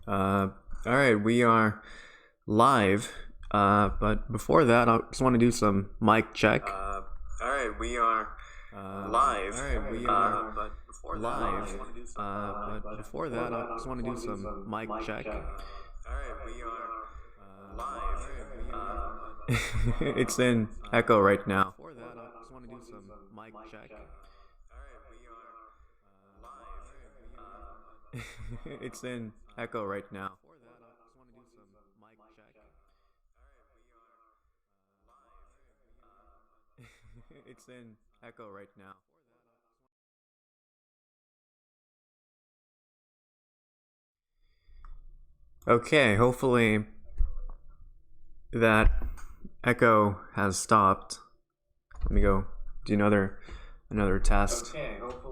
All right, we are live. But before that, I just want to do some mic check. All right, we are live. All right, we are But before that, live. I just want to do some. But before that, I just want to do some mic check. All right, we are live. It's in echo right now. Before that, I just want to do some mic check. All right, we are live. It's in echo right now. Before that, I just want to do some mic check. It's in echo right now. Okay, hopefully that echo has stopped. Let me go do another test. Okay, hopefully.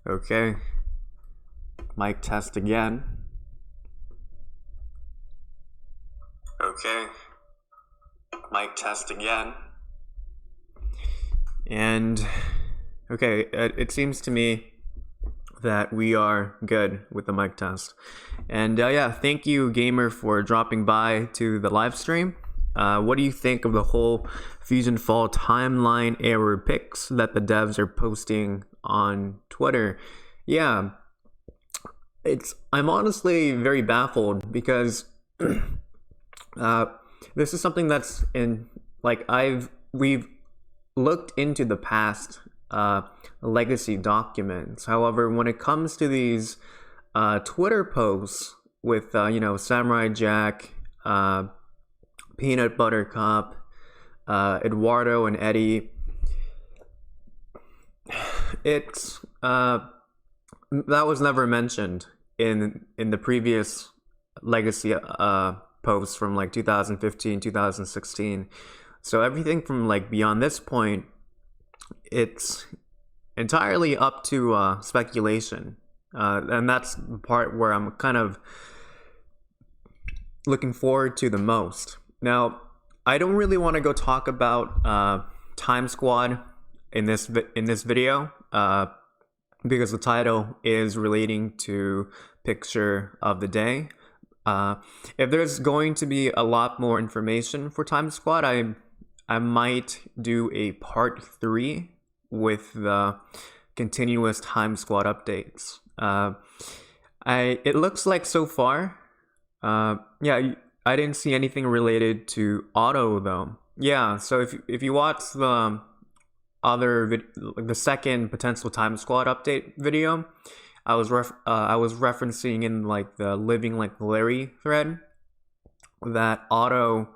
Okay, mic test again. Okay, mic test again. And okay, it seems to me that we are good with the mic test. And yeah, thank you, gamer, for dropping by to the live stream. What do you think of the whole FusionFall timeline error pics that the devs are posting on Twitter? Yeah, I'm honestly very baffled because this is something that's in we've looked into the past legacy documents. However, when it comes to these Twitter posts with Samurai Jack, Peanut Butter Cup, Eduardo and Eddie, it's that was never mentioned in the previous legacy posts from like 2015, 2016. So everything from like beyond this point, it's entirely up to speculation, and that's the part where I'm kind of looking forward to the most. Now, I don't really want to go talk about Time Squad in this video because the title is relating to picture of the day. If there's going to be a lot more information for Time Squad, I might do a part 3 with the continuous Time Squad updates. It looks like so far, yeah, I didn't see anything related to auto though. Yeah, so if you watch the the second potential Time Squad update video, I was referencing in like the Living Like Larry thread that Otto,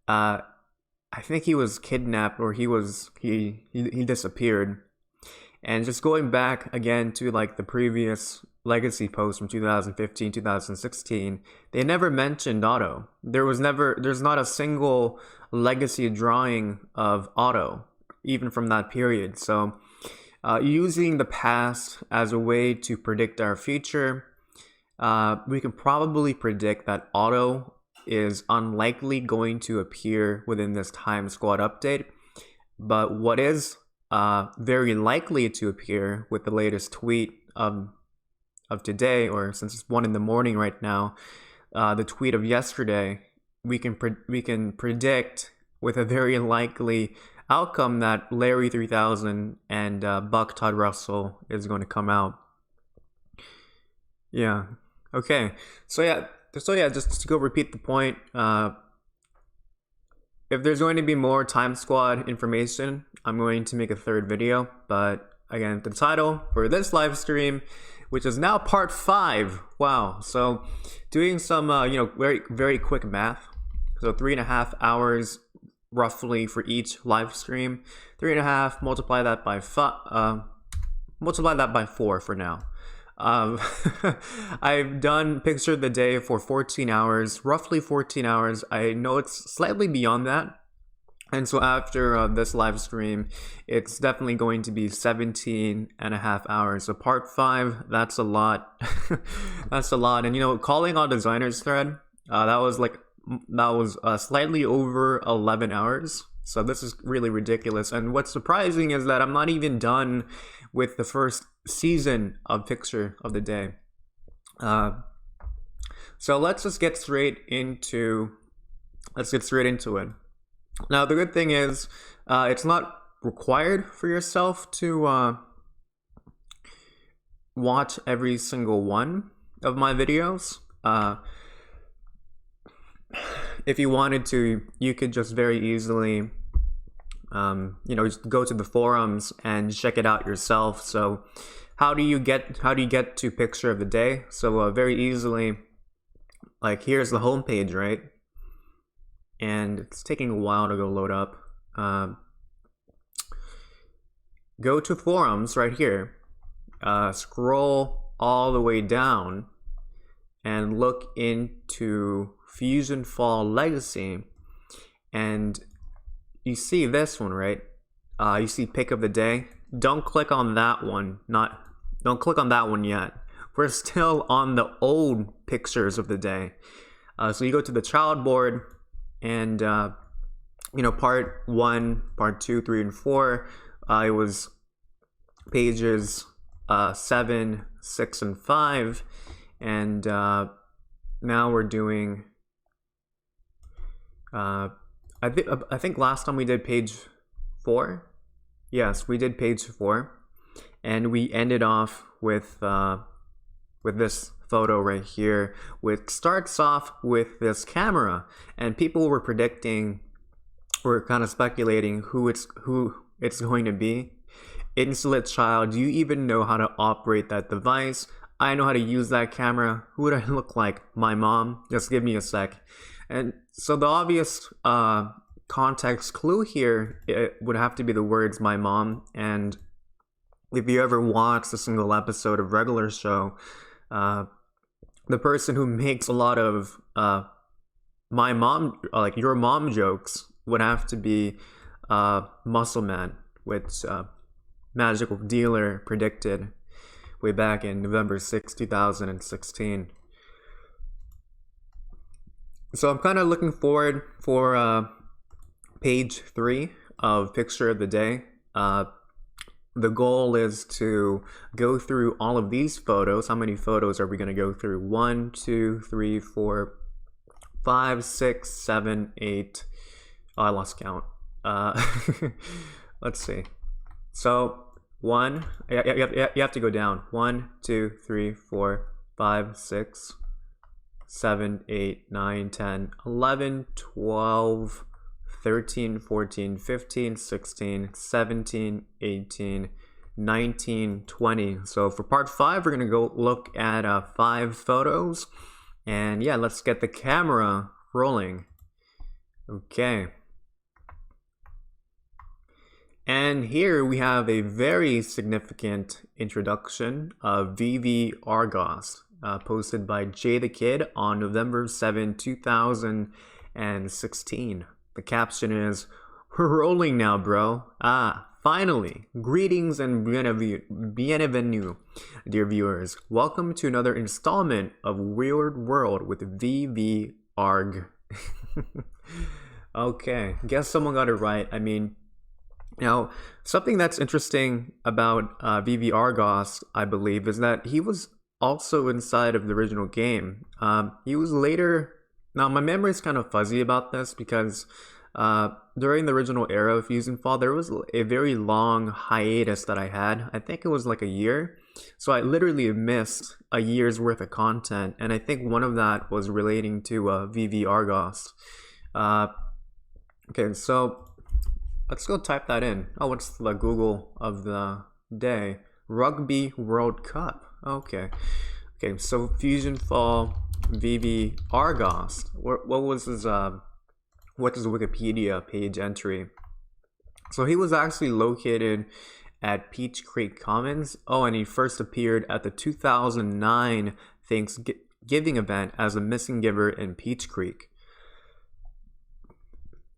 I think he was kidnapped or he disappeared. And just going back again to like the previous legacy post from 2015, 2016, they never mentioned Otto. There's not a single legacy drawing of Otto, even from that period. So using the past as a way to predict our future, we can probably predict that Otto is unlikely going to appear within this Time Squad update. But what is very likely to appear with the latest tweet of today, or since it's 1 a.m. right now, the tweet of yesterday, we can predict with a very likely outcome that Larry 3000 and Buck Todd Russell is going to come out. Yeah. Okay. So yeah, just to go repeat the point. If there's going to be more Time Squad information, I'm going to make a 3rd video. But again, the title for this live stream, which is now part 5. Wow. So doing some very, very quick math. So 3.5 hours roughly for each live stream. 3.5, multiply that by 4 for now. I've done picture of the day for 14 hours, roughly 14 hours. I know it's slightly beyond that. And so after this live stream, it's definitely going to be 17.5 hours. So part 5, that's a lot. That's a lot. And calling all designers thread, that was like slightly over 11 hours. So this is really ridiculous. And what's surprising is that I'm not even done with the first season of Picture of the Day. So let's just get straight into it. Now the good thing is, it's not required for yourself to watch every single one of my videos. If you wanted to, you could just very easily, just go to the forums and check it out yourself. So, how do you get to Picture of the Day? So, very easily, like here's the homepage, right? And it's taking a while to go load up. Go to forums right here. Scroll all the way down and look into FusionFall Legacy, and you see this one, right? You see Pick of the Day. Don't click on that one. Don't click on that one yet. We're still on the old Pictures of the Day. So you go to the child board, and part 1, part 2, 3, and 4. It was pages 7, 6, and 5, and now we're doing. I think last time we did page 4. Yes, we did page 4, and we ended off with this photo right here, which starts off with this camera, and people were kind of speculating who it's going to be. Insolent child, do you even know how to operate that device? I know how to use that camera. Who would I look like? My mom? Just give me a sec. And so the obvious context clue here, it would have to be the words "my mom." And if you ever watched a single episode of Regular Show, the person who makes a lot of my mom, like your mom jokes, would have to be Muscle Man, which Magical Dealer predicted way back in November 6, 2016. So I'm kind of looking forward for page 3 of Picture of the Day. The goal is to go through all of these photos. How many photos are we going to go through? 1, 2, 3, 4, 5, 6, 7, 8. Oh, I lost count. Let's see. So 1, you have to go down. 1, 2, 3, 4, 5, 6, 7, 8, 9, 10, 11, 12, 13, 14, 15, 16, 17, 18, 19, 20. So for part 5, we're going to go look at 5 photos. And yeah, let's get the camera rolling. Okay. And here we have a very significant introduction of VV Argos, posted by Jay the Kid on November 7, 2016. The caption is, "We're rolling now, bro. Finally. Greetings and bienvenue, dear viewers. Welcome to another installment of Weird World with VV Arg." Okay, guess someone got it right. I mean, now, something that's interesting about VV Argos, I believe, is that he was also inside of the original game. He was later. Now, my memory is kind of fuzzy about this because during the original era of FusionFall, there was a very long hiatus that I had. I think it was like a year. So I literally missed a year's worth of content. And I think one of that was relating to VV Argos. Okay, so let's go type that in. Oh, what's the Google of the day? Rugby World Cup. Okay. Okay, so FusionFall VV Argos. What was his Wikipedia page entry? So he was actually located at Peach Creek Commons. Oh, and he first appeared at the 2009 Thanksgiving event as a missing giver in Peach Creek.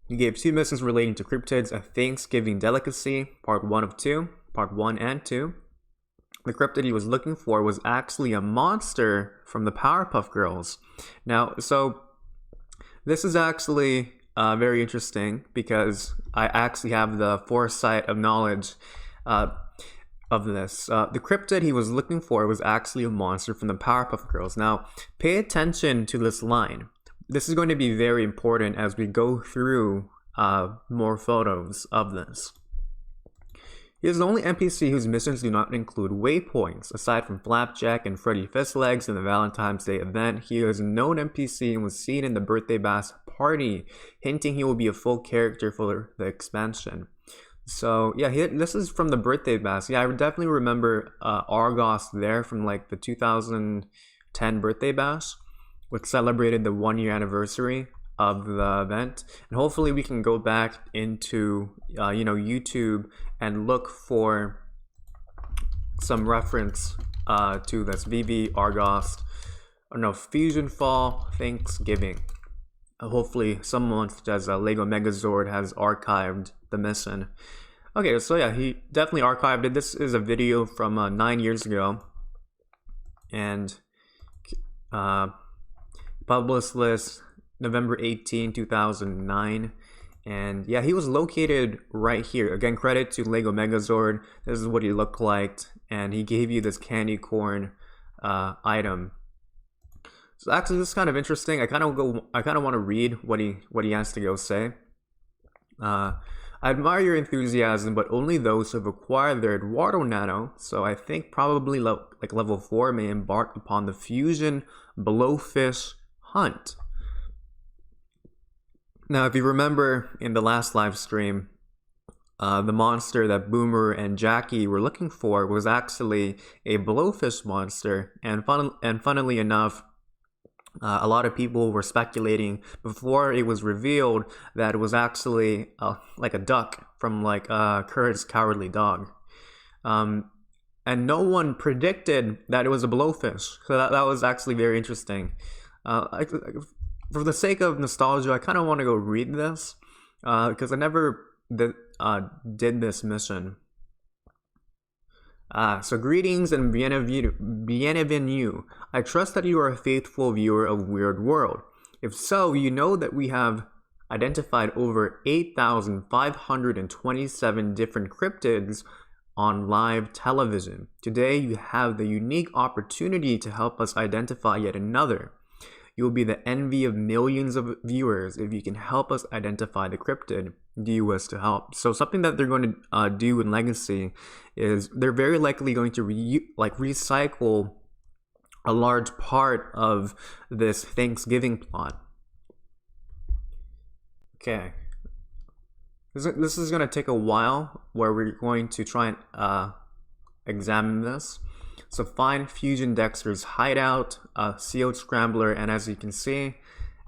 He gave 2 missions relating to cryptids, a Thanksgiving delicacy, part 1 of 2, part 1 and 2. The cryptid he was looking for was actually a monster from the Powerpuff Girls. Now, so This is actually very interesting because I actually have the foresight of knowledge of this. The cryptid he was looking for was actually a monster from the Powerpuff Girls. Now, pay attention to this line. This is going to be very important as we go through more photos of this. He is the only NPC whose missions do not include waypoints. Aside from Flapjack and Freddy Fistlegs in the Valentine's Day event, he is a known NPC and was seen in the Birthday Bash party, hinting he will be a full character for the expansion. So yeah, this is from the Birthday Bash. Yeah, I definitely remember Argos there from like the 2010 Birthday Bash, which celebrated the 1-year anniversary of the event, and hopefully we can go back into YouTube and look for some reference to this VV Argos, or no, FusionFall Thanksgiving. Hopefully someone such as Lego Megazord has archived the mission. Okay, so yeah, he definitely archived it. This is a video from 9 years ago, and published list November 18, 2009. And yeah, he was located right here. Again, credit to Lego Megazord. This is what he looked like, and he gave you this candy corn item. So actually, this is kind of interesting. I kind of want to read what he has to go say. I admire your enthusiasm, but only those who have acquired their Eduardo Nano, so I think probably like level 4, may embark upon the Fusion Blowfish Hunt. Now, if you remember in the last live stream, the monster that Boomer and Jackie were looking for was actually a blowfish monster, and funnily enough, a lot of people were speculating before it was revealed that it was actually like a duck from like Kurt's Cowardly Dog. And no one predicted that it was a blowfish. So that was actually very interesting. For the sake of nostalgia, I kind of want to go read this because I never did this mission. So greetings and bienvenue. I trust that you are a faithful viewer of Weird World. If so, you know that we have identified over 8,527 different cryptids on live television. Today, you have the unique opportunity to help us identify yet another. You will be the envy of millions of viewers if you can help us identify the cryptid. Do you wish to help? So something that they're going to do in Legacy is they're very likely going to recycle a large part of this Thanksgiving plot. Okay. This is going to take a while where we're going to try and examine this. So find Fusion Dexter's hideout, sealed scrambler, and as you can see,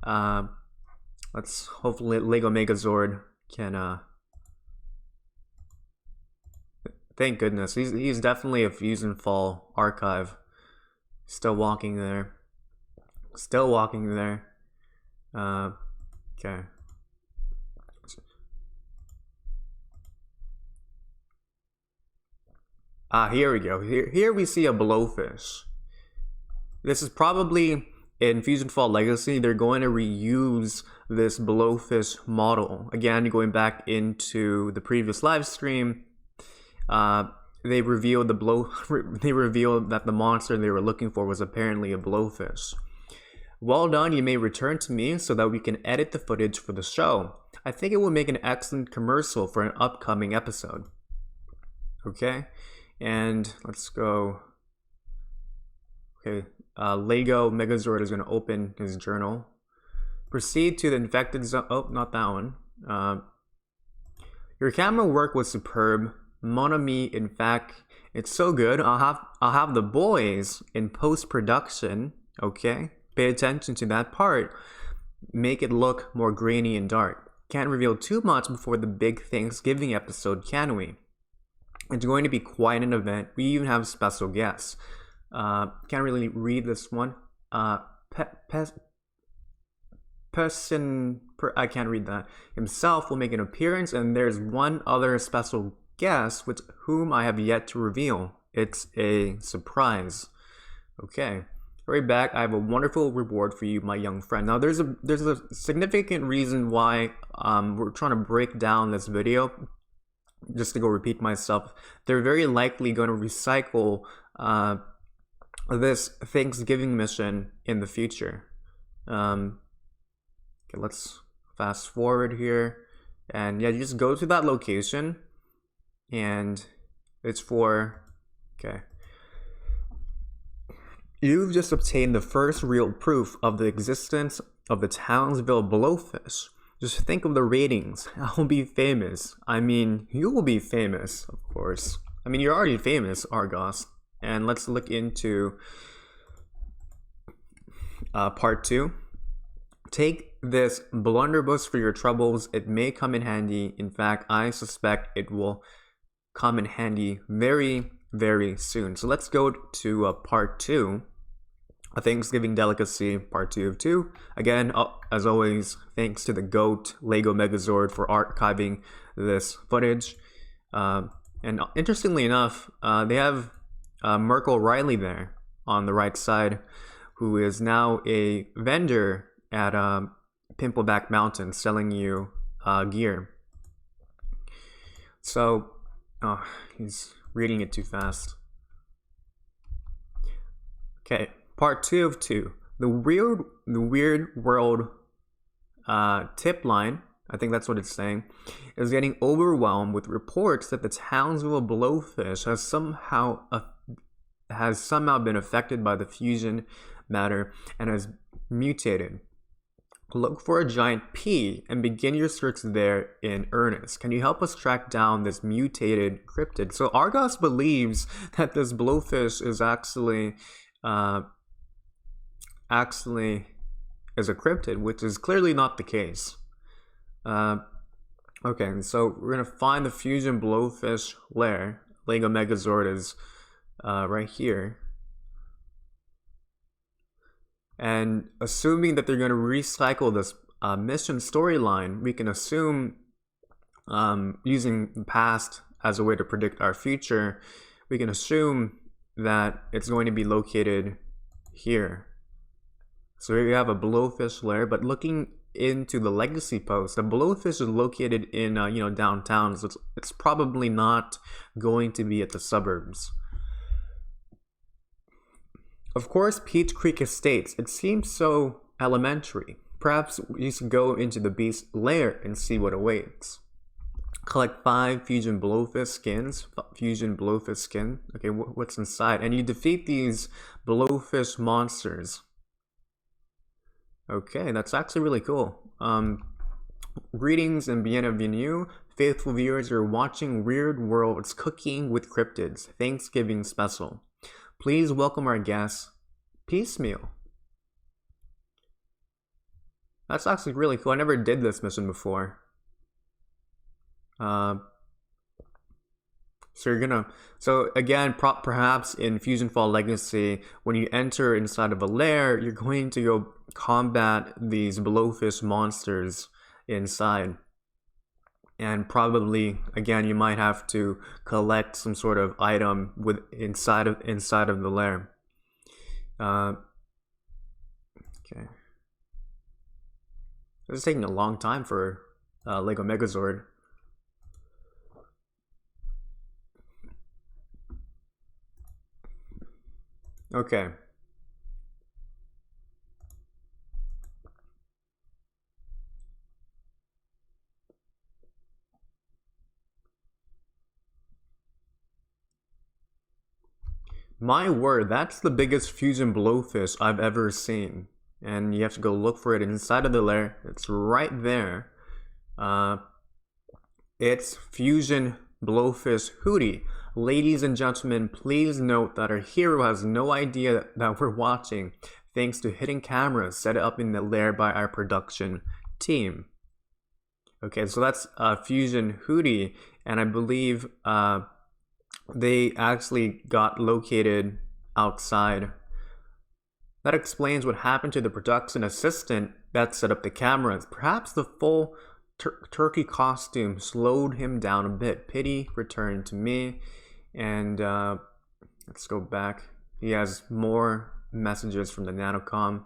let's hopefully Lego Megazord can thank goodness. He's definitely a FusionFall archive. Still walking there. Still walking there. Okay. Here we go. Here we see a blowfish. This is probably in FusionFall Legacy. They're going to reuse this blowfish model. Again, going back into the previous live stream, they revealed that the monster they were looking for was apparently a blowfish. Well done. You may return to me so that we can edit the footage for the show. I think it will make an excellent commercial for an upcoming episode. Okay. And let's go. Okay, Lego Megazord is going to open his journal. Proceed to the infected zone. Oh, not that one. Your camera work was superb, mon ami. In fact, it's so good. I'll have the boys in post production. Okay, pay attention to that part. Make it look more grainy and dark. Can't reveal too much before the big Thanksgiving episode, can we? It's going to be quite an event. We even have special guests. Can't really read this one. I can't read that. Himself will make an appearance, and there's one other special guest with whom I have yet to reveal. It's a surprise. Okay. Hurry back, I have a wonderful reward for you, my young friend. Now there's a significant reason why we're trying to break down this video. Just to go repeat myself, they're very likely going to recycle this Thanksgiving mission in the future. Okay, let's fast forward here, and yeah, you just go to that location, and it's for, okay, you've just obtained the first real proof of the existence of the Townsville Blowfish. Just think of the ratings. I'll be famous. I mean, you will be famous, of course. I mean, you're already famous, Argos. And let's look into part 2. Take this blunderbuss for your troubles. It may come in handy. In fact, I suspect it will come in handy very, very soon. So let's go to part 2. A Thanksgiving Delicacy, part 2 of 2. Again, as always, thanks to the GOAT, Lego Megazord, for archiving this footage. And interestingly enough, they have Merkel Riley there on the right side, who is now a vendor at Pimpleback Mountain selling you gear. So, he's reading it too fast. Okay. Part 2 of 2. The weird world tip line, I think that's what it's saying, is getting overwhelmed with reports that the Townsville Blowfish has somehow been affected by the fusion matter and has mutated. Look for a giant P and begin your search there in earnest. Can you help us track down this mutated cryptid? So Argos believes that this blowfish is actually is a cryptid, which is clearly not the case. Okay, so we're gonna find the fusion blowfish lair. Lego Megazord is right here. And assuming that they're gonna recycle this mission storyline, we can assume, using the past as a way to predict our future, we can assume that it's going to be located here. So here we have a blowfish lair, but looking into the legacy post, the blowfish is located in downtown, so it's probably not going to be at the suburbs. Of course, Peach Creek Estates. It seems so elementary. Perhaps we should go into the beast's lair and see what awaits. Collect 5 fusion blowfish skins. Fusion blowfish skin. Okay, what's inside? And you defeat these blowfish monsters. Okay, that's actually really cool. Greetings and bienvenue. Faithful viewers, you're watching Weird World's Cooking with Cryptids Thanksgiving Special. Please welcome our guest, Piecemeal. That's actually really cool. I never did this mission before. So again, perhaps in FusionFall Legacy, when you enter inside of a lair, you're going to go combat these blowfish monsters inside. And probably, again, you might have to collect some sort of item inside of the lair. Okay. This is taking a long time for Lego Megazord. Okay. My word, that's the biggest fusion blowfish I've ever seen. And you have to go look for it inside of the lair. It's right there. It's Fusion Blowfish Hootie. Ladies and gentlemen, please note that our hero has no idea that we're watching, thanks to hidden cameras set up in the lair by our production team. Okay, so that's Fusion Hootie, and I believe they actually got located outside. That explains what happened to the production assistant that set up the cameras. Perhaps the full turkey costume slowed him down a bit. Pity returned to me. And let's go back. He has more messages from the nanocom.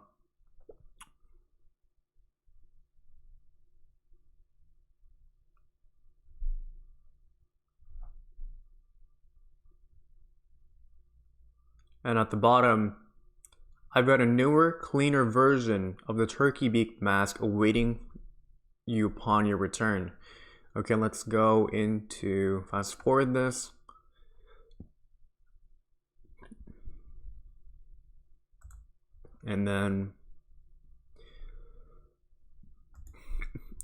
And at the bottom, I've got a newer, cleaner version of the turkey beak mask awaiting you upon your return. Okay, let's go into, fast forward this. And then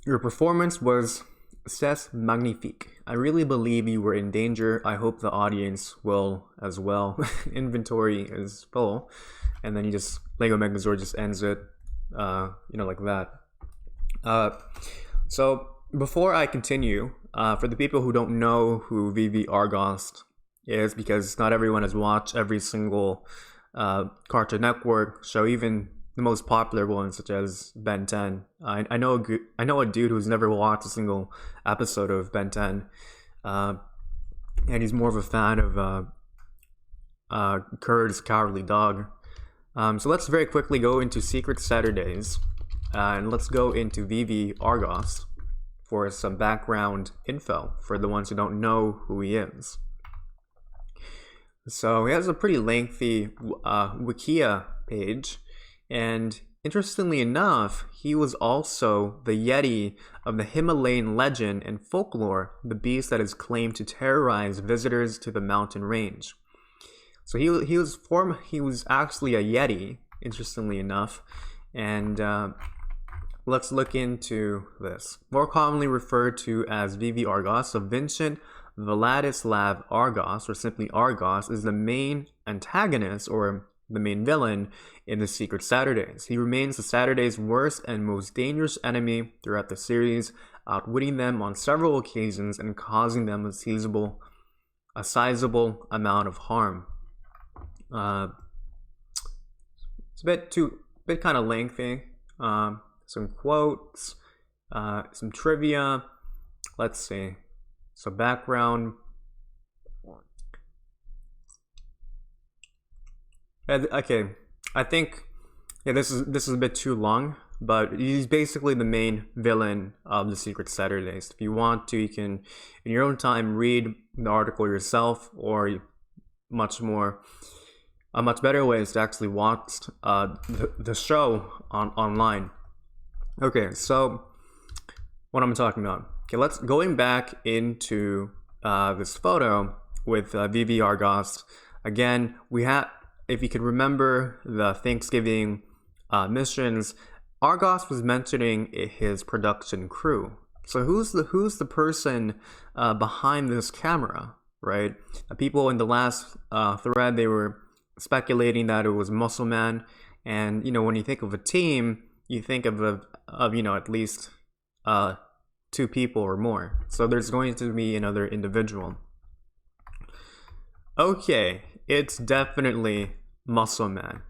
your performance was c'est magnifique. I really believe you were in danger. I hope the audience will as well. Inventory is full. And then you just, Lego Megazord just ends it, like that. So before I continue, for the people who don't know who VV Argos is, because not everyone has watched every single Cartoon Network show, even the most popular ones such as Ben 10. I know a dude who's never watched a single episode of Ben 10, and he's more of a fan of Courage's Cowardly Dog. So let's very quickly go into Secret Saturdays, and let's go into VV Argos for some background info for the ones who don't know who he is. So he has a pretty lengthy Wikia page, and interestingly enough, he was also the Yeti of the Himalayan legend and folklore, the beast that is claimed to terrorize visitors to the mountain range. So he was actually a Yeti, interestingly enough, and let's look into this. More commonly referred to as VV Argos, so Vincent Vladislav Argos, or simply Argos, is the main antagonist or the main villain in the Secret Saturdays. He remains the Saturdays' worst and most dangerous enemy throughout the series, outwitting them on several occasions and causing them a sizable amount of harm. It's a bit kind of lengthy. Some quotes, some trivia. Let's see. So background. Okay, I think this is a bit too long, but he's basically the main villain of the Secret Saturdays. If you want to, you can, in your own time, read the article yourself, or a much better way is to actually watch the show online. Okay, so what I'm talking about. Okay, going back into this photo with VV Argos. Again, we have, if you can remember the Thanksgiving missions, Argos was mentioning his production crew. So who's the person behind this camera, right? People in the last thread, they were speculating that it was Muscle Man, and when you think of a team, you think of at least 2 people or more. So there's going to be another individual. Okay, it's definitely Muscle Man.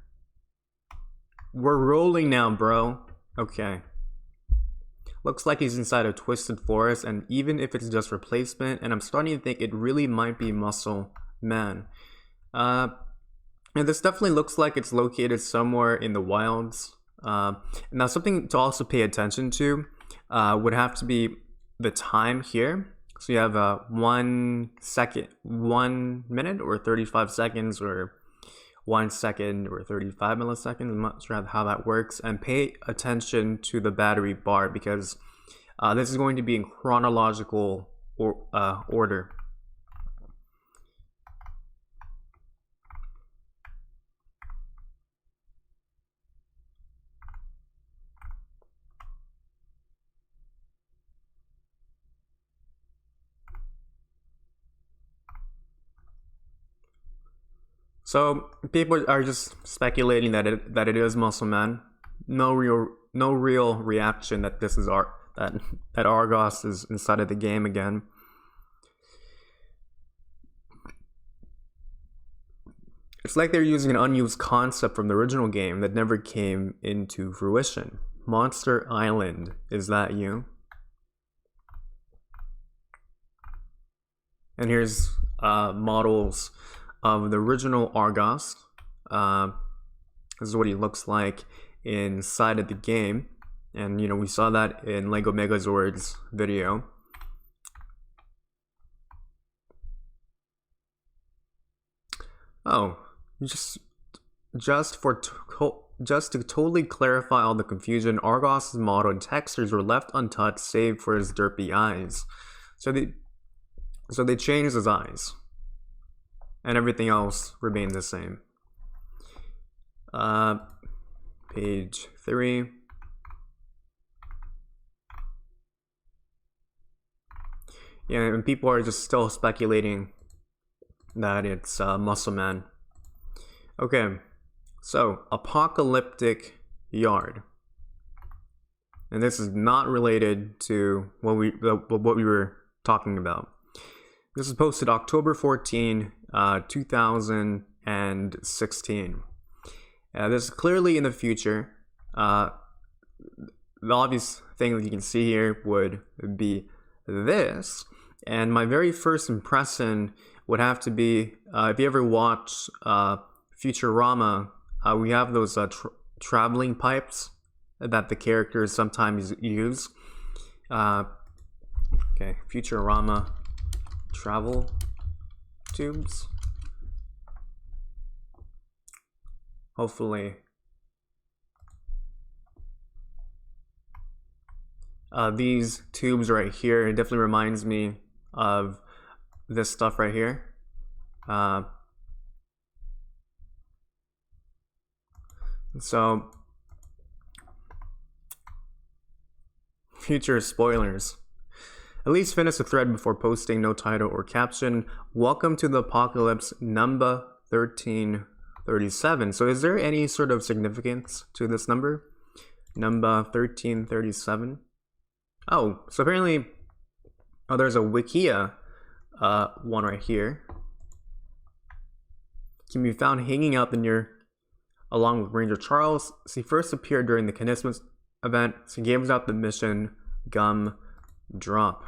We're rolling now, bro. Okay. Looks like he's inside a twisted forest, and even if it's just replacement, and I'm starting to think it really might be Muscle Man. And this definitely looks like it's located somewhere in the wilds. Now, something to also pay attention to would have to be the time here. So you have 1 minute or 35 seconds, or 1 second or 35 milliseconds. I'm not sure how that works. And pay attention to the battery bar, because this is going to be in chronological order. So people are just speculating that it is Muscle Man. No real reaction that this is that Argos is inside of the game again. It's like they're using an unused concept from the original game that never came into fruition. Monster Island, is that you? And here's models of the original Argos. This is what he looks like inside of the game. And, you know, we saw that in Lego Megazord's video. Oh, just to totally clarify all the confusion, Argos' model and textures were left untouched save for his derpy eyes. So they changed his eyes. And everything else remained the same. Page 3. Yeah, and people are just still speculating that it's Muscle Man. Okay, so apocalyptic yard, and this is not related to what we were talking about. This is posted October 14, 2016. This is clearly in the future. The obvious thing that you can see here would be this, and my very first impression would have to be if you ever watch Futurama, we have those traveling pipes that the characters sometimes use. Okay, Futurama travel tubes. Hopefully these tubes right here, it definitely reminds me of this stuff right here. So future spoilers. At least finish the thread before posting, no title or caption. Welcome to the apocalypse, number 1337. So is there any sort of significance to this number? Number 1337. Oh, so apparently, there's a Wikia one right here. Can be found hanging out along with Ranger Charles. So he first appeared during the Kinismus event. So he gave us out the mission Gumdrop.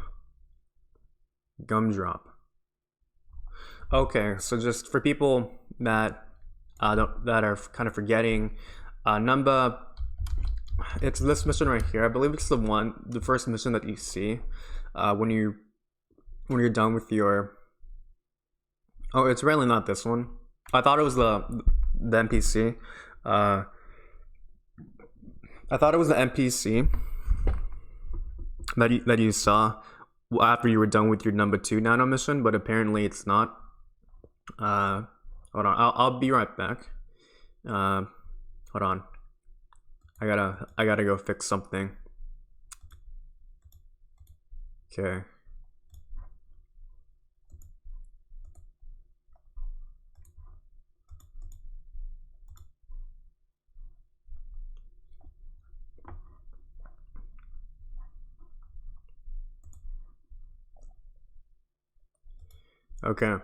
Okay, so just for people that are kind of forgetting, it's this mission right here. I believe it's the first mission that you see when you're done with your. Oh, it's really not this one. I thought it was the NPC. I thought it was the NPC that you saw after you were done with your number 2 nano mission, but apparently it's not. Hold on, I'll be right back. Hold on. I gotta go fix something. Okay. Okay.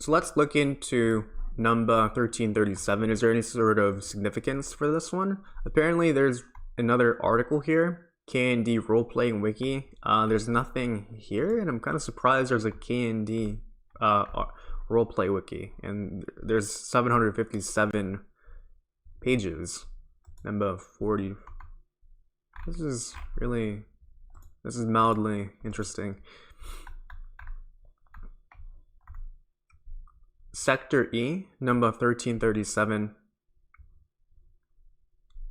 So let's look into number 1337. Is there any sort of significance for this one? Apparently there's another article here, K&D role-playing wiki. There's nothing here, and I'm kind of surprised there's a K&D roleplay wiki, and there's 757 pages. Number 40. This is mildly interesting. Sector E, number 1337.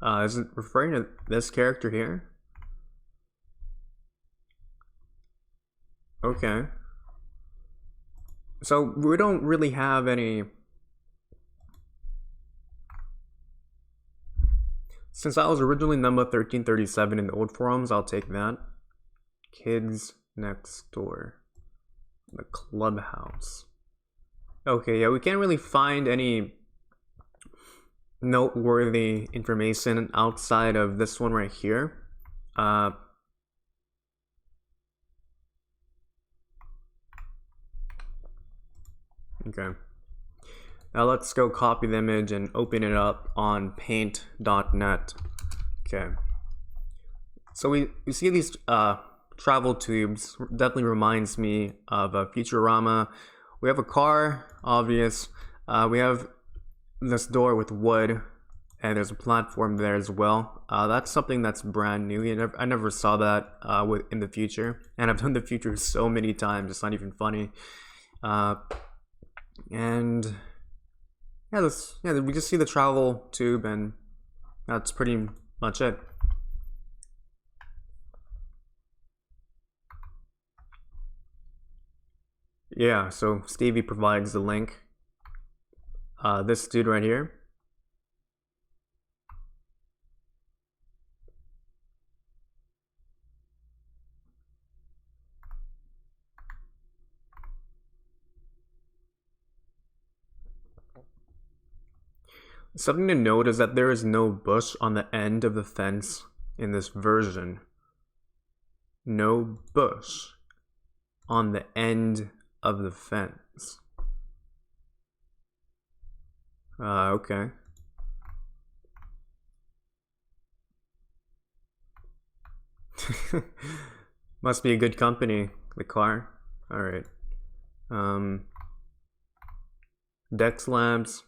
Is it referring to this character here? Okay. So we don't really have any. Since that was originally number 1337 in the old forums, I'll take that. Kids next door. The clubhouse. Okay, yeah, we can't really find any noteworthy information outside of this one right here. Okay. Now let's go copy the image and open it up on paint.net. Okay. So we see these travel tubes. Definitely reminds me of Futurama we have a car, obvious. We have this door with wood, and there's a platform there as well. That's something that's brand new. I never saw that in the future, and I've done the future so many times, it's not even funny. And yeah, we just see the travel tube, and that's pretty much it. Yeah, so Stevie provides the link. This dude right here. Something to note is that there is no bush on the end of the fence in this version. No bush on the end of the fence. Okay. Must be a good company, the car. Alright. Deck slabs.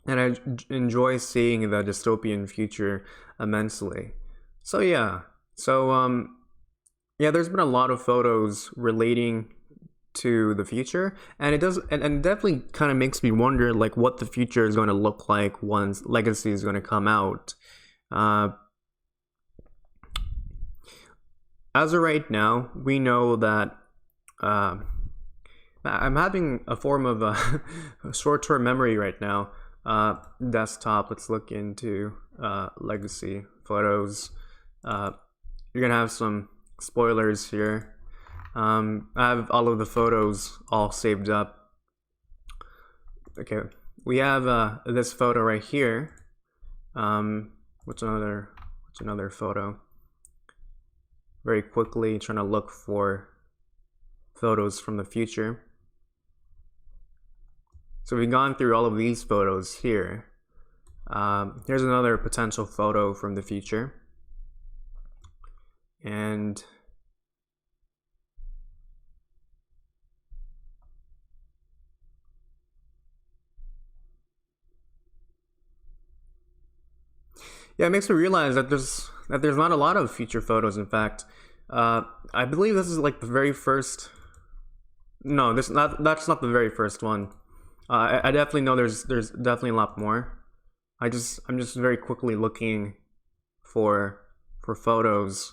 And I enjoy seeing the dystopian future immensely. So yeah. Yeah, there's been a lot of photos relating to the future, and it does, and definitely kind of makes me wonder like what the future is going to look like once Legacy is going to come out. As of right now, we know that I'm having a form of a short-term memory right now. Desktop, let's look into Legacy photos. You're gonna have some spoilers here. I have all of the photos all saved up. Okay, we have this photo right here. What's another photo? Very quickly trying to look for photos from the future. So we've gone through all of these photos here. Here's another potential photo from the future. And yeah, it makes me realize that there's not a lot of future photos. In fact, I believe this is like the very first. No, that's not the very first one. I definitely know there's definitely a lot more. I'm just very quickly looking for photos.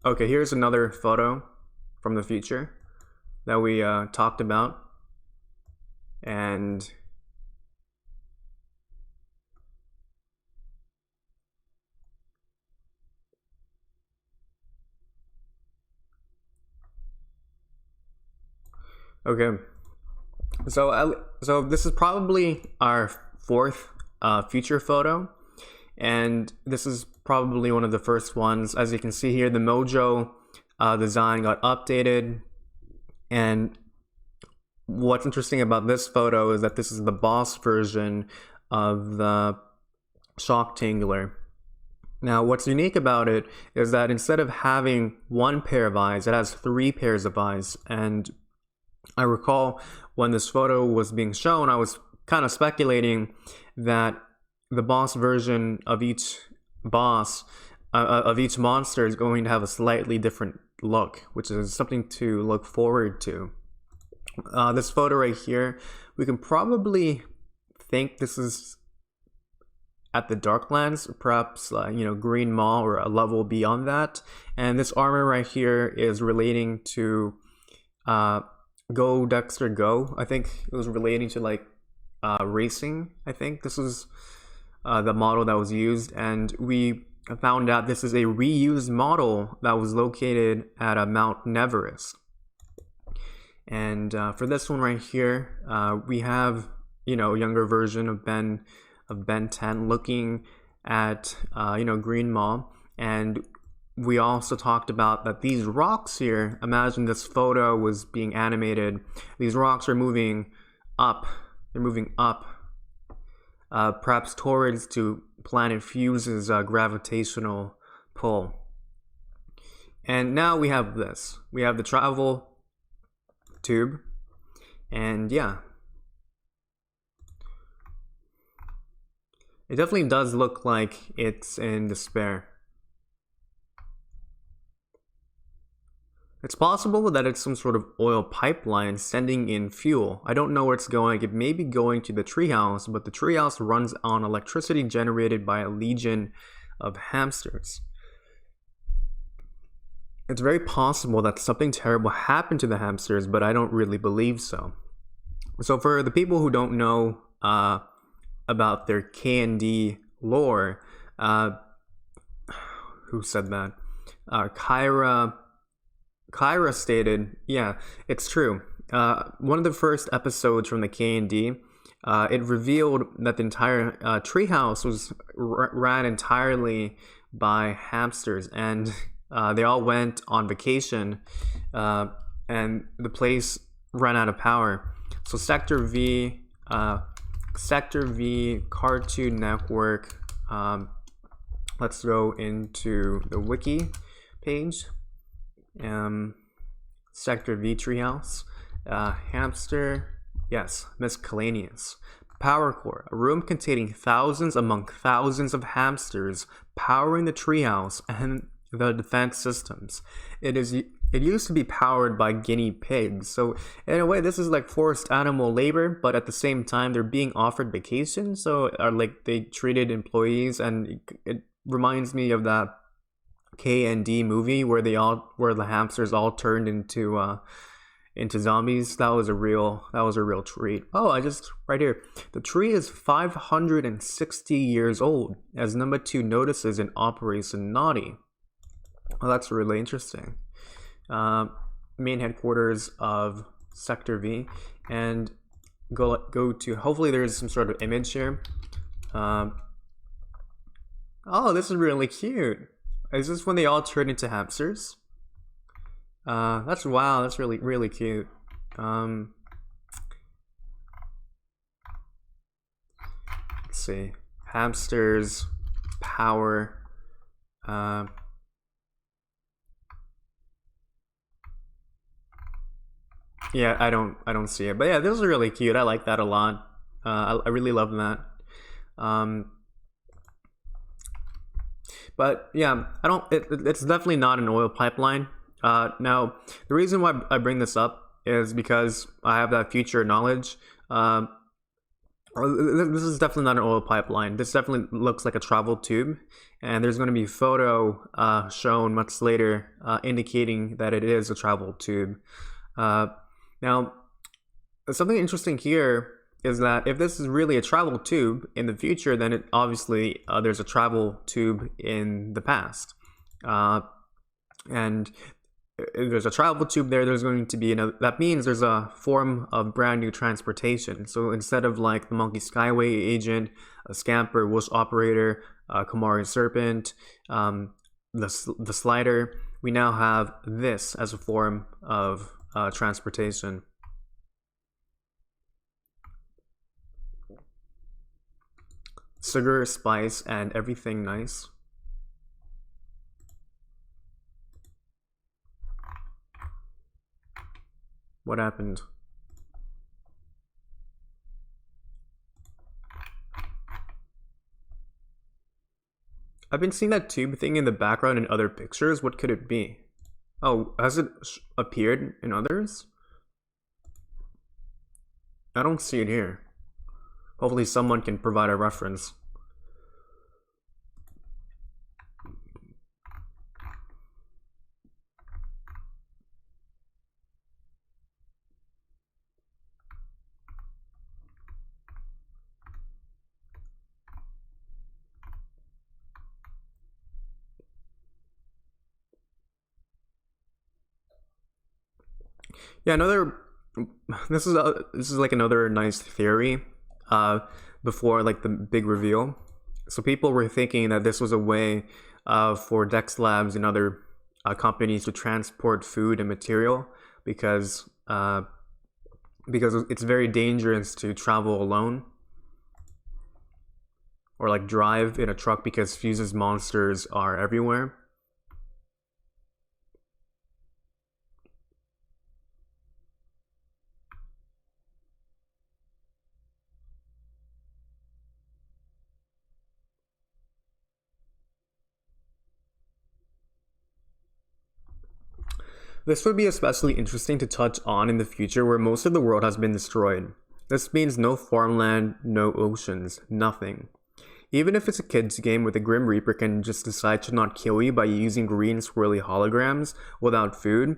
Okay, here's another photo from the future that we talked about, and okay, so this is probably our fourth future photo, and this is probably one of the first ones. As you can see here, the Mojo design got updated, and what's interesting about this photo is that this is the boss version of the Shocktangler. Now, what's unique about it is that instead of having one pair of eyes, it has 3 pairs of eyes. And I recall when this photo was being shown, I was kind of speculating that the boss version of each monster is going to have a slightly different look, which is something to look forward to. This photo right here, we can probably think this is at the Darklands, perhaps Green Maw or a level beyond that. And this armor right here is relating to Go Dexter Go. I think it was relating to like racing. I think this is the model that was used, and we found out this is a reused model that was located at Mount Everest. And for this one right here, we have a younger version of Ben 10 looking at Green Maw, and we also talked about that these rocks here, imagine this photo was being animated, these rocks are moving up, they're moving up, perhaps towards planet fuses gravitational pull. And now we have this. We have the travel tube, and yeah. It definitely does look like it's in despair. It's possible that it's some sort of oil pipeline sending in fuel. I don't know where it's going. It may be going to the treehouse, but the treehouse runs on electricity generated by a legion of hamsters. It's very possible that something terrible happened to the hamsters, but I don't really believe so. So for the people who don't know about their K&D lore, who said that? Kyra stated, yeah, it's true. One of the first episodes from the K&D, it revealed that the entire treehouse was ran entirely by hamsters, and they all went on vacation, and the place ran out of power. So Sector V, Cartoon Network. Let's go into the wiki page. Sector V treehouse. Hamster. Yes, miscellaneous. Power core, a room containing thousands among thousands of hamsters powering the treehouse and the defense systems. It used to be powered by guinea pigs, so in a way this is like forced animal labor, but at the same time they're being offered vacation, so are like they treated employees, and it reminds me of that K&D movie where the hamsters all turned into zombies. That was a real treat. Oh, right here. The tree is 560 years old, as number 2 notices in Operation Naughty. Well, that's really interesting. Main headquarters of Sector V, and go to, hopefully there's some sort of image here. Oh, this is really cute. Is this when they all turn into hamsters? That's really, really cute. Let's see. Hamsters, power. Yeah, I don't see it, but yeah, this is really cute. I like that a lot. I really love that. But yeah, it's definitely not an oil pipeline. Now, the reason why I bring this up is because I have that future knowledge. This is definitely not an oil pipeline. This definitely looks like a travel tube, and there's going to be a photo shown much later indicating that it is a travel tube. Now, something interesting here is that if this is really a travel tube in the future, then obviously there's a travel tube in the past. And if there's a travel tube there, there's going to be that means there's a form of brand new transportation. So instead of like the Monkey Skyway agent, a Scamper, Whoosh operator, Kamari Serpent, the slider, we now have this as a form of transportation. Sugar, spice, and everything nice. What happened? I've been seeing that tube thing in the background in other pictures. What could it be? Oh, has it appeared in others? I don't see it here. Hopefully someone can provide a reference. Yeah, this is like another nice theory before like the big reveal. So people were thinking that this was a way for Dex Labs and other companies to transport food and material because it's very dangerous to travel alone. or like drive in a truck because Fuse's monsters are everywhere. This would be especially interesting to touch on in the future where most of the world has been destroyed. This means no farmland, no oceans, nothing. Even if it's a kid's game where the Grim Reaper can just decide to not kill you by using green swirly holograms without food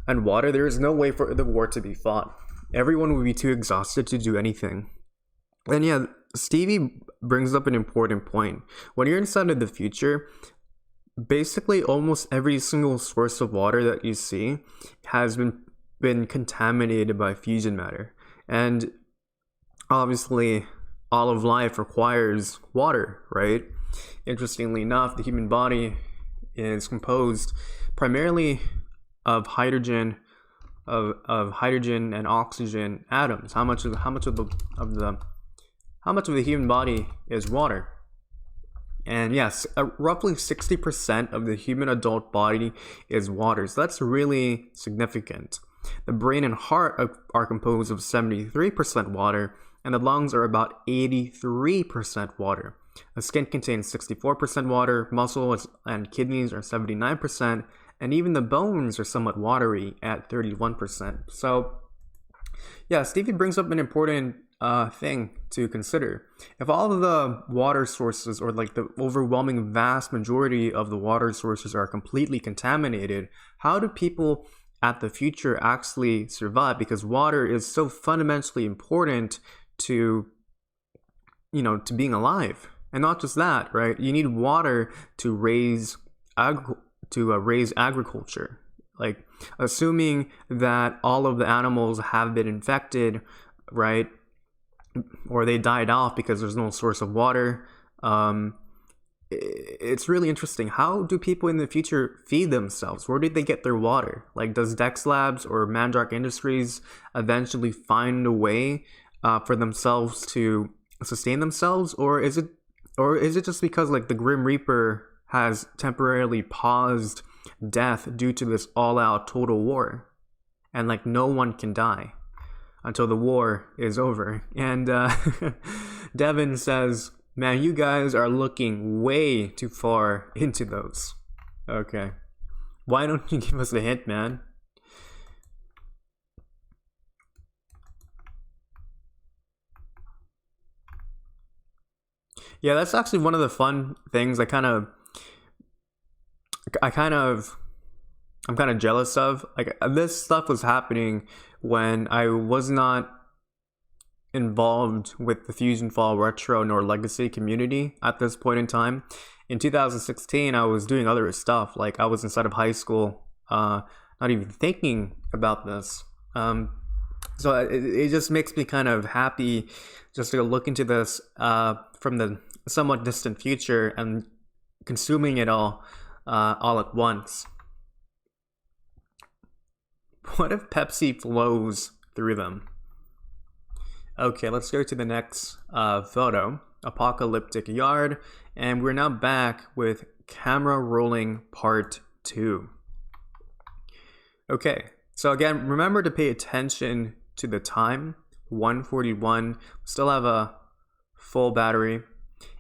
and water, there is no way for the war to be fought. Everyone would be too exhausted to do anything. And yeah, Stevie brings up an important point. When you're inside of the future, basically almost every single source of water that you see has been contaminated by fusion matter. And obviously all of life requires water, right? Interestingly enough, the human body is composed primarily of hydrogen and oxygen atoms. How much of the human body is water? And yes, roughly 60% of the human adult body is water. So that's really significant. The brain and heart are composed of 73% water, and the lungs are about 83% water. The skin contains 64% water, muscles and kidneys are 79%, and even the bones are somewhat watery at 31%. So yeah, Stevie brings up an important thing to consider. If all of the water sources, or like the overwhelming vast majority of the water sources, are completely contaminated, how do people at the future actually survive? Because water is so fundamentally important to, to being alive. And not just that, right? You need water to raise agriculture. Like, assuming that all of the animals have been infected, right, or they died off because there's no source of water, it's really interesting. How do people in the future feed themselves? Where did they get their water? Like, does Dex Labs or Mandrake Industries eventually find a way for themselves to sustain themselves, or is it just because like the Grim Reaper has temporarily paused death due to this all-out total war, and like no one can die until the war is over? And Devin says, man, you guys are looking way too far into those. Okay, why don't you give us a hint, man? Yeah, that's actually one of the fun things I'm kind of jealous of. Like, this stuff was happening when I was not involved with the FusionFall Retro nor Legacy community at this point in time. In 2016, I was doing other stuff. Like, I was inside of high school, not even thinking about this. So it just makes me kind of happy just to look into this from the somewhat distant future and consuming it all at once. What if Pepsi flows through them? Okay, let's go to the next photo, Apocalyptic Yard, and we're now back with camera rolling part 2. Okay, so again, remember to pay attention to the time, 1:41. Still have a full battery,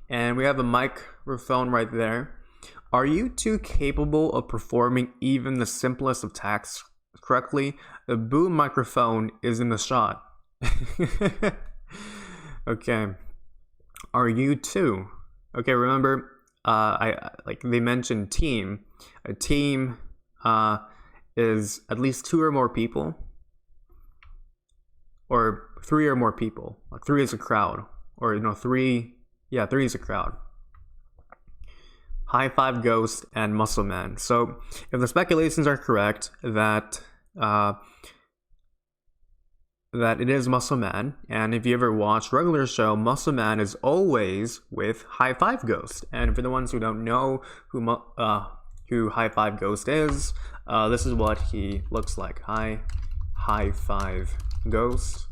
and we have a microphone right there. Are you two capable of performing even the simplest of tasks correctly? The boom microphone is in the shot. Okay, are you two? Okay, remember, I like they mentioned team. A team is at least 2 or more people, or 3 or more people. Like 3 is a crowd, or 3. Yeah, 3 is a crowd. High Five Ghost and Muscle Man. So if the speculations are correct that it is Muscle Man, and if you ever watch regular show, Muscle Man is always with High Five Ghost. And for the ones who don't know who High Five Ghost is, this is what he looks like. High Five Ghost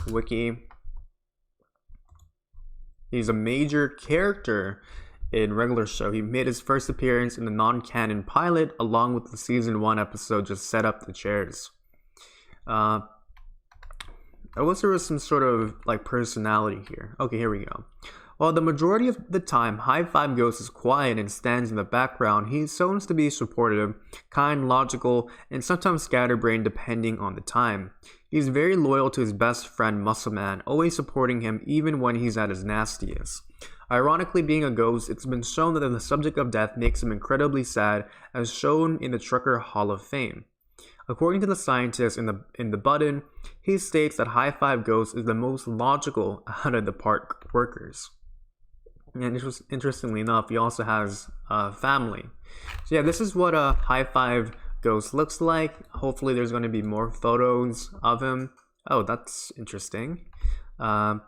wiki. He's a major character in regular show. He made his first appearance in the non-canon pilot, along with the season 1 episode Just Set Up the Chairs. I wish there was some sort of like personality here. Okay, here we go. While the majority of the time High Five Ghost is quiet and stands in the background, he is shown to be supportive, kind, logical, and sometimes scatterbrained depending on the time. He's very loyal to his best friend Muscle Man, always supporting him even when he's at his nastiest. Ironically, being a ghost, it's been shown that the subject of death makes him incredibly sad, as shown in the Trucker Hall of Fame. According to the scientist in the button, he states that High Five Ghost is the most logical out of the park workers. And interestingly enough, he also has a family. So yeah, this is what a High Five Ghost looks like. Hopefully there's going to be more photos of him. Oh, that's interesting. And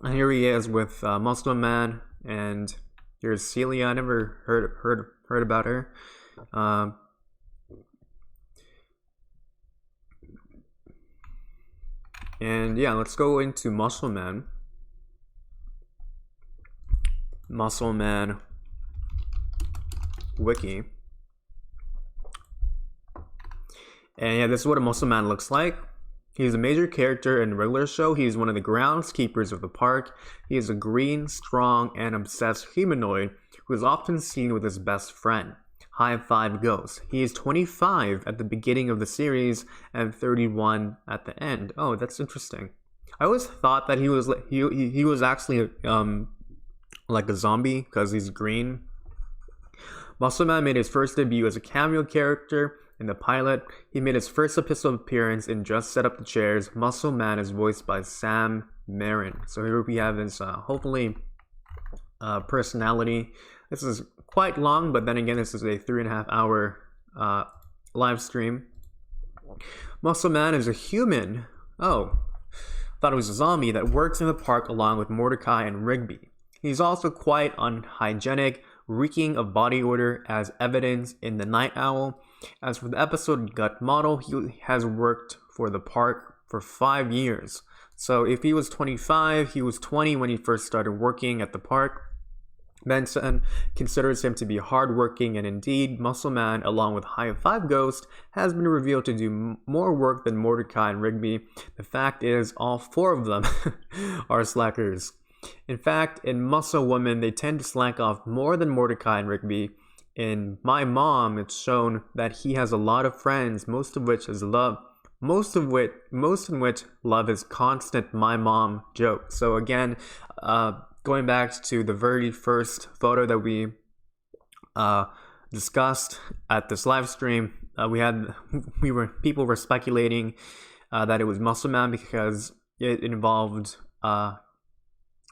here he is with Muscle Man, and here's Celia. I never heard about her. And yeah, let's go into Muscle Man. Muscle Man wiki. And yeah, this is what a Muscle Man looks like. He's a major character in the regular show. He's one of the groundskeepers of the park. He is a green, strong, and obsessed humanoid who is often seen with his best friend, High Five Ghost. He is 25 at the beginning of the series and 31 at the end. Oh, that's interesting. I always thought that he was actually like a zombie because he's green. Muscle Man made his first debut as a cameo character in the pilot. He made his first episode appearance in Just Set Up the Chairs. Muscle Man is voiced by Sam Marin. So here we have his hopefully personality. This is quite long, but then again, this is a 3.5 hour live stream. Muscle Man is a human. Oh, thought it was a zombie that works in the park along with Mordecai and Rigby. He's also quite unhygienic, reeking of body odor as evidenced in the Night Owl. As for the episode Gut Model, he has worked for the park for 5 years. So if he was 25, he was 20 when he first started working at the park. Benson considers him to be hardworking, and indeed, Muscle Man, along with High Five Ghost, has been revealed to do more work than Mordecai and Rigby. The fact is, all 4 of them are slackers. In fact, in Muscle Woman, they tend to slack off more than Mordecai and Rigby. In My Mom, it's shown that he has a lot of friends, most in which love is constant My Mom joke. So again, going back to the very first photo that we discussed at this live stream, people were speculating that it was Muscle Man because it involved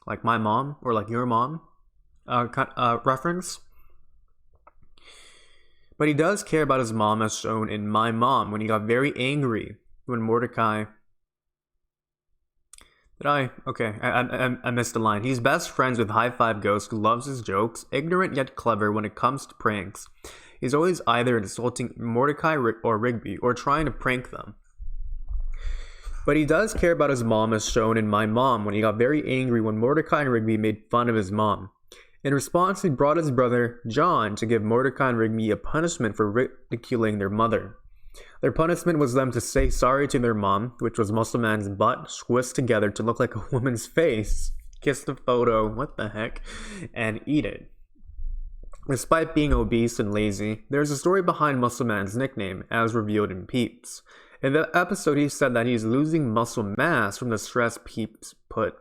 like my mom or like your mom reference. But he does care about his mom, as shown in My Mom, when he got very angry when Mordecai... I missed a line. He's best friends with High Five Ghost, who loves his jokes, ignorant yet clever when it comes to pranks. He's always either insulting Mordecai or Rigby, or trying to prank them. But he does care about his mom, as shown in My Mom, when he got very angry when Mordecai and Rigby made fun of his mom. In response, he brought his brother, John, to give Mordecai and Rigby a punishment for ridiculing their mother. Their punishment was them to say sorry to their mom, which was Muscle Man's butt squished together to look like a woman's face, kiss the photo, what the heck, and eat it. Despite being obese and lazy, there's a story behind Muscle Man's nickname, as revealed in Peeps. In the episode, he said that he's losing muscle mass from the stress Peeps put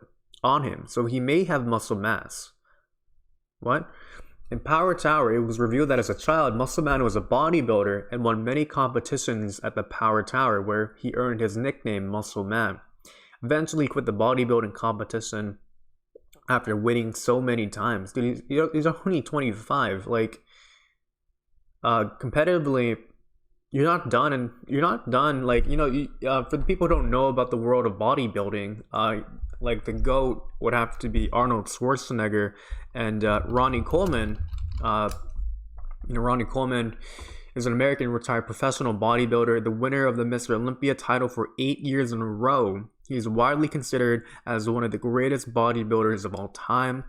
on him, so he may have muscle mass. What? In Power Tower, it was revealed that as a child, Muscle Man was a bodybuilder and won many competitions at the Power Tower, where he earned his nickname Muscle Man. Eventually, he quit the bodybuilding competition after winning so many times. Dude, he's only 25. Like, competitively, you're not done. Like, for the people who don't know about the world of bodybuilding, like the GOAT would have to be Arnold Schwarzenegger, and Ronnie Coleman. Ronnie Coleman is an American retired professional bodybuilder, the winner of the Mr. Olympia title for 8 years in a row. He's widely considered as one of the greatest bodybuilders of all time.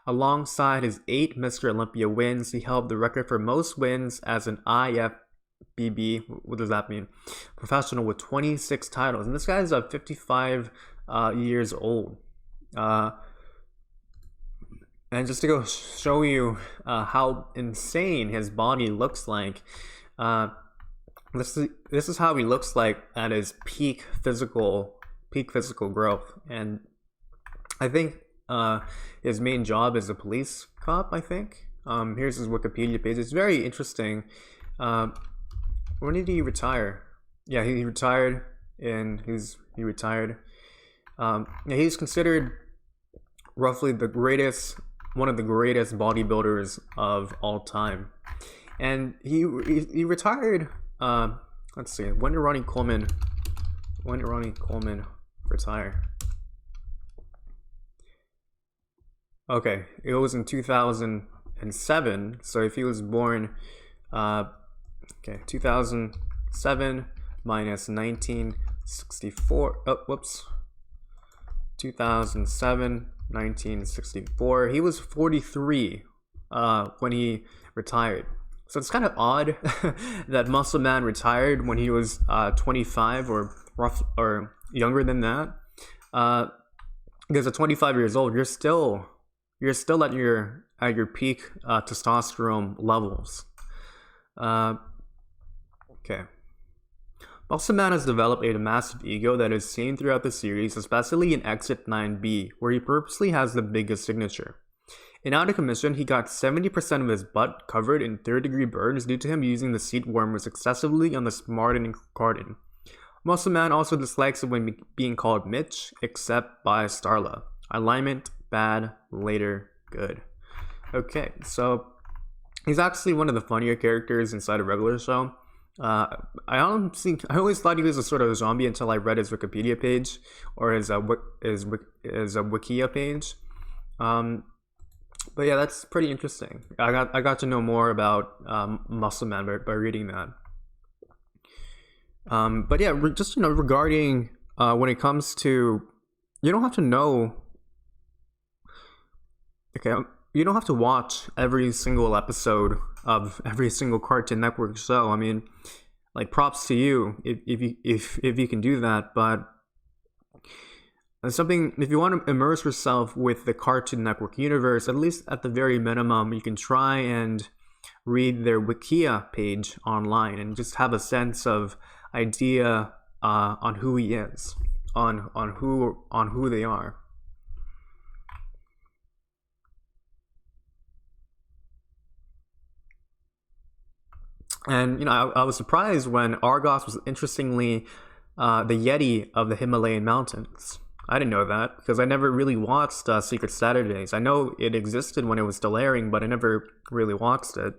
Alongside his 8 Mr. Olympia wins, he held the record for most wins as an IFBB, what does that mean? Professional, with 26 titles. And this guy is 55 years old. And just to go show you how insane his body looks like, this is how he looks like at his peak physical growth. And I think his main job is a police cop, I think. Here's his Wikipedia page. It's very interesting. When did he retire? Yeah, he retired, and he retired. Yeah, he's considered roughly one of the greatest bodybuilders of all time. And he retired. Let's see. When did Ronnie Coleman retire? Okay, it was in 2007. So if he was born, 2007 minus 1964. Oh, whoops. 2007, 1964. He was 43 when he retired. So it's kind of odd that Muscle Man retired when he was 25 or younger than that. Because at 25 years old, you're still at your peak testosterone levels. Okay. Muscle Man has developed a massive ego that is seen throughout the series, especially in Exit 9B, where he purposely has the biggest signature. In Out of Commission, he got 70% of his butt covered in third-degree burns due to him using the seat warmers excessively on the Smarten carton. Muscle Man also dislikes it when being called Mitch, except by Starla. Alignment, bad, later, good. Okay, so he's actually one of the funnier characters inside a regular show. I always thought he was a sort of zombie until I read his Wikipedia page or his Wikia page. But yeah, that's pretty interesting. I got to know more about Muscle Man by reading that. But yeah, just regarding when it comes to, you don't have to know. Okay, you don't have to watch every single episode of every single Cartoon Network show. I mean, like, props to you if you can do that. But if you want to immerse yourself with the Cartoon Network universe, at least at the very minimum, you can try and read their Wikia page online and just have a sense of idea on who he is, on who they are. And I was surprised when Argos was interestingly the Yeti of the Himalayan mountains. I didn't know that because I never really watched Secret Saturdays. I know it existed when it was still airing, but I never really watched it.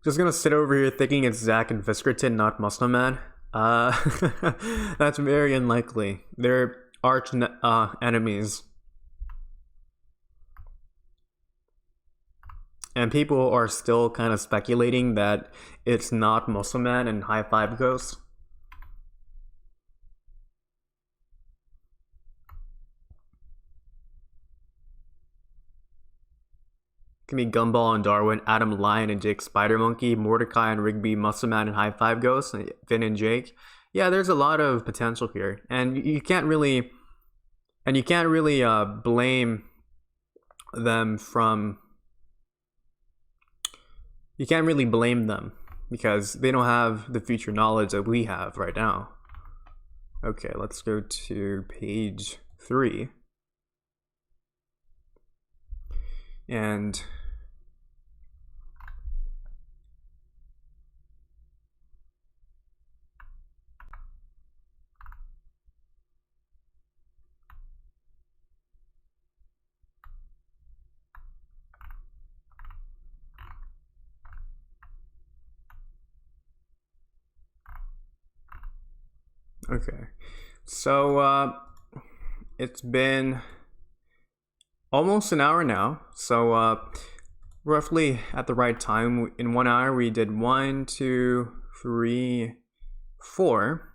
Just gonna sit over here thinking it's Zack and Fiskerton, not Muscle Man. That's very unlikely. They're arch enemies. And people are still kind of speculating that it's not Muscle Man and High Five Ghost. Can be Gumball and Darwin, Adam Lion and Jake Spider Monkey, Mordecai and Rigby, Muscle Man and High Five Ghost, and Finn and Jake. Yeah, there's a lot of potential here, and you can't really blame them from. You can't really blame them because they don't have the future knowledge that we have right now. Okay, let's go to page 3. And Okay. So it's been almost an hour now. So roughly at the right time. In 1 hour, we did 1, 2, 3, 4.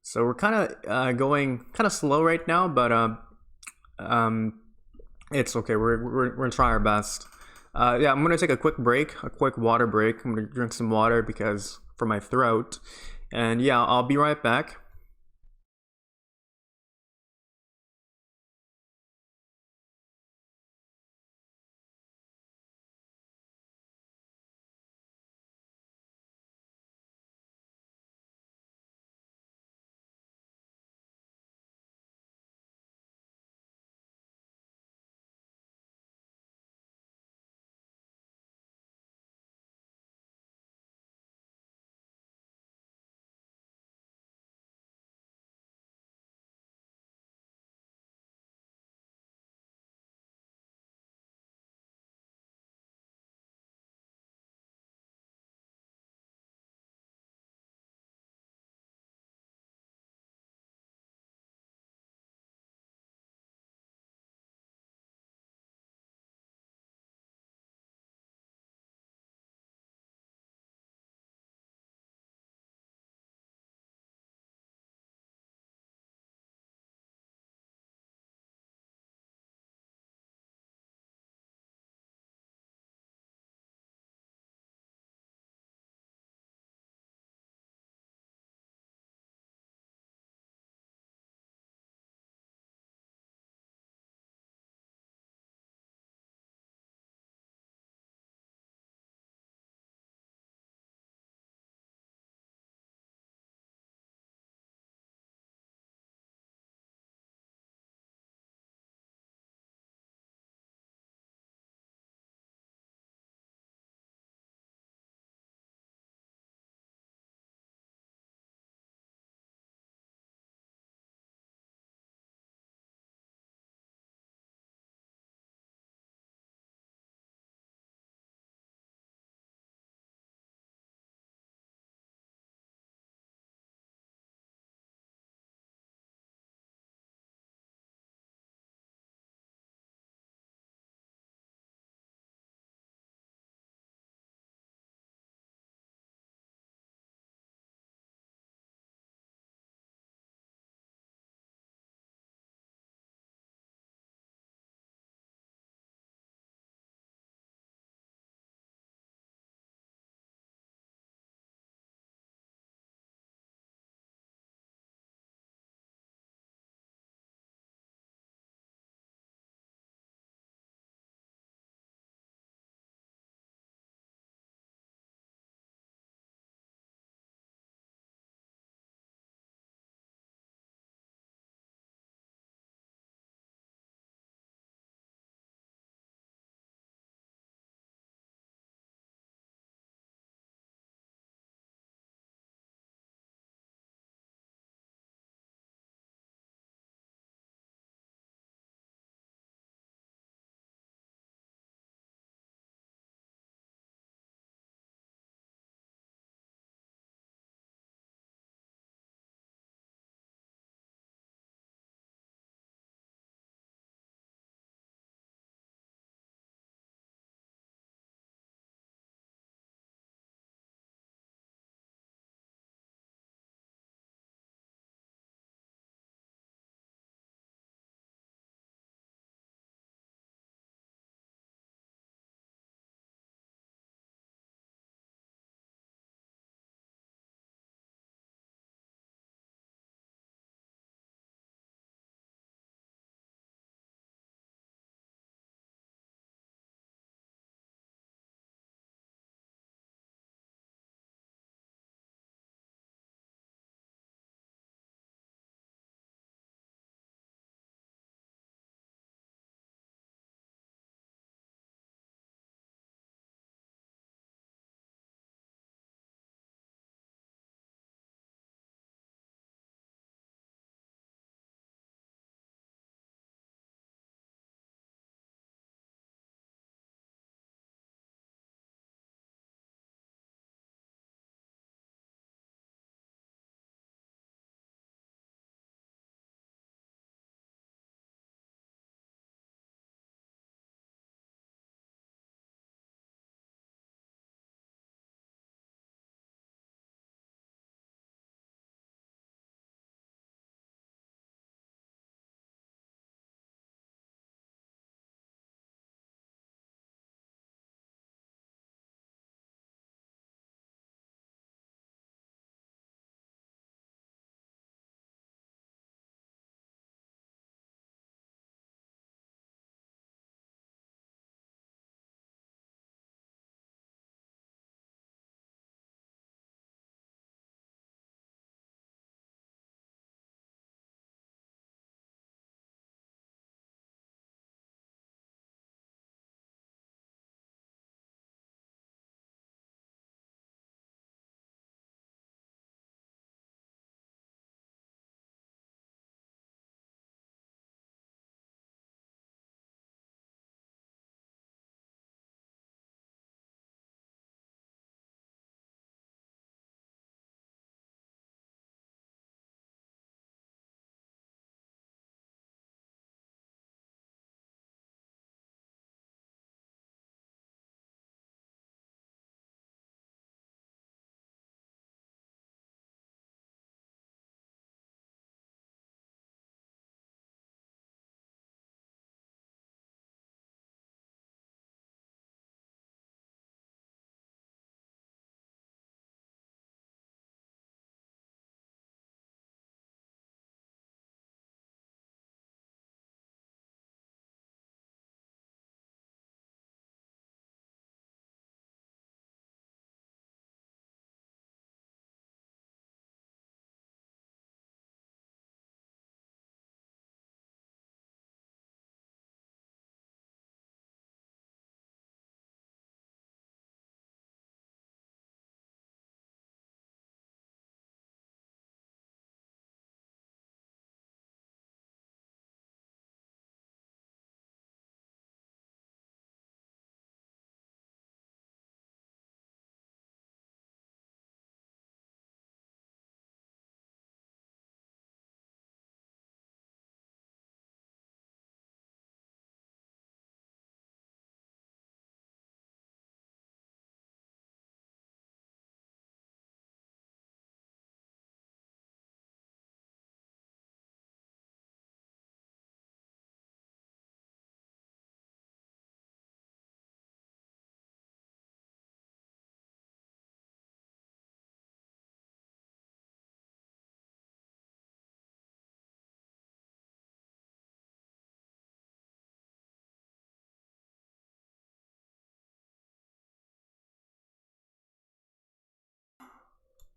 So we're kind of going kind of slow right now, but it's okay. We're gonna try our best. Yeah, I'm gonna take a quick break, a quick water break. I'm gonna drink some water because for my throat, and yeah, I'll be right back.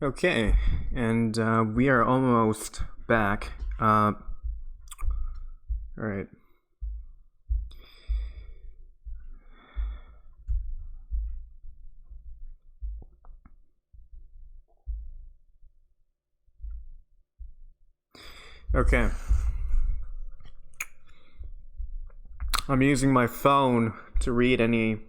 Okay, and we are almost back. All right. Okay. I'm using my phone to read any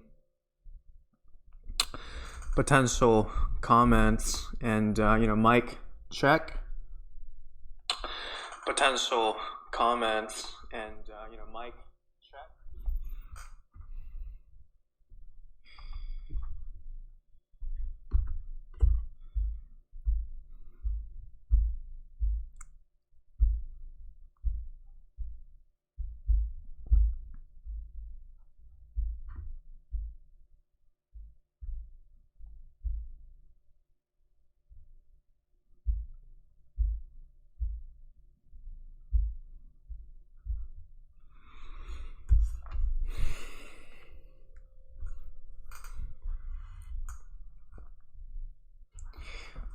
potential comments and, mic check. Potential comments and, mic check.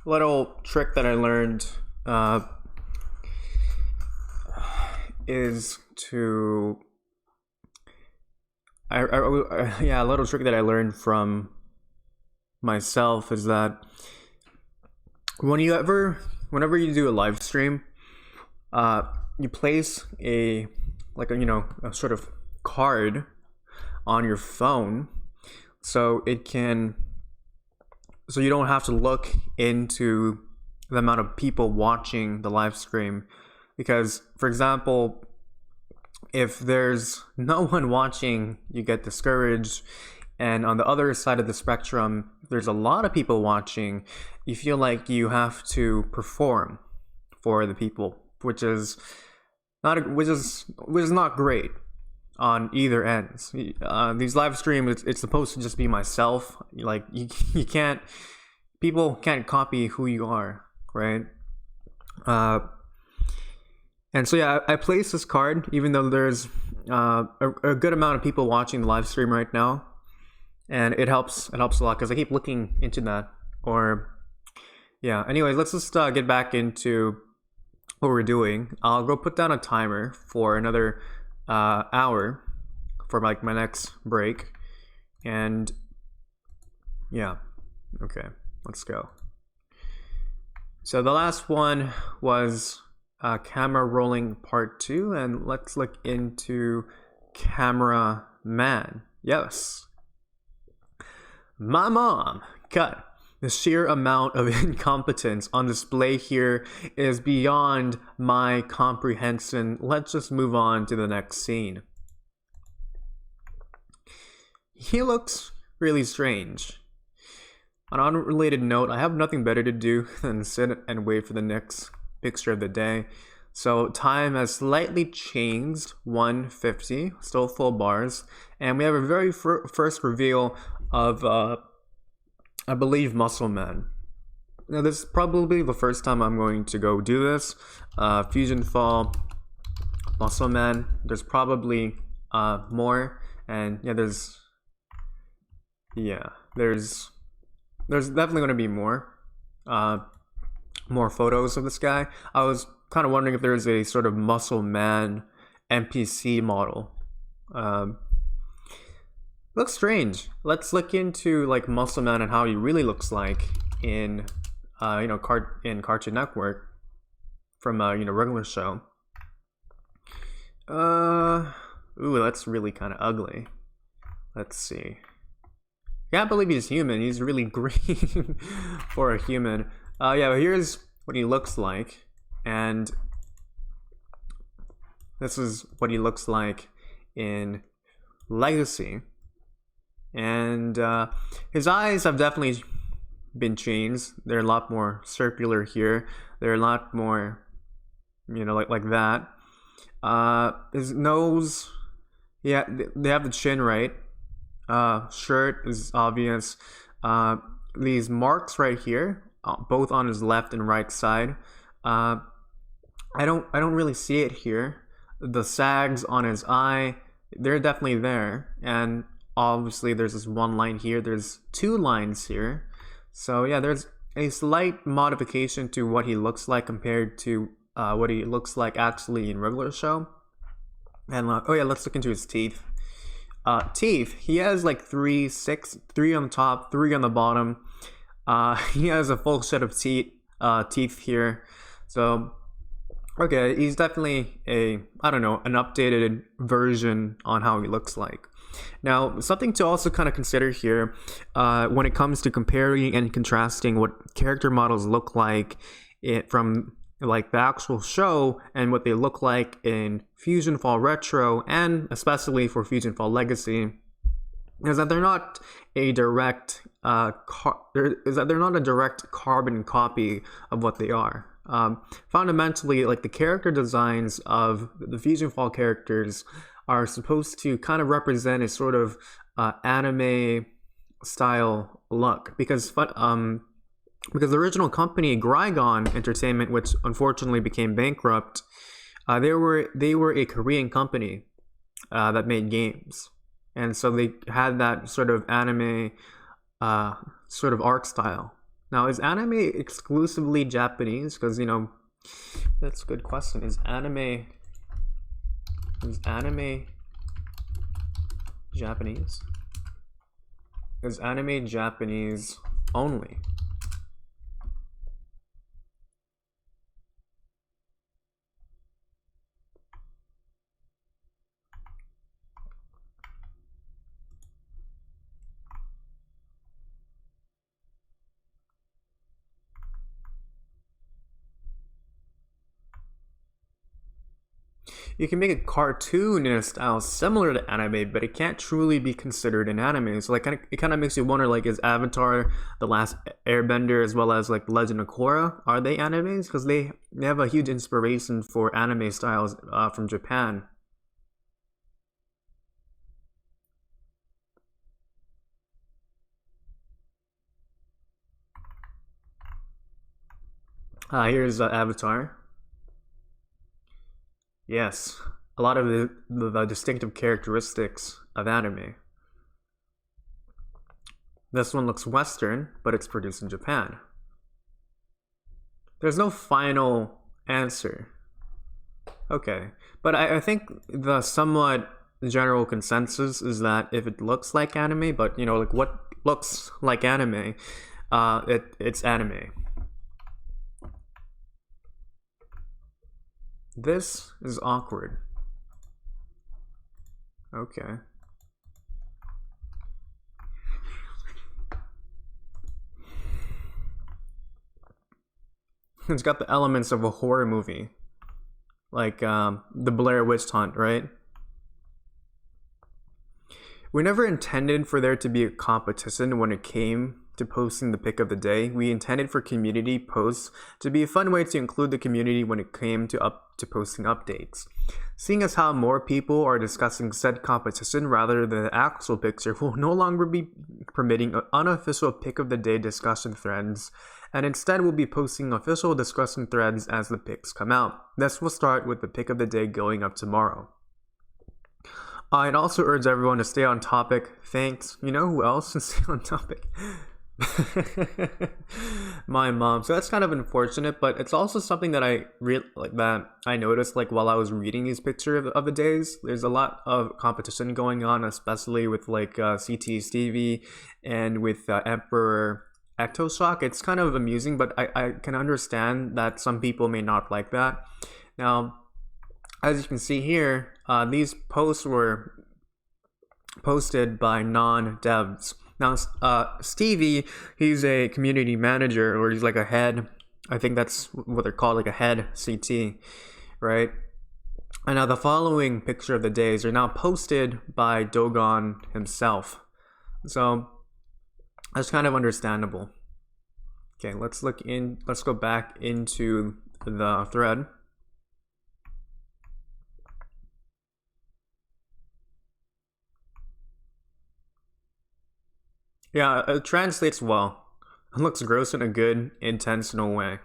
Little trick that I learned is to a little trick that I learned from myself is that whenever you do a live stream, you place a sort of card on your phone, so you don't have to look into the amount of people watching the live stream. Because, for example, if there's no one watching, you get discouraged. And on the other side of the spectrum, there's a lot of people watching, you feel like you have to perform for the people, which is not great on either ends. These live streams, it's supposed to just be myself. Like people can't copy who you are, right? And so yeah, I placed this card, even though there's a good amount of people watching the live stream right now, and it helps a lot because I keep looking into that. Or yeah. Anyways, let's just get back into what we're doing. I'll go put down a timer for another hour for my next break, and yeah, okay, let's go. So the last one was camera rolling part 2, and let's look into cameraman. Yes, my mom. Cut. The sheer amount of incompetence on display here is beyond my comprehension. Let's just move on to the next scene. He looks really strange. On an unrelated note, I have nothing better to do than sit and wait for the next picture of the day. So time has slightly changed, 1:50, still full bars. And we have a very first reveal of I believe Muscle Man. Now this is probably the first time I'm going to go do this. FusionFall, Muscle Man. There's probably more, and yeah, there's definitely going to be more photos of this guy. I was kind of wondering if there's a sort of Muscle Man NPC model. Looks strange. Let's look into like Muscle Man and how he really looks like in Cartoon Network from regular show. Ooh, that's really kind of ugly. Let's see. I can't believe he's human. He's really green for a human. Yeah, but here's what he looks like, and this is what he looks like in Legacy. And his eyes have definitely been changed. They're a lot more circular here. They're a lot more, like that. His nose, yeah, they have the chin right. Shirt is obvious. These marks right here, both on his left and right side. I don't really see it here. The sags on his eye, they're definitely there, and obviously there's this one line here. There's two lines here. So yeah, there's a slight modification to what he looks like compared to what he looks like actually in regular show. And oh yeah, let's look into his teeth. Teeth. He has like three on the top, three on the bottom. He has a full set of teeth here. So okay, he's definitely an updated version on how he looks like. Now, something to also kind of consider here when it comes to comparing and contrasting what character models look like from like the actual show and what they look like in FusionFall Retro, and especially for FusionFall Legacy, is that they're not a direct carbon copy of what they are. Fundamentally, like the character designs of the FusionFall characters are supposed to kind of represent a sort of anime style look, because the original company Grigon Entertainment, which unfortunately became bankrupt, they were a Korean company that made games, and so they had that sort of anime sort of art style. Now, is anime exclusively Japanese? Because that's a good question. Is anime Japanese? Is anime Japanese only? You can make a cartoon in a style similar to anime, but it can't truly be considered an anime. So like it kind of makes you wonder, like, is Avatar, The Last Airbender, as well as like Legend of Korra, are they animes? Because they have a huge inspiration for anime styles from Japan. Here's Avatar. Yes, a lot of the distinctive characteristics of anime. This one looks Western, but it's produced in Japan. There's no final answer. Okay, but I think the somewhat general consensus is that if it looks like anime, but like what looks like anime, it's anime. This is awkward. Okay. It's got the elements of a horror movie, like the Blair Witch Hunt, right? We never intended for there to be a competition when it came to posting the pick of the day. We intended for community posts to be a fun way to include the community when it came to posting updates. Seeing as how more people are discussing said competition rather than the actual picture, we'll no longer be permitting unofficial pick of the day discussion threads, and instead we'll be posting official discussion threads as the picks come out. This will start with the pick of the day going up tomorrow. I'd also urge everyone to stay on topic. Thanks. You know who else can stay on topic? My mom. So that's kind of unfortunate, but it's also something that I noticed like while I was reading these pictures of the days. There's a lot of competition going on, especially with like CT Stevie and with Emperor Ectoshock. It's kind of amusing, but I can understand that some people may not like that. Now, as you can see here, these posts were posted by non-devs. Now, Stevie, he's a community manager, or he's like a head. I think that's what they're called, like a head CT, right? And now the following picture of the days are now posted by Dogon himself. So that's kind of understandable. Okay, let's go back into the thread. Yeah, it translates well. It looks gross in a good, intentional way.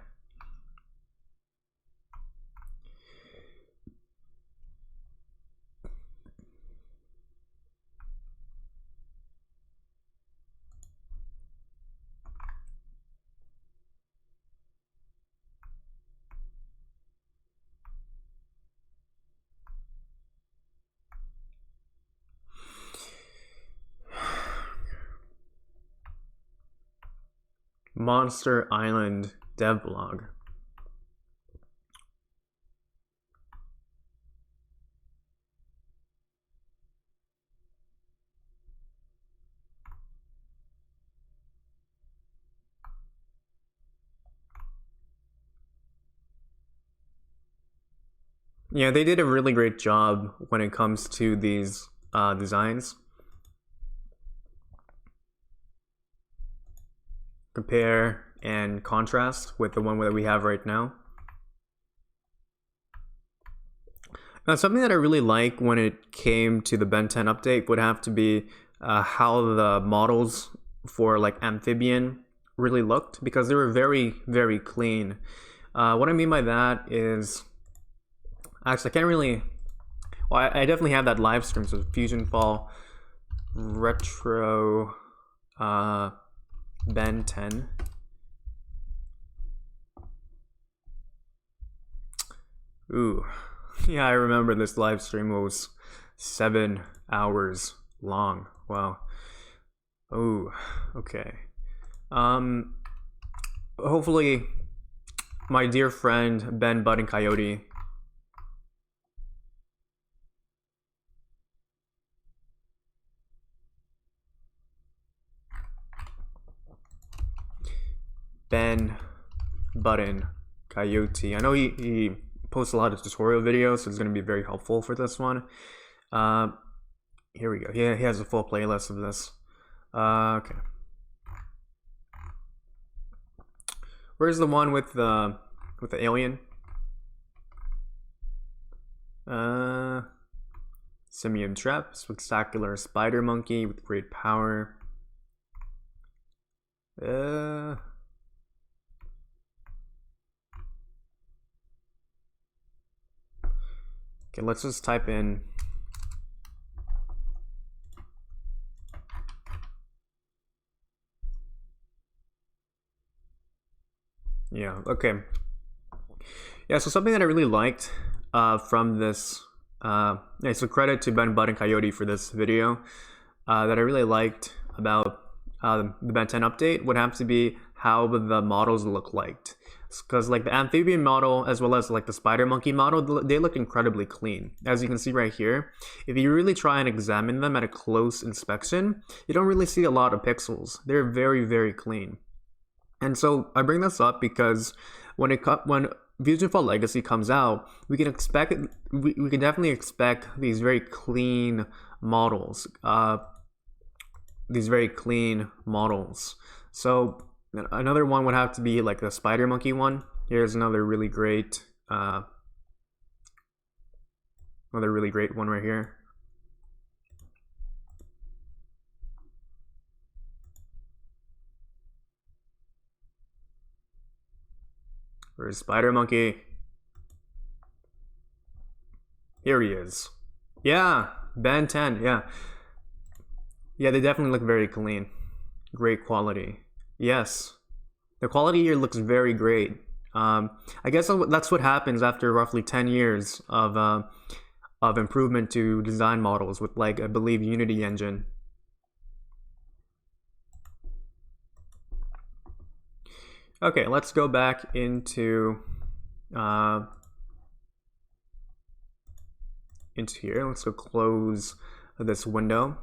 Monster Island devlog. Yeah, they did a really great job when it comes to these designs. Compare and contrast with the one that we have right now. Now, something that I really like when it came to the Ben 10 update would have to be how the models for like amphibian really looked, because they were very, very clean. What I mean by that is, actually, I can't really. Well, I definitely have that live stream. So FusionFall Retro Ben 10. Ooh, yeah, I remember this live stream was 7 hours long. Wow. Ooh, okay. Hopefully, my dear friend Ben Bud and Coyote. Ben Button Coyote. I know he posts a lot of tutorial videos, so it's going to be very helpful for this one. Here we go. He has a full playlist of this. Okay. Where's the one with the alien? Simian Trap, spectacular spider monkey with great power. Okay, let's just type in. Yeah, okay. Yeah, so something that I really liked from this, yeah, so credit to Ben Bud and Coyote for this video, that I really liked about the Ben 10 update would have to be how the models look like. Because like the amphibian model as well as like the spider monkey model, they look incredibly clean. As you can see right here, if you really try and examine them at a close inspection, you don't really see a lot of pixels. They're very, very clean. And so I bring this up because when FusionFall Legacy comes out, we can definitely expect these very clean models. So another one would have to be like the spider monkey one. Here's another really great one right here. Where's spider monkey? Here he is. Yeah, Ben 10. Yeah, they definitely look very clean. Great quality. Yes, the quality here looks very great. I guess that's what happens after roughly 10 years of improvement to design models with, like, I believe Unity engine. Okay, let's go back into here. Let's go close this window.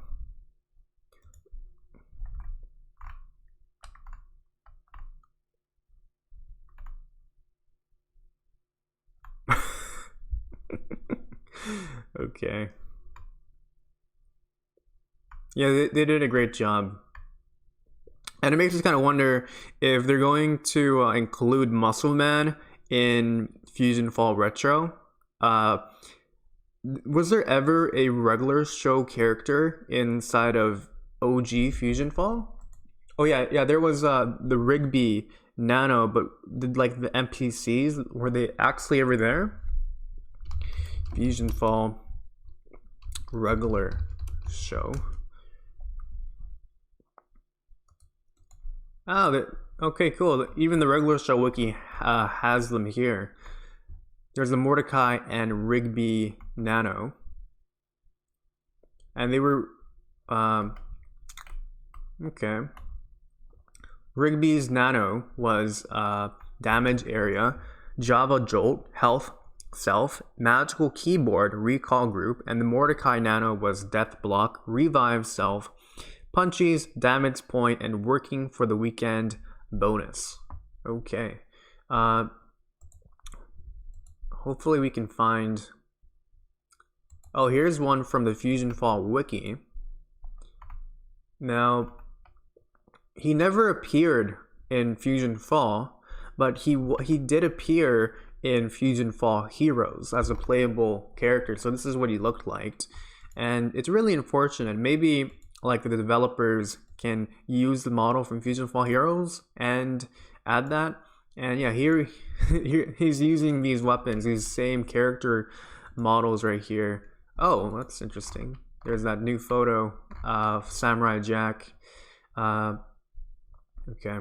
Okay. Yeah, they did a great job. And it makes us kind of wonder if they're going to include Muscle Man in FusionFall Retro. Was there ever a regular show character inside of OG FusionFall? Oh yeah, there was the Rigby Nano, but did like the NPCs, were they actually ever there? FusionFall regular show. Oh, okay, cool. Even the regular show wiki has them here. There's the Mordecai and Rigby Nano, and they were okay. Rigby's Nano was damage area, Java Jolt, health, self, magical keyboard, recall group, and the Mordecai Nano was death block, revive self, punchies, damage point, and working for the weekend bonus. Okay. Hopefully we can find... Oh, here's one from the FusionFall wiki. Now, he never appeared in FusionFall, but he did appear in FusionFall Heroes as a playable character. So this is what he looked like, and it's really unfortunate. Maybe like the developers can use the model from FusionFall Heroes and add that. And yeah, here he's using these weapons, these same character models right here. Oh, that's interesting. There's that new photo of Samurai Jack. Okay.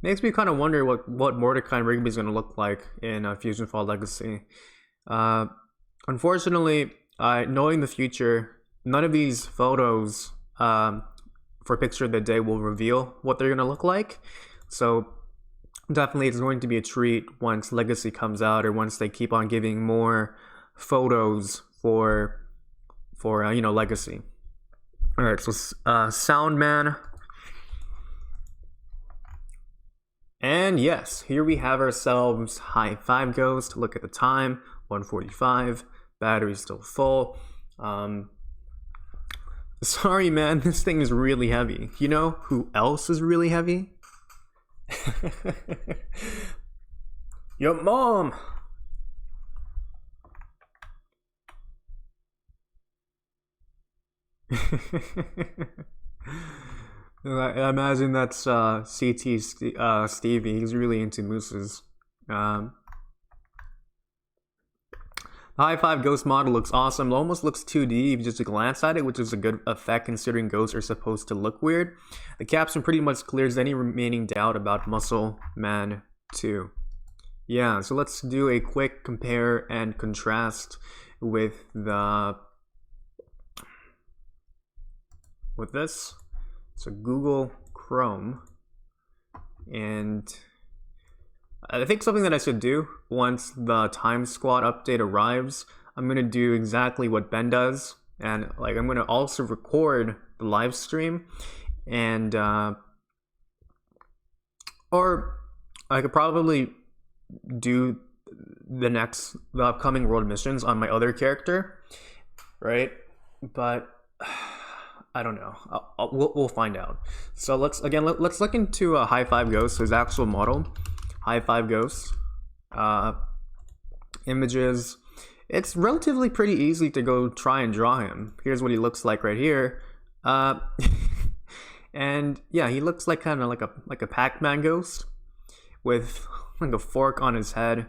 Makes me kind of wonder what Mordecai and Rigby is going to look like in FusionFall Legacy. Unfortunately, knowing the future, none of these photos for Picture of the Day will reveal what they're going to look like. So definitely it's going to be a treat once Legacy comes out, or once they keep on giving more photos for Legacy. All right, so Soundman. And yes, here we have ourselves High 5 Ghost. Look at the time, 1:45. Battery's still full. Sorry, man, this thing is really heavy. You know who else is really heavy? Your mom! I imagine that's CT Stevie. He's really into mooses. The High 5 Ghost model looks awesome. It almost looks 2D if you just glance at it, which is a good effect considering ghosts are supposed to look weird. The caption pretty much clears any remaining doubt about Muscle Man 2. Yeah, so let's do a quick compare and contrast with this. So Google Chrome, and I think something that I should do once the Time Squad update arrives, I'm gonna do exactly what Ben does, and like I'm gonna also record the live stream, and or I could probably do the upcoming world missions on my other character, right? But I don't know. We'll find out. So let's look into High 5 Ghost, his actual model. High 5 Ghost. Images. It's relatively pretty easy to go try and draw him. Here's what he looks like right here. And yeah, he looks like kind of like a Pac-Man ghost with like a fork on his head.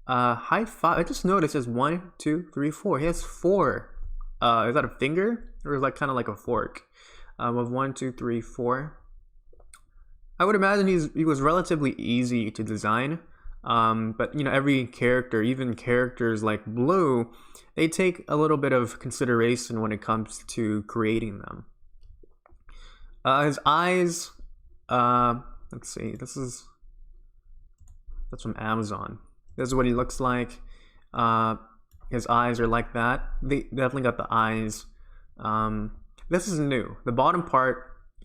High 5. I just noticed there's 1, 2, 3, 4. He has 4. Is that a finger? Or is that kind of like a fork? Of 1, 2, 3, 4. I would imagine he was relatively easy to design. But you know, every character, even characters like Blue, they take a little bit of consideration when it comes to creating them. His eyes, let's see, that's from Amazon. This is what he looks like. His eyes are like that. They definitely got the eyes. This is new. The bottom part,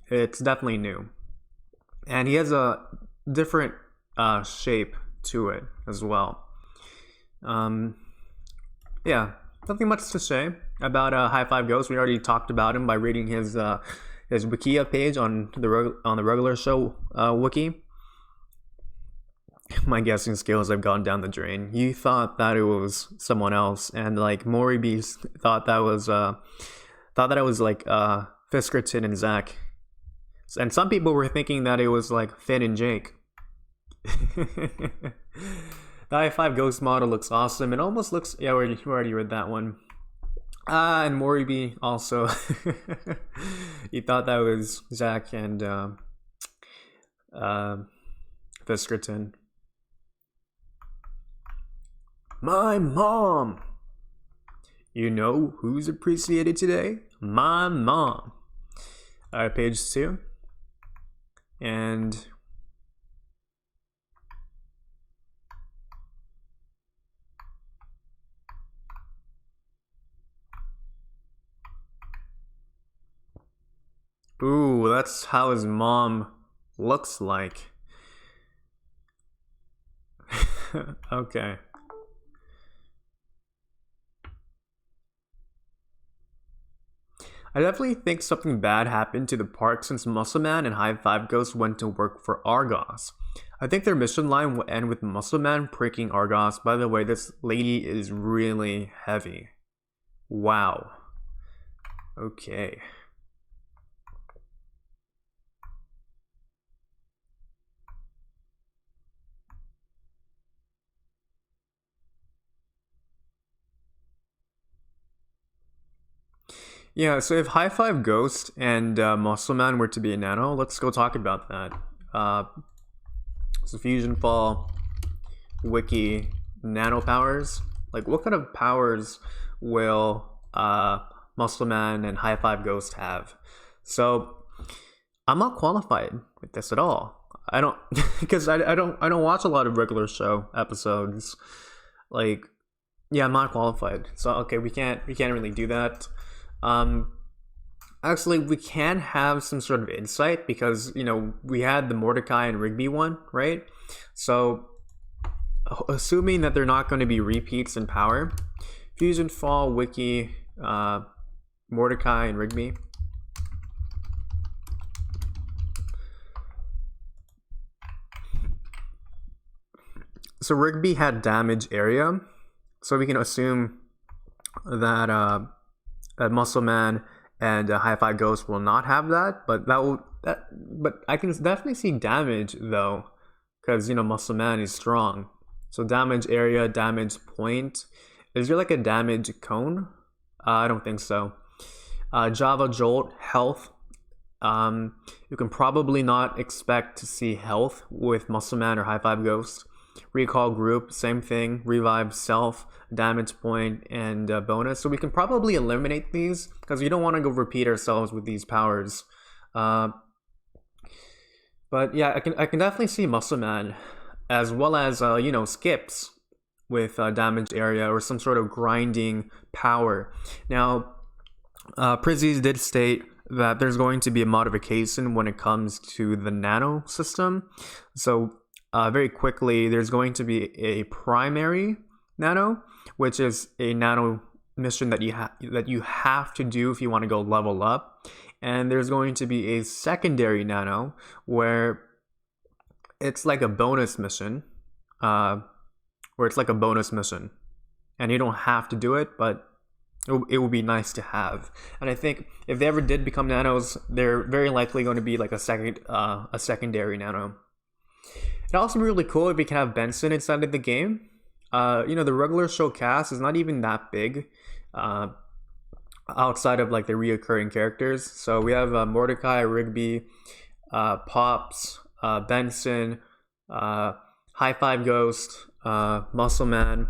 it's definitely new. And he has a different shape to it as well. Yeah, nothing much to say about High 5 Ghost. We already talked about him by reading his Wikia page on the regular show wiki. My guessing skills have gone down the drain. You thought that it was someone else, and like Moribi thought that was like Fiskerton and Zach, and some people were thinking that it was like Finn and Jake. The High 5 Ghost model looks awesome. It almost looks, yeah, we already read that one. And Moribi also, he thought that was Zach and Fiskerton. My mom. You know who's appreciated today? My mom. Alright, page 2. And ooh, that's how his mom looks like. Okay. I definitely think something bad happened to the park since Muscle Man and High Five Ghost went to work for Argos. I think their mission line will end with Muscle Man pricking Argos. By the way, this lady is really heavy. Wow. Okay. Yeah, so if High Five Ghost and Muscle Man were to be a nano, let's go talk about that. So FusionFall, Wiki, nano powers. Like, what kind of powers will Muscle Man and High Five Ghost have? So I'm not qualified with this at all. I don't because I don't watch a lot of regular show episodes. Like, yeah, I'm not qualified. So okay, we can't really do that. Actually, we can have some sort of insight because, you know, we had the Mordecai and Rigby one, right? So, assuming that they're not going to be repeats in power, FusionFall, Wiki, Mordecai, and Rigby. So Rigby had damage area, so we can assume that that Muscle Man and High Five Ghost will not have that, but but I can definitely see damage though, because, you know, Muscle Man is strong. So damage area, damage point. Is there like a damage cone? I don't think so. Java Jolt, health. You can probably not expect to see health with Muscle Man or High Five Ghost. Recall group, same thing. Revive self, damage point, and bonus. So we can probably eliminate these because we don't want to go repeat ourselves with these powers. But yeah, I can definitely see Muscle Man, as well as you know, skips with damage area or some sort of grinding power. Now, Prizzies did state that there's going to be a modification when it comes to the nano system. So very quickly, there's going to be a primary nano, which is a nano mission that you have to do if you want to go level up, and there's going to be a secondary nano where it's like a bonus mission, and you don't have to do it, but it would be nice to have. And I think if they ever did become nanos, they're very likely going to be like a secondary nano. It'd also be really cool if we can have Benson inside of the game. You know, the regular show cast is not even that big outside of like the reoccurring characters. So we have Mordecai, Rigby, Pops, Benson, High Five Ghost, Muscle Man,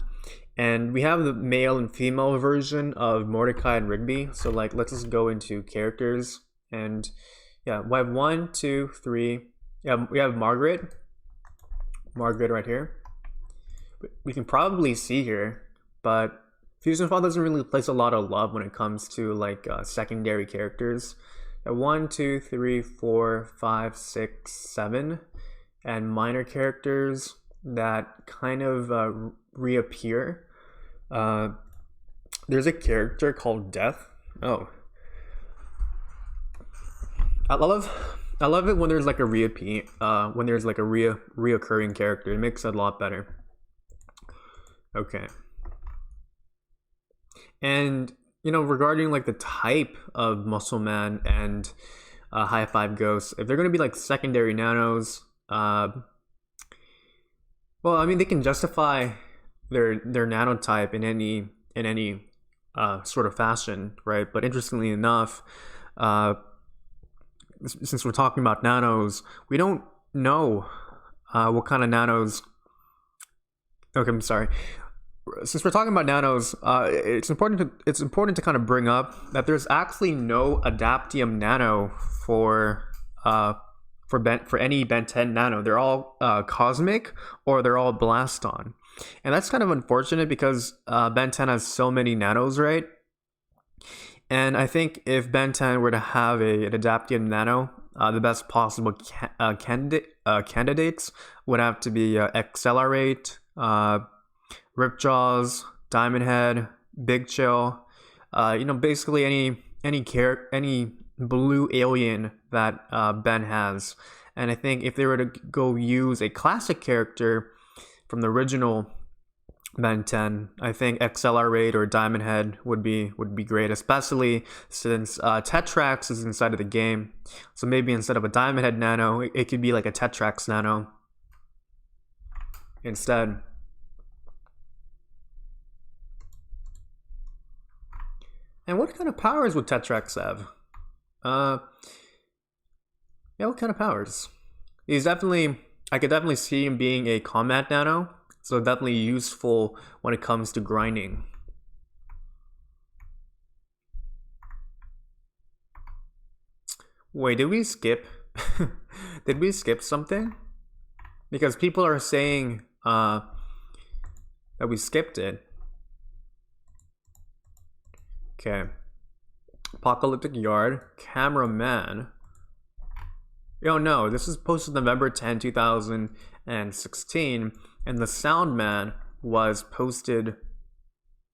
and we have the male and female version of Mordecai and Rigby. So like, let's just go into characters, and yeah, we have 1, 2, 3. Yeah, we have Margaret right here. We can probably see here, but FusionFall doesn't really place a lot of love when it comes to like secondary characters. 1, 2, 3, 4, 5, 6, 7, and minor characters that kind of reappear. There's a character called Death. Oh, I love it when there's like a repeat, when there's like a reoccurring character. It makes it a lot better. Okay. And, you know, regarding like the type of Muscle Man and High Five Ghosts, if they're going to be like secondary nanos, well, I mean, they can justify their nanotype in any sort of fashion, right? But interestingly enough, since we're talking about nanos, we don't know what kind of nanos. Okay, I'm sorry. since we're talking about nanos, it's important to kind of bring up that there's actually no adaptium nano for any Ben 10 nano. They're all cosmic or they're all blaston, and that's kind of unfortunate because Ben 10 has so many nanos, right? And I think if Ben 10 were to have an adaptium nano, the best possible candidates would have to be Accelerate, Ripjaws, Diamond Head, Big Chill, basically any blue alien that Ben has. And I think if they were to go use a classic character from the original Ben 10, I think Accelerate or Diamond Head would be great, especially since Tetrax is inside of the game. So maybe instead of a Diamond Head Nano, it could be like a Tetrax Nano instead. And what kind of powers would Tetrax have? Yeah, what kind of powers? I could definitely see him being a combat nano, so definitely useful when it comes to grinding. Wait, did we skip? Did we skip something? Because people are saying that we skipped it. Okay. Apocalyptic Yard, Cameraman. Oh no, this is posted November 10, 2016, and the Soundman was posted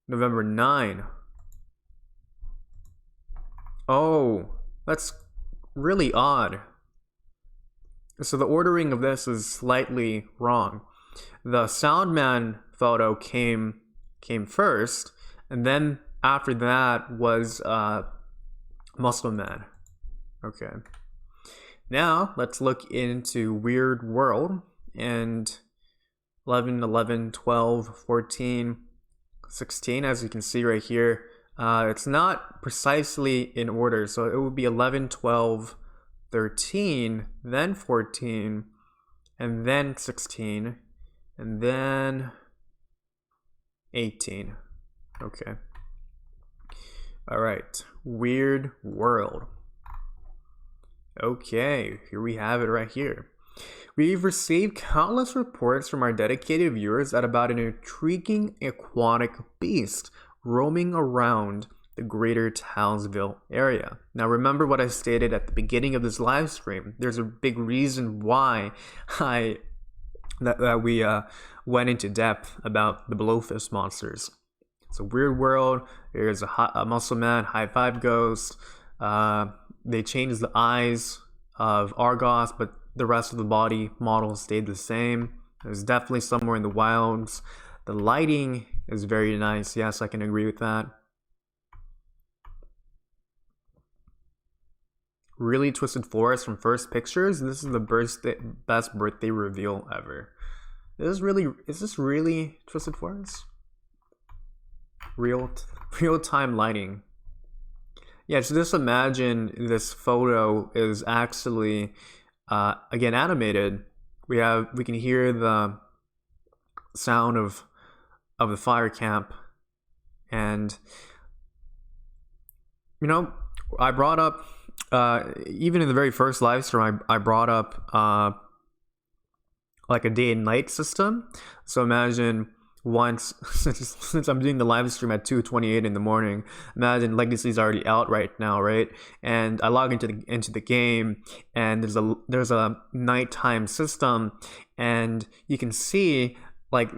November 9. Oh, that's really odd. So the ordering of this is slightly wrong. The Soundman photo came first, and then after that was Muscle Man. Okay. Now let's look into Weird World and 11, 11, 12, 14, 16. As you can see right here, it's not precisely in order. So it would be 11, 12, 13, then 14, and then 16, and then 18. Okay. All right. Weird World. Okay, here we have it right here. We've received countless reports from our dedicated viewers about an intriguing aquatic beast roaming around the greater Townsville area. Now remember what I stated at the beginning of this live stream. There's a big reason why that we went into depth about the blowfish monsters. It's a Weird World. There's a Muscle Man, High Five Ghost. They changed the eyes of Argos, but the rest of the body model stayed the same. There's definitely somewhere in the wilds. The lighting is very nice. Yes, I can agree with that. Really Twisted Forest from First Pictures. This is the best birthday reveal ever. Is this really Twisted Forest? Real time lighting. Yeah, so just imagine this photo is actually again animated. We can hear the sound of the fire camp, and I brought up even in the very first live stream I brought up like a day and night system. So imagine once since I'm doing the live stream at 2:28 in the morning, imagine Legacy's already out right now, right? And I log into the game, and there's a nighttime system, and you can see like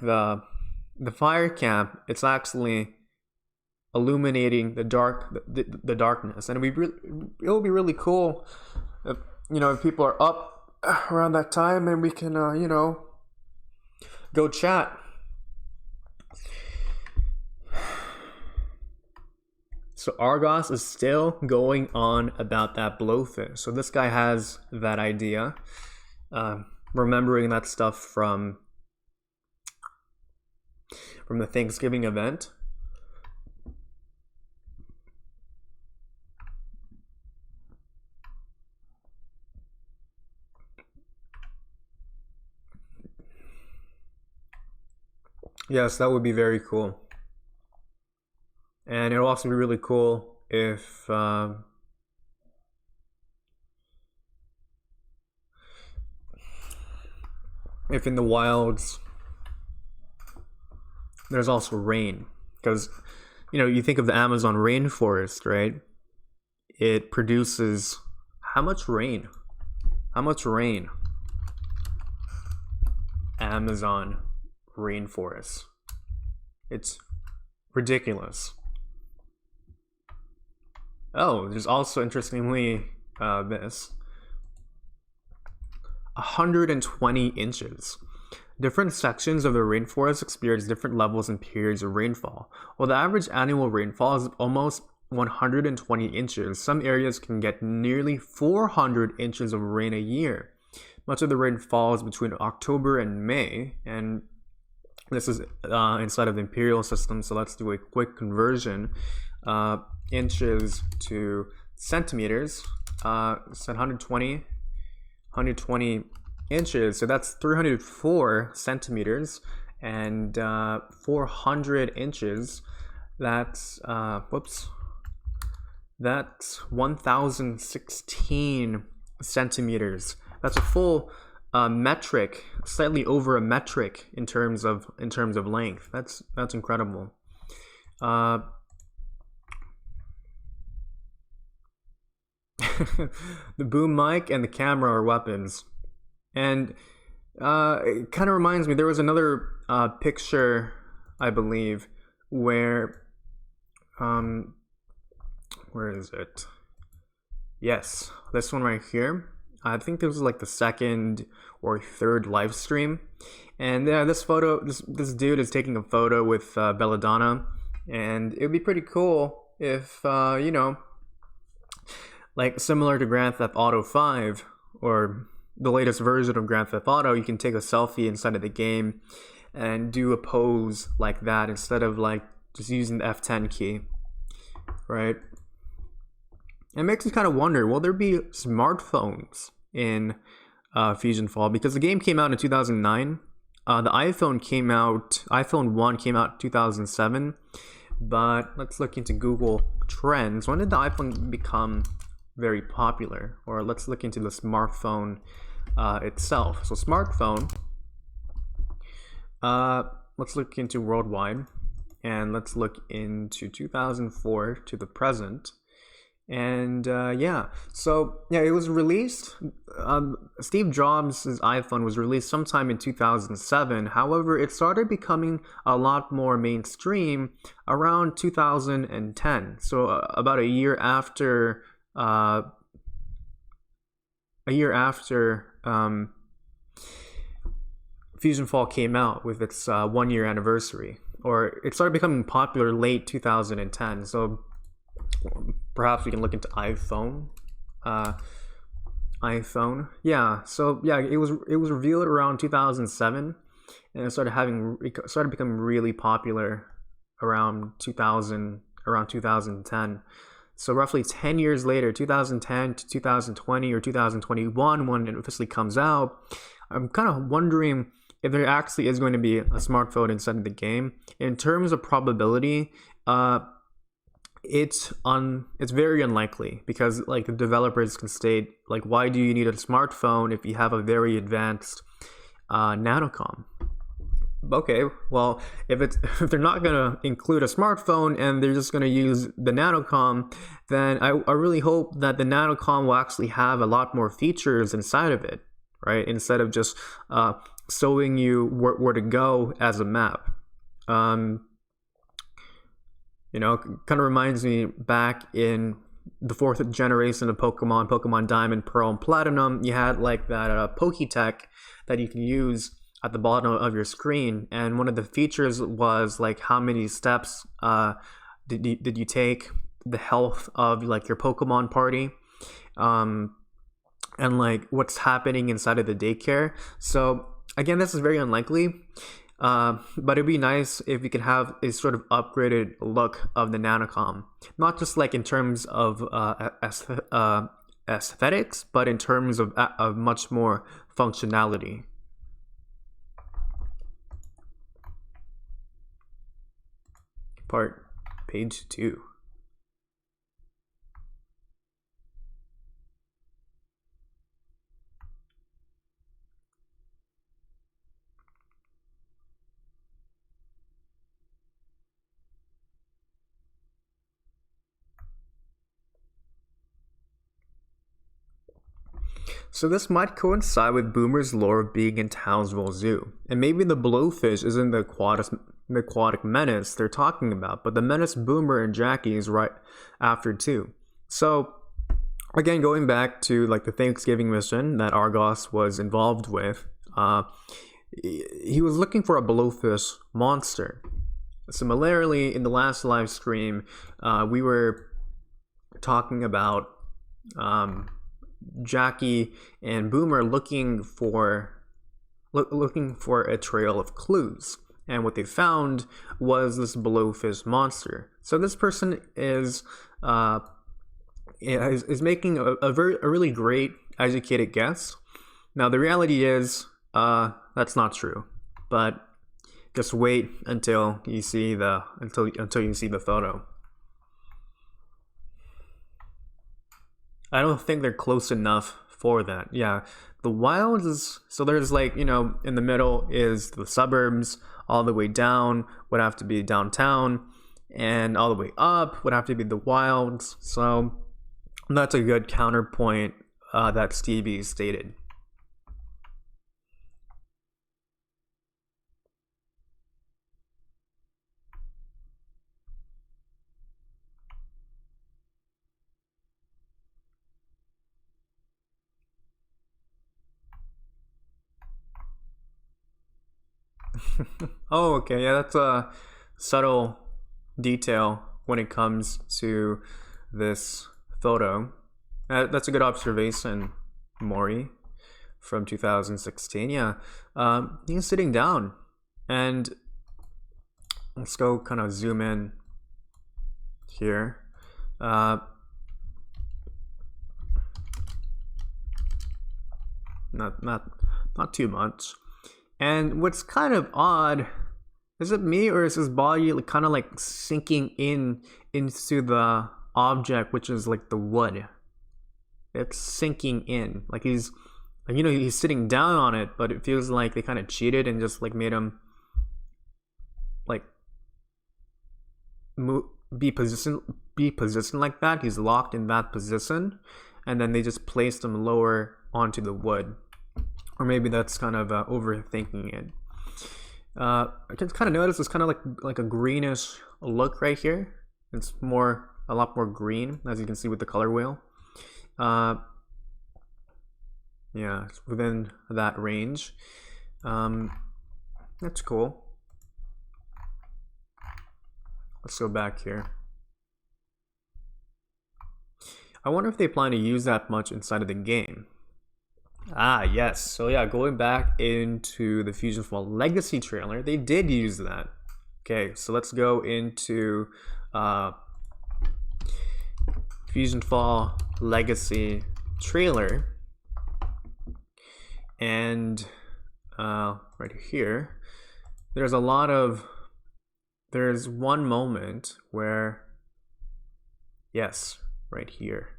the fire camp. It's actually illuminating the darkness, and it would be really cool if if people are up around that time, and we can go chat. So Argos is still going on about that blowfish. So this guy has that idea, remembering that stuff from the Thanksgiving event. Yes, that would be very cool. And it'll also be really cool if in the wilds there's also rain, because you think of the Amazon rainforest, right? It produces how much rain? How much rain? Amazon rainforest. It's ridiculous. Oh, there's also interestingly this 120 inches. Different sections of the rainforest experience different levels and periods of rainfall. While the average annual rainfall is almost 120 inches, some areas can get nearly 400 inches of rain a year. Much of the rain falls between October and May, and this is inside of the imperial system, so let's do a quick conversion. Inches to centimeters, it's 120 inches, so that's 304 centimeters, and 400 inches, that's that's 1016 centimeters. That's a full metric, slightly over a metric in terms of length. That's incredible. The boom mic and the camera are weapons. And it kind of reminds me, there was another picture, I believe, where is it? Yes, this one right here. I think this was like the second or third live stream. And yeah, this dude is taking a photo with Belladonna. And it would be pretty cool if, like similar to Grand Theft Auto 5 or the latest version of Grand Theft Auto, you can take a selfie inside of the game and do a pose like that instead of like just using the F10 key, right? It makes me kind of wonder, will there be smartphones in FusionFall? Because the game came out in 2009. The iPhone 1 came out in 2007. But let's look into Google Trends. When did the iPhone become very popular? Or let's look into the smartphone itself. So smartphone, let's look into worldwide, and let's look into 2004 to the present. And it was released. Steve Jobs' iPhone was released sometime in 2007. However, it started becoming a lot more mainstream around 2010. So about a year after FusionFall came out with its 1-year anniversary, or it started becoming popular late 2010. So perhaps we can look into iPhone. Yeah. So yeah, it was revealed around 2007, and it started becoming really popular around 2010. So roughly 10 years later, 2010 to 2020 or 2021, when it officially comes out, I'm kind of wondering if there actually is going to be a smartphone inside of the game. In terms of probability, it's very unlikely, because like the developers can state, like, why do you need a smartphone if you have a very advanced nanocom? Okay, well, if they're not gonna include a smartphone and they're just gonna use the nanocom, then I really hope that the nanocom will actually have a lot more features inside of it, right? Instead of just showing you where to go as a map. Kind of reminds me back in the 4th generation of Pokemon Diamond, Pearl, and Platinum. You had like that Poketech that you can use at the bottom of your screen, and one of the features was like how many steps did you take, the health of like your Pokemon party, and like what's happening inside of the daycare. So again, this is very unlikely. But it'd be nice if we could have a sort of upgraded look of the nanocom, not just like in terms of aesthetics, but in terms of much more functionality. page 2. So this might coincide with Boomer's lore being in Townsville Zoo, and maybe the blowfish isn't the aquatic menace they're talking about, but the menace Boomer and Jackie is right after too. So again, going back to like the Thanksgiving mission that Argos was involved with, he was looking for a blowfish monster. Similarly, in the last live stream, we were talking about Jackie and Boomer looking for a trail of clues, and what they found was this blowfish monster. So this person is making a really great educated guess. Now the reality is that's not true, but just wait until you see the photo. I don't think they're close enough for that. Yeah, the wilds is, so there's like, you know, in the middle is the suburbs, all the way down would have to be downtown, and all the way up would have to be the wilds. So that's a good counterpoint that Stevie stated. Oh, okay. Yeah, that's a subtle detail when it comes to this photo. That's a good observation, Maury, from 2016. Yeah, he's sitting down, and let's go kind of zoom in here. Not too much. And what's kind of odd, is it me or is his body kind of like sinking into the object, which is like the wood? It's sinking in, like he's, like, you know, he's sitting down on it, but it feels like they kind of cheated and just like made him like be positioned like that. He's locked in that position, and then they just placed him lower onto the wood. Or maybe that's kind of overthinking it. I can kind of notice it's kind of like a greenish look right here. It's a lot more green, as you can see with the color wheel. Yeah, it's within that range. That's cool. Let's go back here. I wonder if they plan to use that much inside of the game. Ah, yes. So yeah, going back into the FusionFall Legacy trailer, they did use that. Okay, so let's go into FusionFall Legacy trailer, and right here, there's one moment where, yes, right here.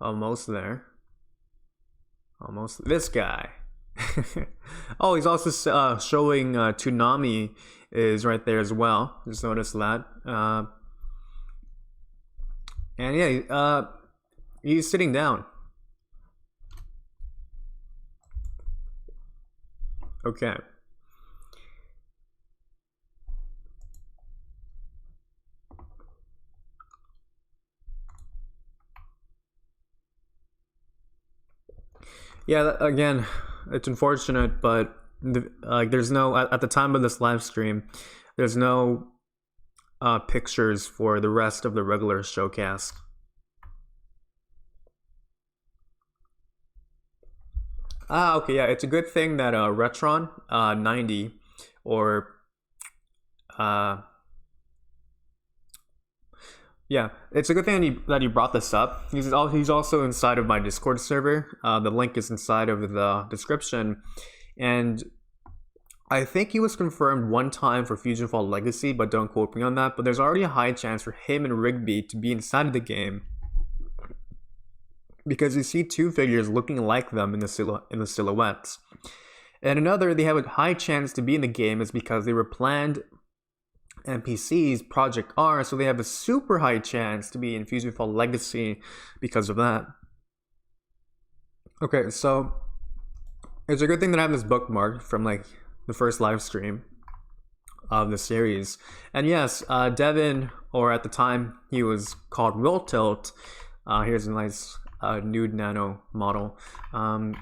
Almost there. Almost. This guy. Oh, he's also showing Toonami is right there as well. Just noticed that. And yeah, he's sitting down. Okay. Yeah, again, it's unfortunate, but there's no, at the time of this live stream, there's no pictures for the rest of the regular showcast. Ah, okay, yeah, it's a good thing that Retron 90 or yeah, it's a good thing that you brought this up. He's also inside of my Discord server. The link is inside of the description. And I think he was confirmed one time for FusionFall Legacy, but don't quote me on that. But there's already a high chance for him and Rigby to be inside of the game, because you see two figures looking like them in the silhouettes. And another, they have a high chance to be in the game is because they were planned NPCs, Project R, so they have a super high chance to be in FusionFall Legacy because of that. Okay, so it's a good thing that I have this bookmark from like the first live stream of the series. And yes, Devin, or at the time he was called Will Tilt. Here's a nice nude nano model. One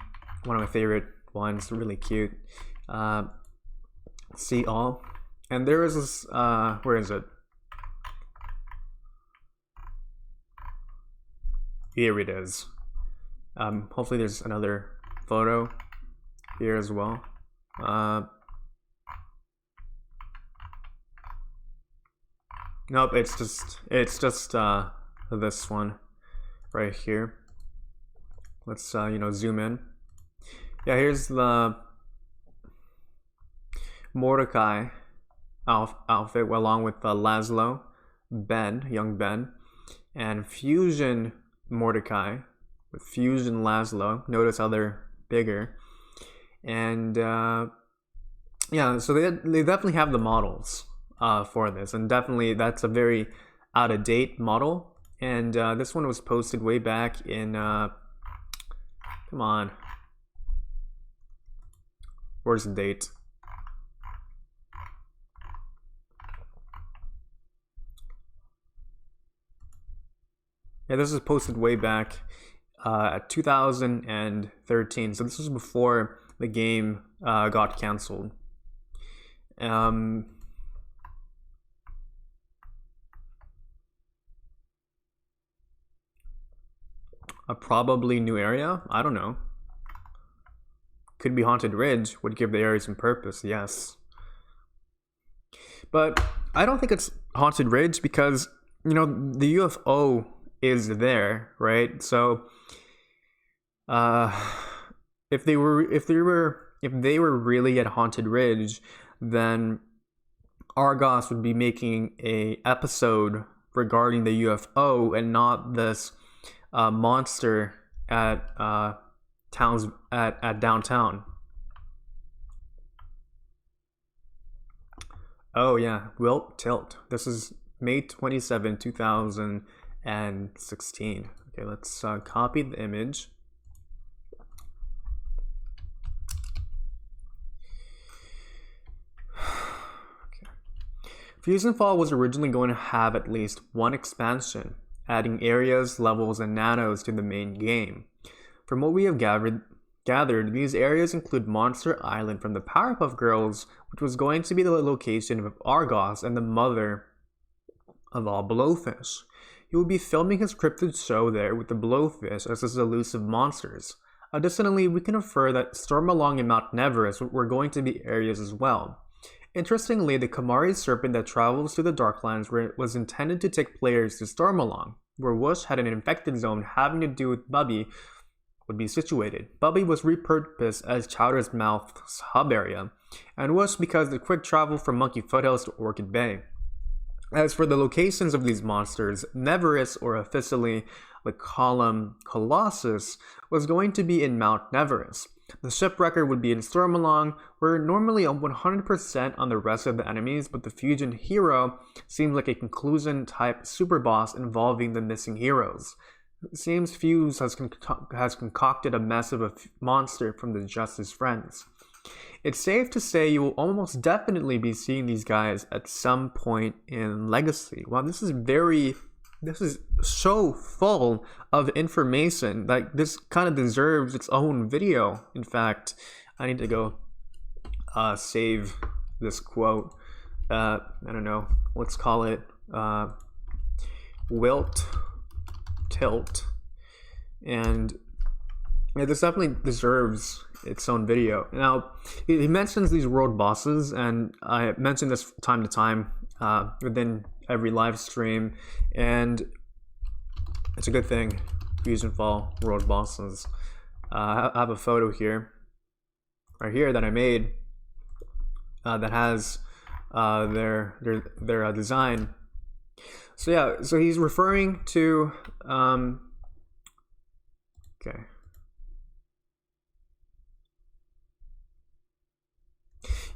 of my favorite ones, really cute. See all. And there is this, where is it? Here it is. Hopefully there's another photo here as well. Nope, it's just this one right here. Let's zoom in. Yeah, here's the Mordecai outfit along with Lazlo, Ben, young Ben, and Fusion Mordecai with Fusion Lazlo. Notice how they're bigger. And yeah, so they definitely have the models for this, and definitely that's a very out of date model. And this one was posted way back in come on, where's the date? Yeah, this was posted way back 2013. So this was before the game got canceled. A probably new area? I don't know. Could be Haunted Ridge, would give the area some purpose, yes. But I don't think it's Haunted Ridge because, you know, the UFO is there, right? So if they were really at Haunted Ridge, then Argos would be making a episode regarding the UFO and not this monster at downtown. Oh yeah, Wilt Tilt. This is May 27, 2016. Okay, let's copy the image. Okay. FusionFall was originally going to have at least one expansion, adding areas, levels, and nanos to the main game. From what we have gathered, these areas include Monster Island from the Powerpuff Girls, which was going to be the location of Argos and the mother of all blowfish. He will be filming his cryptid show there with the blowfish as his elusive monsters. Additionally, we can infer that Stormalong and Mount Everest were going to be areas as well. Interestingly, the Kamari serpent that travels through the Darklands was intended to take players to Stormalong, where Whoosh had an infected zone having to do with Bubby would be situated. Bubby was repurposed as Chowder's Mouth's hub area, and Whoosh because the quick travel from Monkey Foothills to Orchid Bay. As for the locations of these monsters, Neverest, or officially the Column Colossus, was going to be in Mount Neverest. The Shipwrecker would be in Stormalong, where normally 100% on the rest of the enemies, but the Fusion Hero seems like a conclusion-type super boss involving the missing heroes. It seems Fuse has concocted a mess of a monster from the Justice Friends. It's safe to say you will almost definitely be seeing these guys at some point in Legacy. Wow, this is so full of information. Like, this kind of deserves its own video. In fact, I need to go save this quote. I don't know, let's call it Wilt Tilt. And yeah, this definitely deserves its own video. Now, he mentions these world bosses, and I mention this time to time within every live stream, and it's a good thing. FusionFall world bosses. I have a photo here, right here, that I made that has their design. So yeah, so he's referring to okay.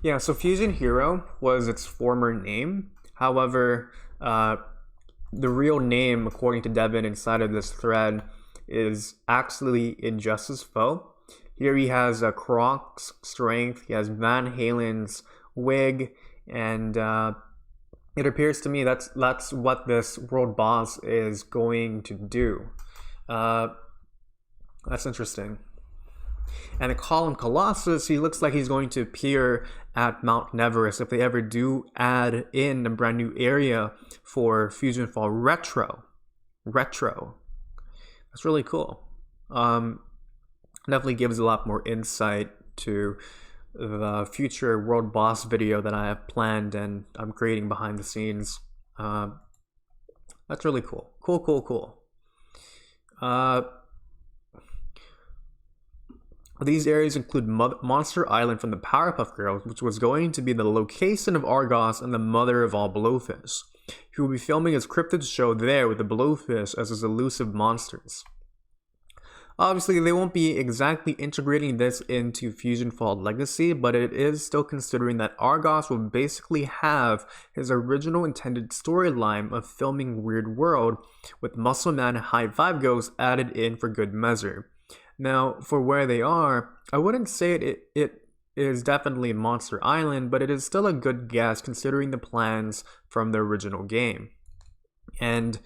Yeah, so Fusion Hero was its former name. However, the real name, according to Devin inside of this thread, is actually Injustice Foe. Here he has Croc's strength, he has Van Halen's wig, and it appears to me that's what this world boss is going to do. That's interesting. And the Column Colossus, he looks like he's going to appear at Mount Everest if they ever do add in a brand new area for FusionFall Retro. That's really cool. Definitely gives a lot more insight to the future world boss video that I have planned and I'm creating behind the scenes. That's really cool. Cool. These areas include Monster Island from the Powerpuff Girls, which was going to be the location of Argos and the mother of all Blowfish. He will be filming his cryptid show there with the Blowfish as his elusive monsters. Obviously, they won't be exactly integrating this into FusionFall Legacy, but it is still considering that Argos will basically have his original intended storyline of filming Weird World with Muscle Man and High Five Ghosts added in for good measure. Now, for where they are, I wouldn't say it is definitely Monster Island, but it is still a good guess considering the plans from the original game. And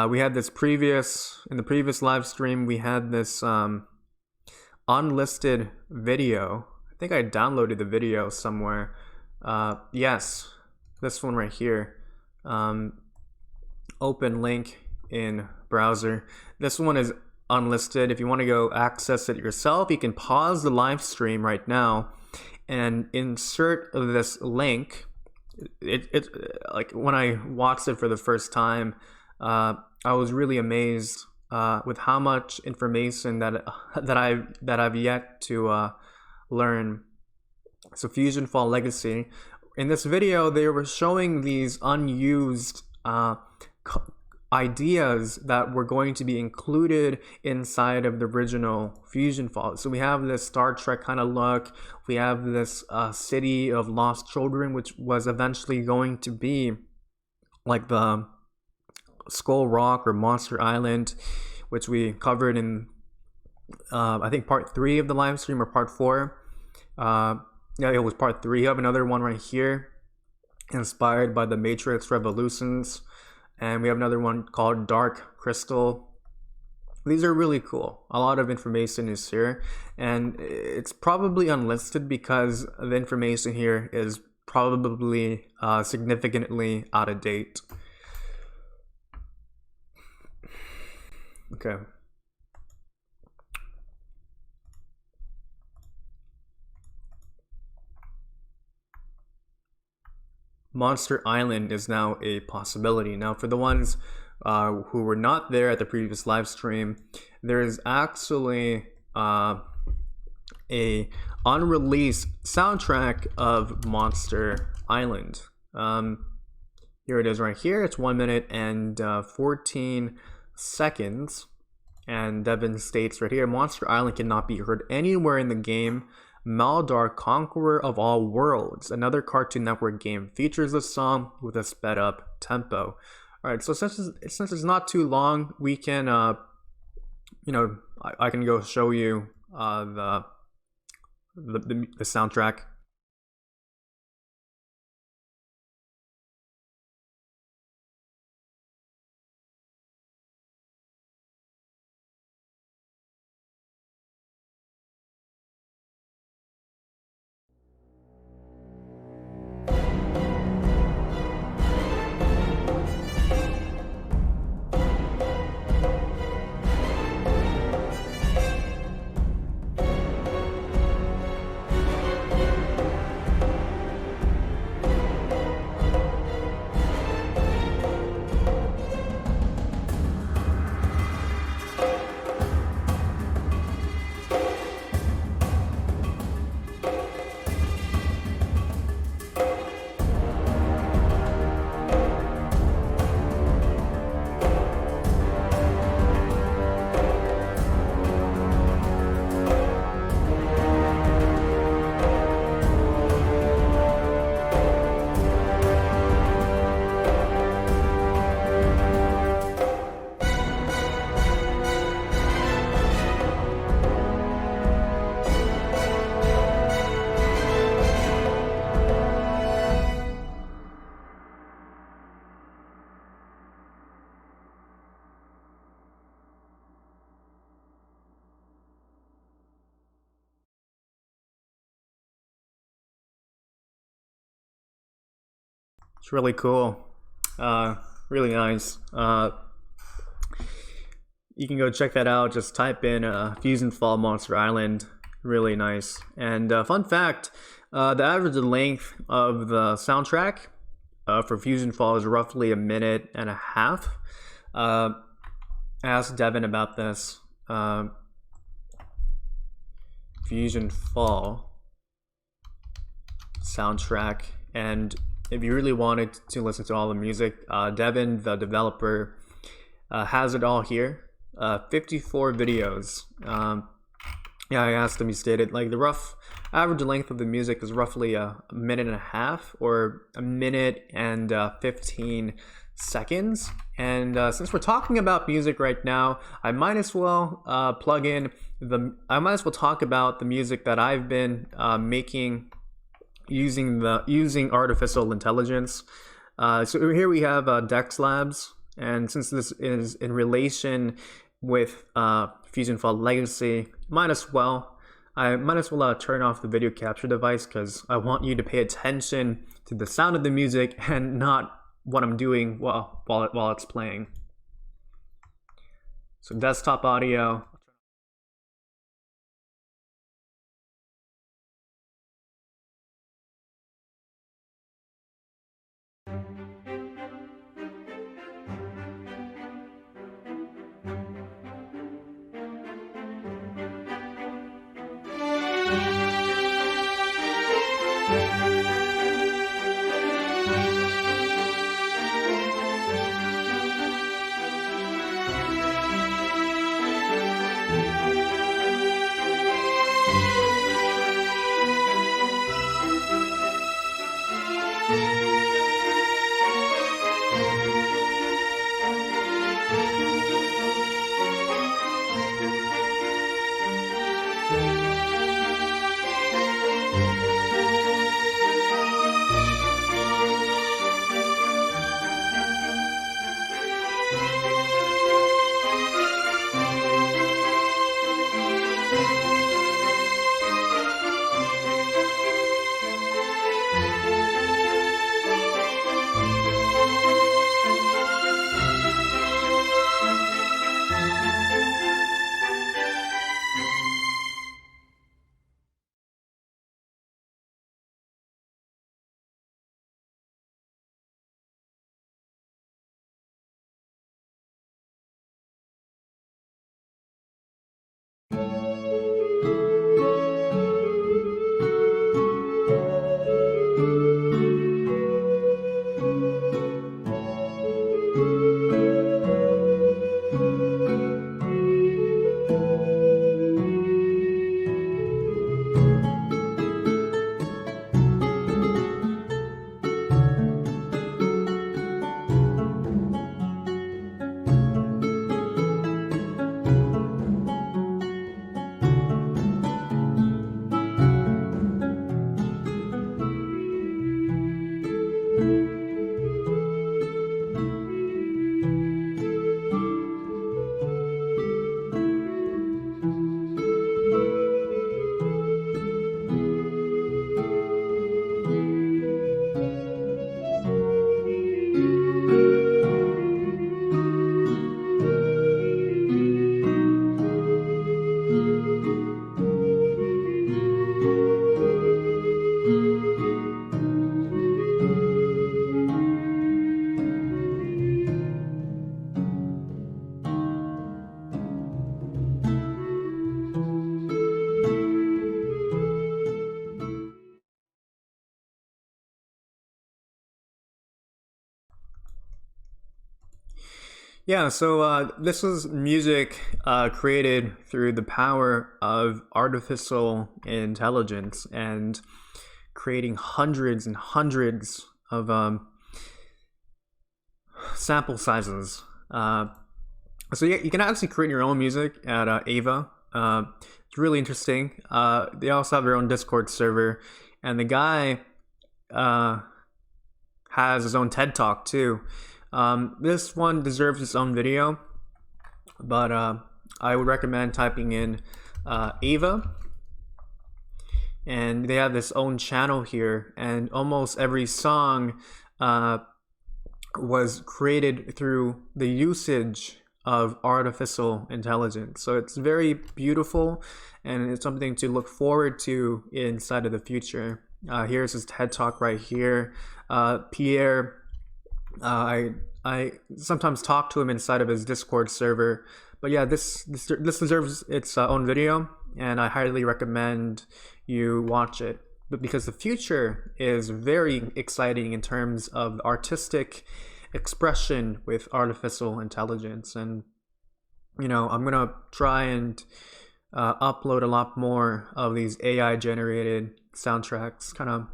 we had this in the previous live stream, we had this unlisted video. I think I downloaded the video somewhere. Yes, this one right here. Open link in browser. This one is unlisted. If you want to go access it yourself, you can pause the live stream right now and insert this link. It like when I watched it for the first time, I was really amazed with how much information that I've yet to learn. So FusionFall Legacy. In this video, they were showing these unused ideas that were going to be included inside of the original FusionFall. So we have this Star Trek kind of look. We have this city of lost children, which was eventually going to be like the Skull Rock or Monster Island, which we covered in I think part 3 of the live stream or part 4. Yeah, it was part 3. You have another one right here, inspired by the Matrix Revolutions. And we have another one called Dark Crystal. These are really cool. A lot of information is here. And it's probably unlisted because the information here is probably significantly out of date. Okay. Monster Island is now a possibility. Now, for the ones who were not there at the previous live stream, there is actually a unreleased soundtrack of Monster Island. Here it is right here. It's 1 minute and 14 seconds. And Devin states right here, Monster Island cannot be heard anywhere in the game. Maldar, Conqueror of All Worlds, another Cartoon Network game, features the song with a sped up tempo. All right, so since it's not too long, we can, I can go show you the soundtrack. It's really cool. Really nice. You can go check that out. Just type in FusionFall Monster Island. Really nice. And fun fact, the average length of the soundtrack for FusionFall is roughly 1.5 minutes. I asked Devin about this. FusionFall soundtrack, and if you really wanted to listen to all the music, Devin, the developer, has it all here. 54 videos. Yeah, I asked him. He stated like the rough average length of the music is roughly 1.5 minutes or 1 minute and 15 seconds. And since we're talking about music right now, I might as well talk about the music that I've been making using artificial intelligence. So here we have Dex Labs, and since this is in relation with FusionFall Legacy, I might as well turn off the video capture device, because I want you to pay attention to the sound of the music and not what I'm doing while it's playing. So desktop audio. Yeah, so this is music created through the power of artificial intelligence and creating hundreds and hundreds of sample sizes. So yeah, you can actually create your own music at Ava. It's really interesting. They also have their own Discord server, and the guy has his own TED Talk too. This one deserves its own video, but I would recommend typing in Ava, and they have this own channel here, and almost every song was created through the usage of artificial intelligence. So it's very beautiful, and it's something to look forward to inside of the future. Here's his TED Talk right here. Pierre, I sometimes talk to him inside of his Discord server. But yeah, this deserves its own video, and I highly recommend you watch it. But because the future is very exciting in terms of artistic expression with artificial intelligence, and I'm gonna try and upload a lot more of these AI generated soundtracks, kind of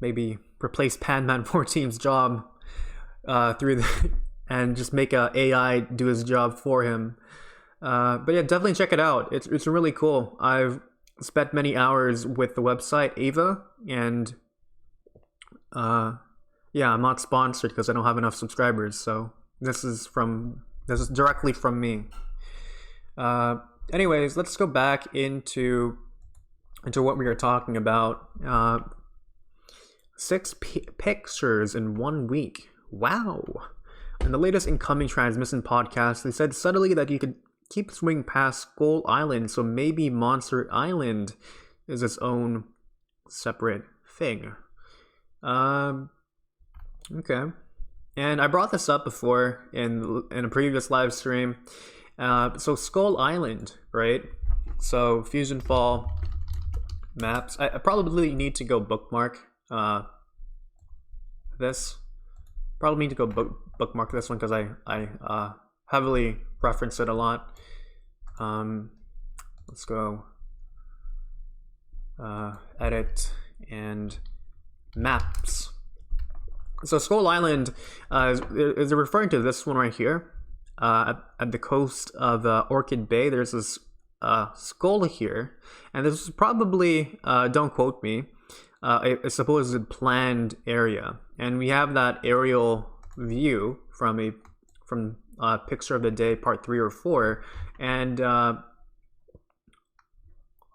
maybe replace Panman 14's job through the and just make a AI do his job for him. But yeah, definitely check it out. It's really cool. I've spent many hours with the website Ava, and yeah, I'm not sponsored because I don't have enough subscribers. So this is directly from me. Anyways, let's go back into what we are talking about. 6 pictures in 1 week. Wow. In the latest incoming transmission podcast, they said subtly that you could keep swinging past Skull Island, so maybe Monster Island is its own separate thing. Okay. And I brought this up before in a previous live stream. So Skull Island, right? So FusionFall maps. I probably need to go bookmark this. Probably need to go bookmark this one because I heavily reference it a lot. Let's go edit and maps. So Skull Island is referring to this one right here. At the coast of Orchid Bay, there's this skull here, and this is probably, don't quote me, a supposed planned area, and we have that aerial view from Picture of the Day Part 3 or 4, and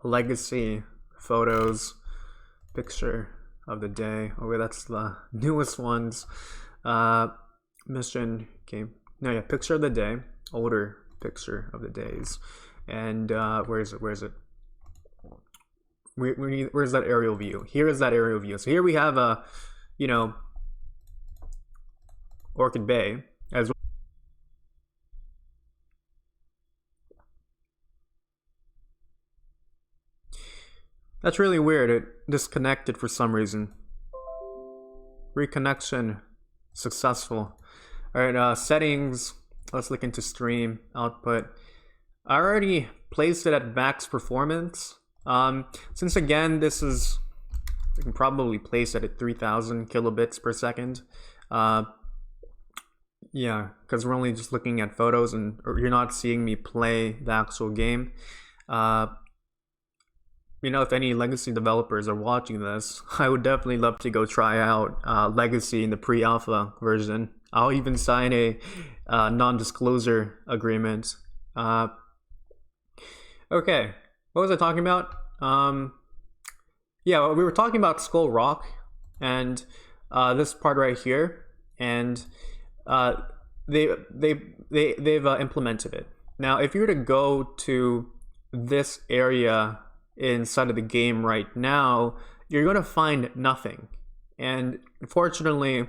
Legacy Photos Picture of the Day. Okay, that's the newest ones. Mission game. No, yeah, Picture of the Day, older Picture of the Days, and where is it? Where's that aerial view? Here is that aerial view. So here we have Orchid Bay as well. That's really weird. It disconnected for some reason. Reconnection successful. Alright, settings. Let's look into stream output. I already placed it at max performance. Since again, we can probably place it at 3000 kilobits per second. Yeah, because we're only just looking at photos and you're not seeing me play the actual game. If any Legacy developers are watching this, I would definitely love to go try out Legacy in the pre-alpha version. I'll even sign a non-disclosure agreement. Okay, what was I talking about? Yeah, we were talking about Skull Rock and this part right here, and they've implemented it. Now, if you were to go to this area inside of the game right now, you're going to find nothing. And fortunately,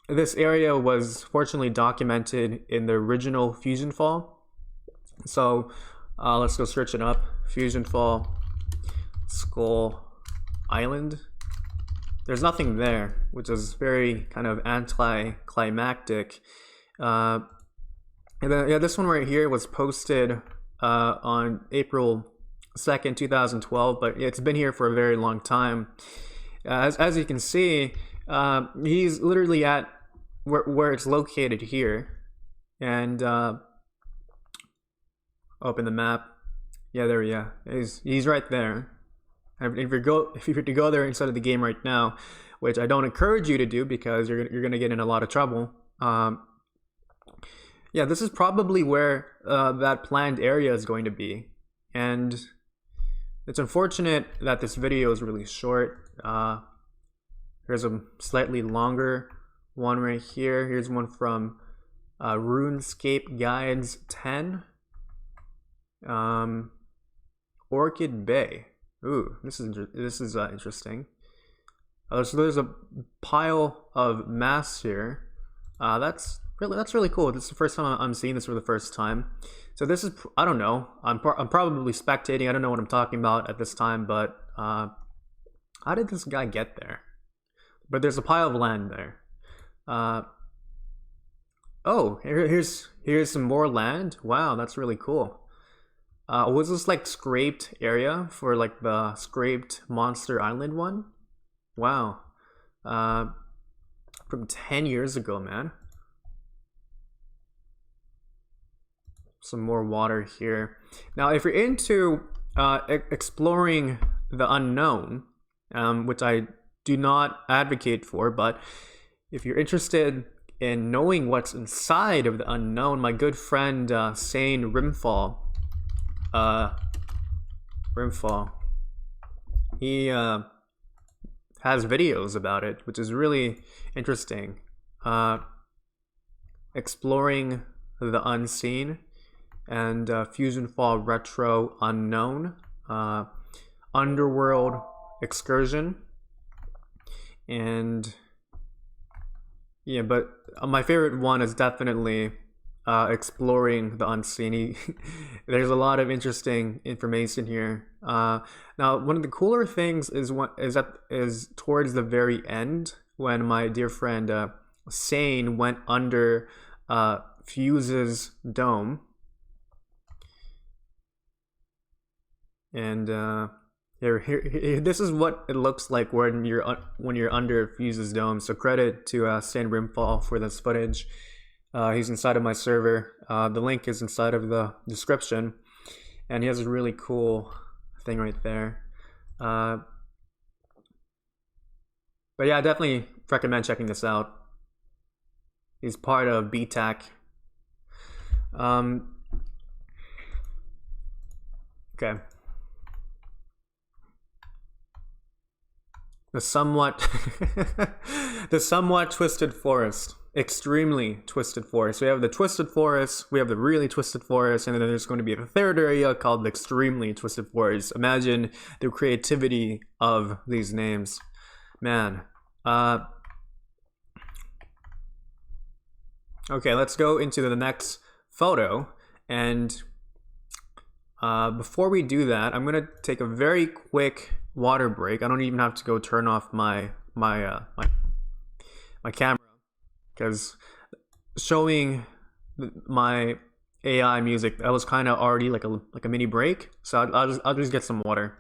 this area was fortunately documented in the original FusionFall. So let's go search it up. FusionFall Skull Island. There's nothing there, which is very kind of anticlimactic. And then, yeah, this one right here was posted on April 2nd, 2012, but it's been here for a very long time. As you can see, he's literally at where it's located here, and open the map. Yeah, there, yeah, he's right there. If you were to go there inside of the game right now, which I don't encourage you to do because you're gonna get in a lot of trouble. Yeah, this is probably where that planned area is going to be, and it's unfortunate that this video is really short. Here's a slightly longer one right here. Here's one from RuneScape Guides 10. Orchid Bay. Ooh, this is interesting. So there's a pile of mass here. That's really cool. This is the first time I'm seeing this for the first time. So this is, I don't know. I'm probably spectating. I don't know what I'm talking about at this time, but how did this guy get there? But there's a pile of land there. Oh, here's some more land. Wow, that's really cool. Was this like scraped area for like the scraped Monster Island one? Wow. From 10 years ago, man. Some more water here. Now, if you're into exploring the unknown, which I do not advocate for, but if you're interested in knowing what's inside of the unknown, my good friend Sane Rimfall, he has videos about it, which is really interesting. Exploring the unseen and FusionFall Retro Unknown, Underworld Excursion, and yeah, but my favorite one is definitely exploring the unseen. There's a lot of interesting information here. Now, one of the cooler things is towards the very end when my dear friend Sane went under Fuse's dome, and here, this is what it looks like when you're under Fuse's dome. So credit to Sane Rimfall for this footage. He's inside of my server. The link is inside of the description, and he has a really cool thing right there. But yeah, I definitely recommend checking this out. He's part of BTAC. Okay. The somewhat twisted forest. Extremely twisted forest. We have the twisted forest, we have the really twisted forest, and then there's going to be a third area called the extremely twisted forest. Imagine the creativity of these names. Man. Okay, let's go into the next photo, and before we do that, I'm gonna take a very quick water break. I don't even have to go turn off my camera, because showing my AI music, that was kind of already like a mini break. So I'll just get some water.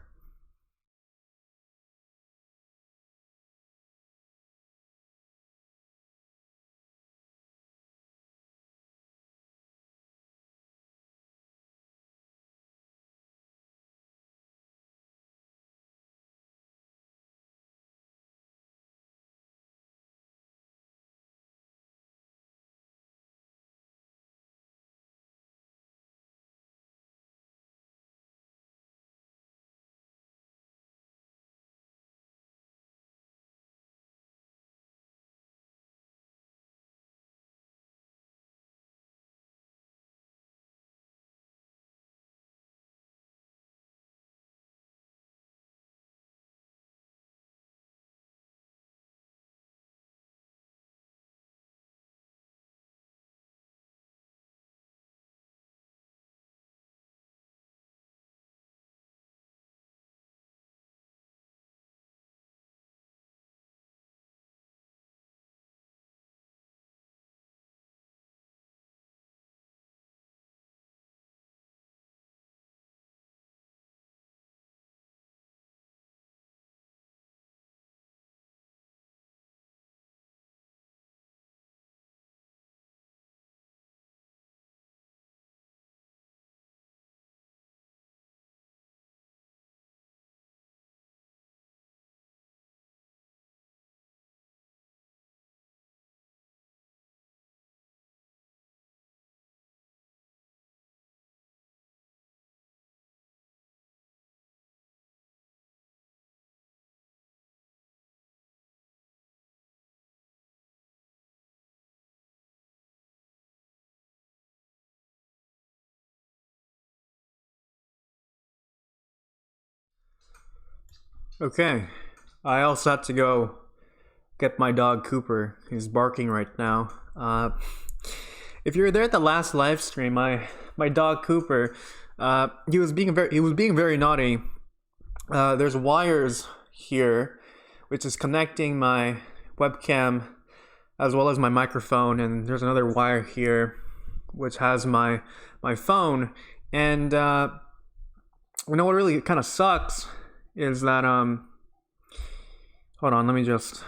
Okay, I also had to go get my dog Cooper. He's barking right now. If you were there at the last live stream, my dog Cooper, he was being very naughty. There's wires here, which is connecting my webcam as well as my microphone, and there's another wire here, which has my phone. And you know what really kind of sucks is that hold on, let me just.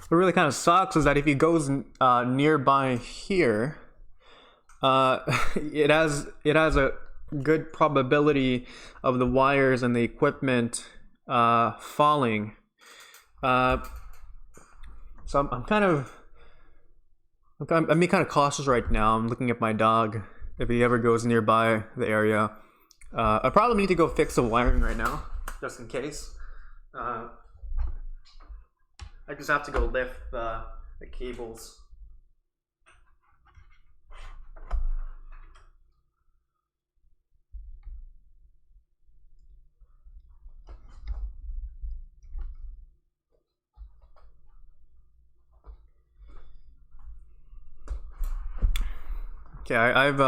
What really kind of sucks is that if he goes nearby here, it has a good probability of the wires and the equipment falling. So I'm being kind of cautious right now. I'm looking at my dog. If he ever goes nearby the area, I probably need to go fix the wiring right now, just in case. I just have to go lift the cables. Okay, I've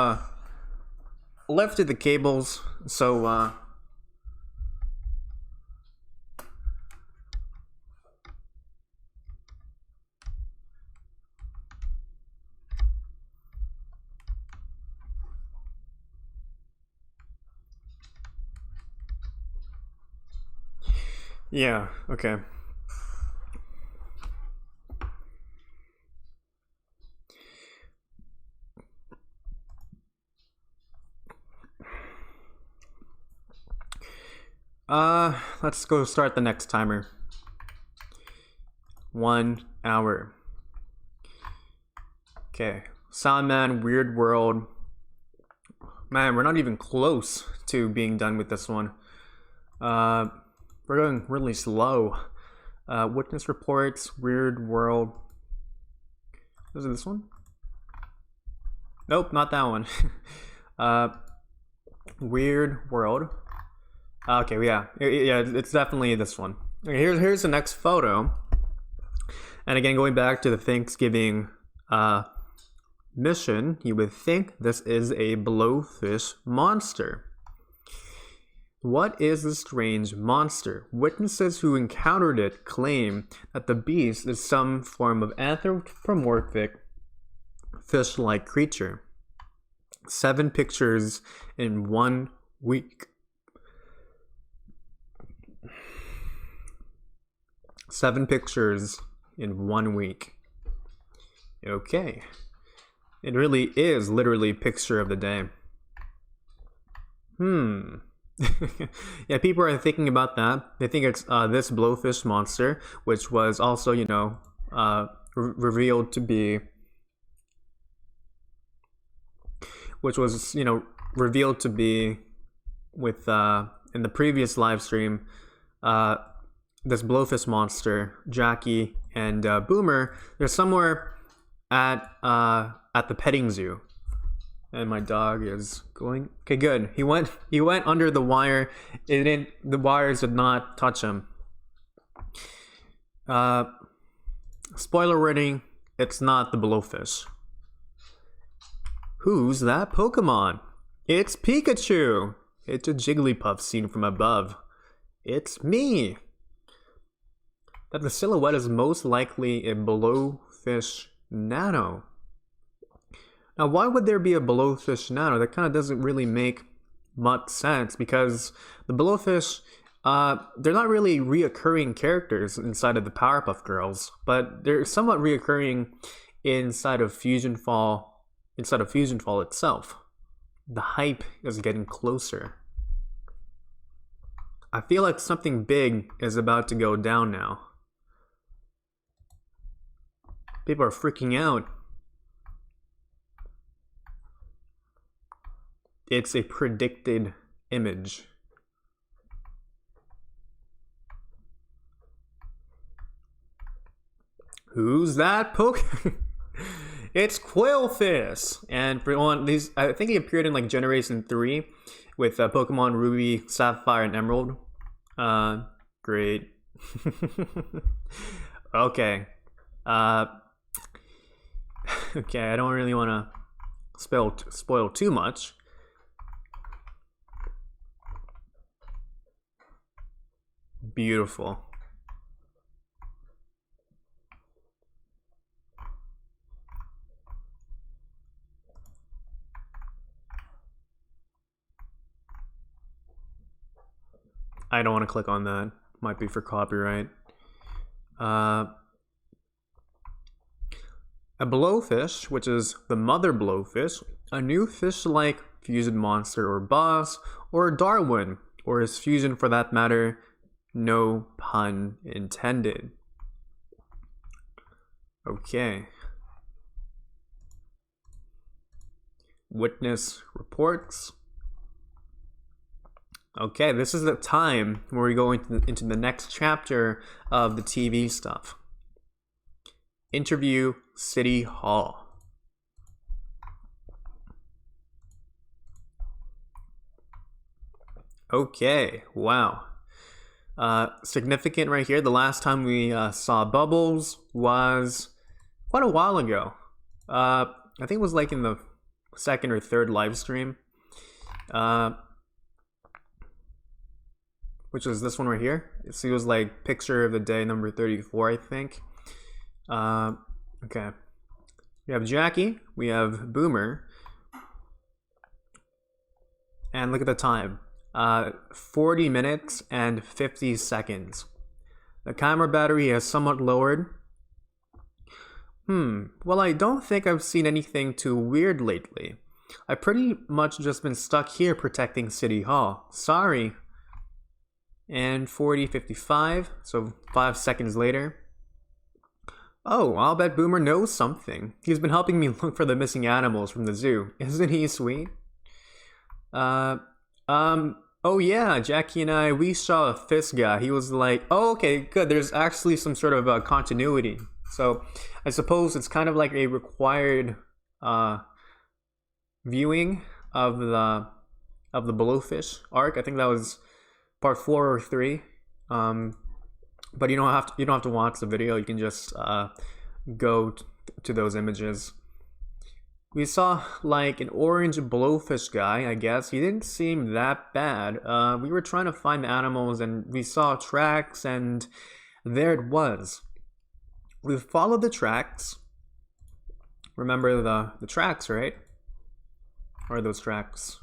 lifted the cables, so yeah, okay. Let's go start the next timer. 1 hour. Okay, Soundman, Weird World. Man, we're not even close to being done with this one. We're going really slow. Witness reports, Weird World. Is it this one? Nope, not that one. Weird World. Okay, yeah, it's definitely this one. Okay, here's the next photo. And again, going back to the Thanksgiving mission, you would think this is a blowfish monster. What is the strange monster? Witnesses who encountered it claim that the beast is some form of anthropomorphic fish-like creature. 7 pictures in 1 week. 7 pictures in 1 week. Okay. It really is literally picture of the day. Yeah, people are thinking about that. They think it's this blowfish monster, which was also, you know, revealed to be, with in the previous live stream, this blowfish monster, Jackie and Boomer. They're somewhere at the petting zoo. And my dog is going. Okay, good. He went under the wire. The wires did not touch him. Spoiler warning, it's not the blowfish. Who's that Pokemon? It's Pikachu. It's a Jigglypuff seen from above. It's me. That the silhouette is most likely a blowfish nano. Now, why would there be a blowfish nano? That kind of doesn't really make much sense, because the blowfish, they're not really reoccurring characters inside of the Powerpuff Girls, but they're somewhat reoccurring inside of FusionFall itself. The hype is getting closer. I feel like something big is about to go down now. People are freaking out. It's a predicted image. Who's that poke? It's Quillfish. And for one, these, I think he appeared in like Generation 3 with Pokemon Ruby, Sapphire, and Emerald. Great. Okay. Okay, I don't really want to spoil too much. Beautiful. I don't want to click on that. Might be for copyright. A blowfish, which is the mother blowfish, a new fish-like fusion monster or boss, or Darwin, or his fusion for that matter, no pun intended. Okay. Witness reports. Okay, this is the time where we go into the next chapter of the TV stuff. Interview City Hall. Okay, wow. Significant right here. The last time we saw Bubbles was quite a while ago. I think it was like in the second or third live stream. Which is this one right here. So it was like picture of the day number 34, I think. Okay. We have Jackie, we have Boomer, and look at the time. 40 minutes and 50 seconds. The camera battery has somewhat lowered. Well, I don't think I've seen anything too weird lately. I've pretty much just been stuck here protecting City Hall. Sorry. And 40:55, so 5 seconds later. Oh, I'll bet Boomer knows something. He's been helping me look for the missing animals from the zoo. Isn't he sweet? Oh yeah, Jackie and I, we saw a fish guy. He was like, oh, okay, good. There's actually some sort of continuity. So I suppose it's kind of like a required viewing of the Blowfish arc. I think that was part 4 or 3. But you don't have to watch the video. You can just go to those images. We saw like an orange blowfish guy, I guess. He didn't seem that bad. We were trying to find the animals and we saw tracks and there it was. We followed the tracks. Remember the tracks, right? Or those tracks?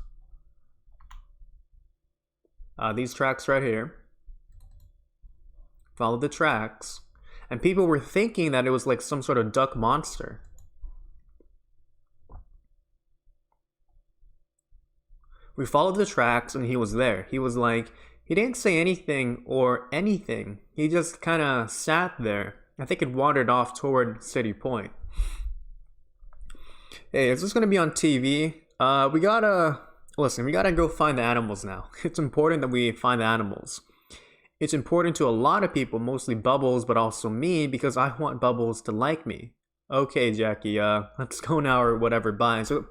These tracks right here. Followed the tracks. And people were thinking that it was like some sort of duck monster. We followed the tracks and he was there. He was like, he didn't say anything or anything. He just kind of sat there. I think it wandered off toward City Point. Hey, is this going to be on TV? We gotta go find the animals now. It's important that we find the animals. It's important to a lot of people, mostly Bubbles, but also me, because I want Bubbles to like me. Okay, Jackie, let's go now or whatever, bye. So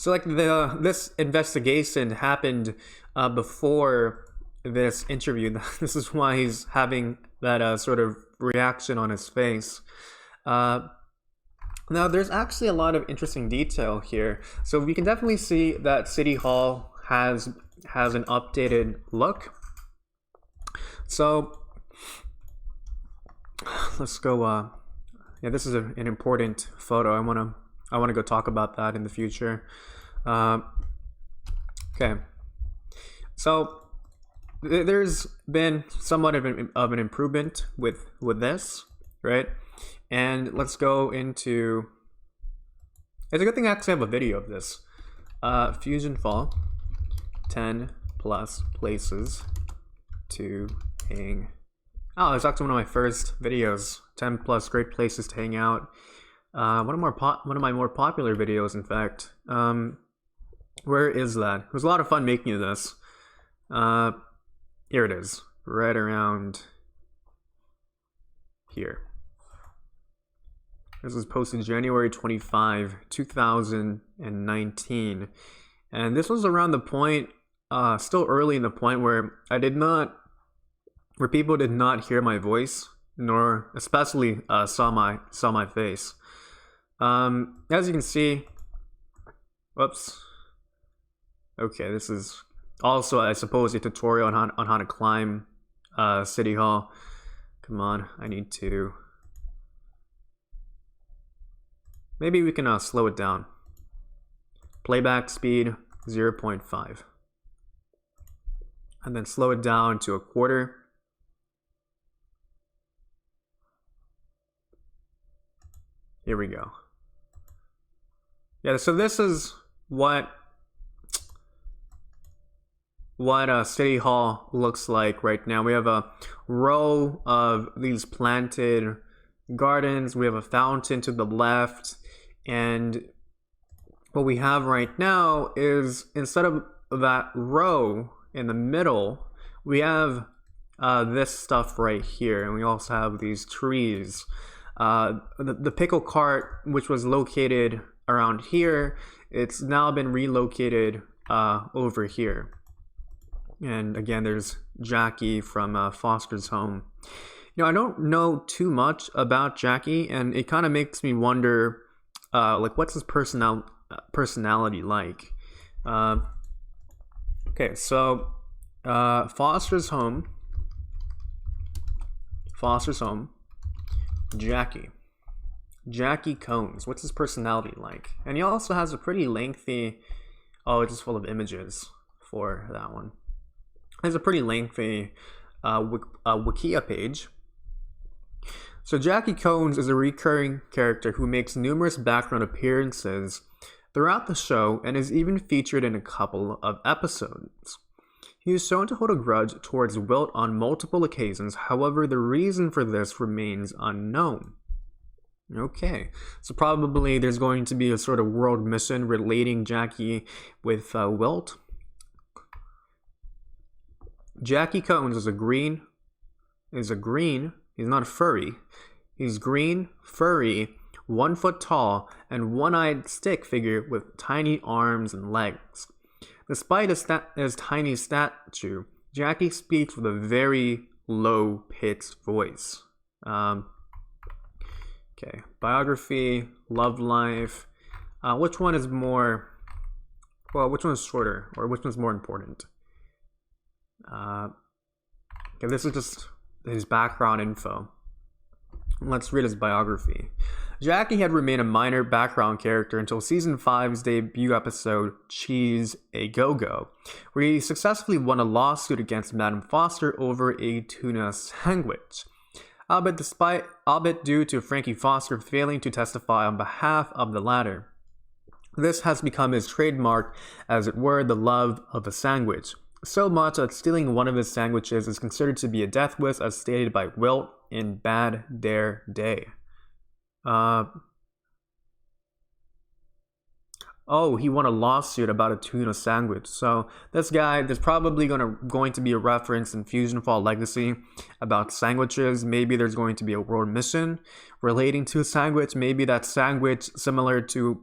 like this investigation happened before this interview. This is why he's having that sort of reaction on his face. Now, there's actually a lot of interesting detail here. So we can definitely see that City Hall has an updated look. So let's go. Yeah, this is an important photo. I wanna go talk about that in the future. Okay. So there's been somewhat of an improvement with this, right? And let's go into. It's a good thing I actually have a video of this. FusionFall, 10 plus places to hang. Oh, it's actually one of my first videos. 10 plus great places to hang out. One of my more popular videos, in fact. Where is that? It was a lot of fun making this. Here it is, right around here. This was posted January 25, 2019. And this was around the point, still early in the point where people did not hear my voice, nor especially saw my face. As you can see, whoops. Okay, this is also, I suppose, a tutorial on how to climb City Hall. Come on, I need to. Maybe we can slow it down. Playback speed 0.5. And then slow it down to a quarter. Here we go. Yeah, so this is what City Hall looks like right now. We have a row of these planted gardens. We have a fountain to the left. And what we have right now is, instead of that row in the middle, we have this stuff right here. And we also have these trees. The pickle cart, which was located around here, it's now been relocated over here. And again, there's Jackie from Foster's home. You know, I don't know too much about Jackie, and it kind of makes me wonder, like, what's his personality like? Okay, so Foster's home, Jackie Cones. What's his personality like? And he also has a pretty lengthy, it's just full of images for that one. There's a pretty lengthy Wikia page. So Jackie Cones is a recurring character who makes numerous background appearances throughout the show and is even featured in a couple of episodes. He is shown to hold a grudge towards Wilt on multiple occasions. However, the reason for this remains unknown. Okay, so probably there's going to be a sort of world mission relating Jackie with Wilt. Jackie Cones is a green, he's not a furry. He's green, furry, 1 foot tall, and one-eyed stick figure with tiny arms and legs. Despite his tiny stature, Jackie speaks with a very low-pitched voice. Okay, biography, love life. Which one is more, which one is shorter, or which one's more important? Okay, this is just his background info. Let's read his biography. Jackie had remained a minor background character until season 5's debut episode, Cheese a Go-Go, where he successfully won a lawsuit against Madam Foster over a tuna sandwich. Albeit due to Frankie Foster failing to testify on behalf of the latter. This has become his trademark, as it were, the love of a sandwich. So much that stealing one of his sandwiches is considered to be a death wish, as stated by Wilt in Bad Dare Day. He won a lawsuit about a tuna sandwich. So this guy, there's probably going to be a reference in FusionFall Legacy about sandwiches. Maybe there's going to be a world mission relating to a sandwich. Maybe that sandwich similar to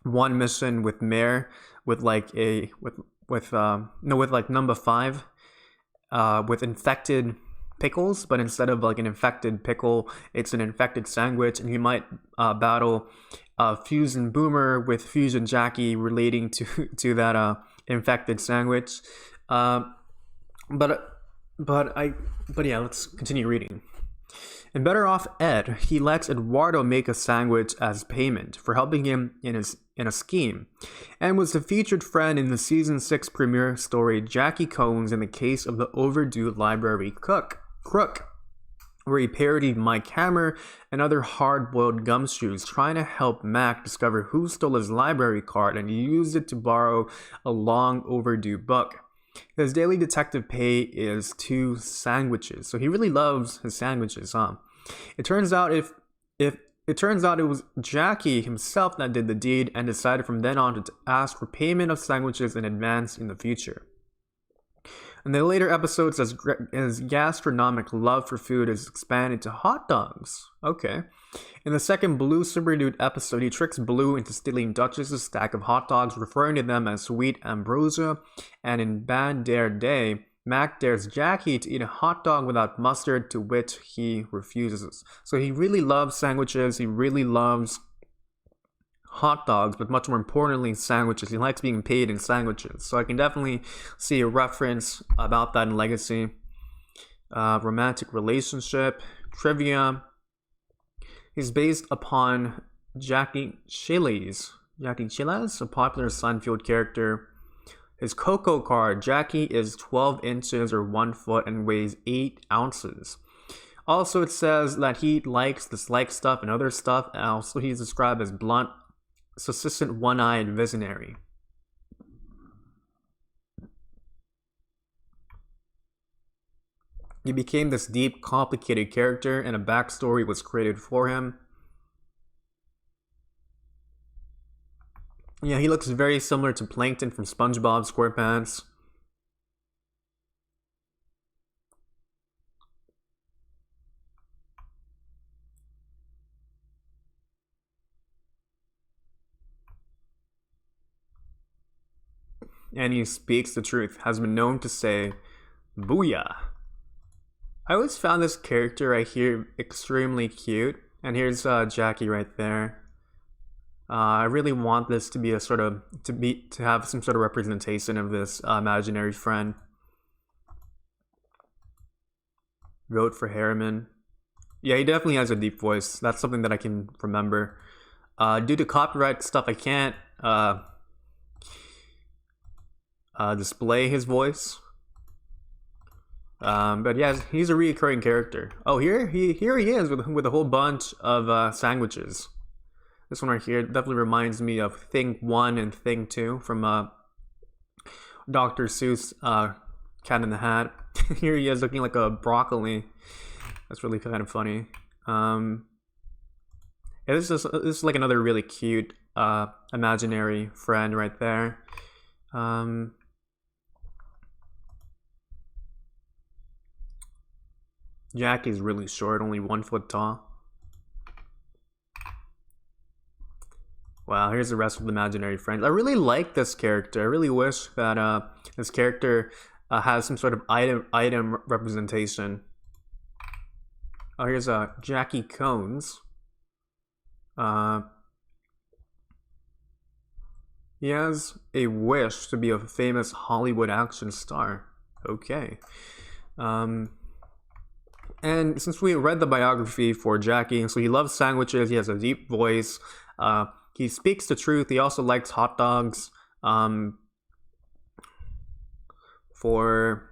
one mission with Mare, with like number 5, with infected pickles, but instead of like an infected pickle, it's an infected sandwich, and you might battle Fusion Boomer with Fusion Jackie relating to that infected sandwich. But yeah, let's continue reading. In Better Off Ed, he lets Eduardo make a sandwich as payment for helping him in a scheme, and was the featured friend in the season 6 premiere story Jackie Cones in the Case of the Overdue Library Crook, where he parodied Mike Hammer and other hard-boiled gumshoes trying to help Mac discover who stole his library card and used it to borrow a long overdue book. His daily detective pay is 2 sandwiches, so he really loves his sandwiches, huh? It turns out it was Jackie himself that did the deed and decided from then on to ask for payment of sandwiches in advance in the future. In the later episodes, his gastronomic love for food is expanded to hot dogs. Okay. In the second Blue Super Dude episode, he tricks Blue into stealing Duchess's stack of hot dogs, referring to them as sweet ambrosia. And in Bad Dare Day, Mac dares Jackie to eat a hot dog without mustard, to which he refuses. So he really loves sandwiches. He really loves hot dogs, but much more importantly, sandwiches. He likes being paid in sandwiches. So I can definitely see a reference about that in Legacy. Romantic relationship, trivia. He's based upon Jackie Chiles, a popular Seinfeld character. His Coco card, Jackie is 12 inches or 1 foot and weighs 8 ounces. Also, it says that he dislikes stuff and other stuff. And also, he's described as blunt, persistent, one-eyed visionary. He became this deep, complicated character, and a backstory was created for him. Yeah, he looks very similar to Plankton from SpongeBob SquarePants. And he speaks the truth, has been known to say, "Booyah." I always found this character right here extremely cute. And here's Jackie right there. I really want this to be a sort of to have some sort of representation of this imaginary friend. Vote for Harriman. Yeah, he definitely has a deep voice. That's something that I can remember. Due to copyright stuff, I can't display his voice. But yeah, he's a recurring character. Oh, here he is with a whole bunch of sandwiches. This one right here definitely reminds me of Thing 1 and Thing 2 from Dr. Seuss' Cat in the Hat. Here he is looking like a broccoli. That's really kind of funny. Yeah, this is like another really cute imaginary friend right there. Jackie's really short, only 1 foot tall. Wow, here's the rest of the imaginary friends. I really like this character. I really wish that this character has some sort of item representation. Oh, here's Jackie Cones. He has a wish to be a famous Hollywood action star. Okay. And since we read the biography for Jackie, so he loves sandwiches, he has a deep voice, he speaks the truth, he also likes hot dogs. For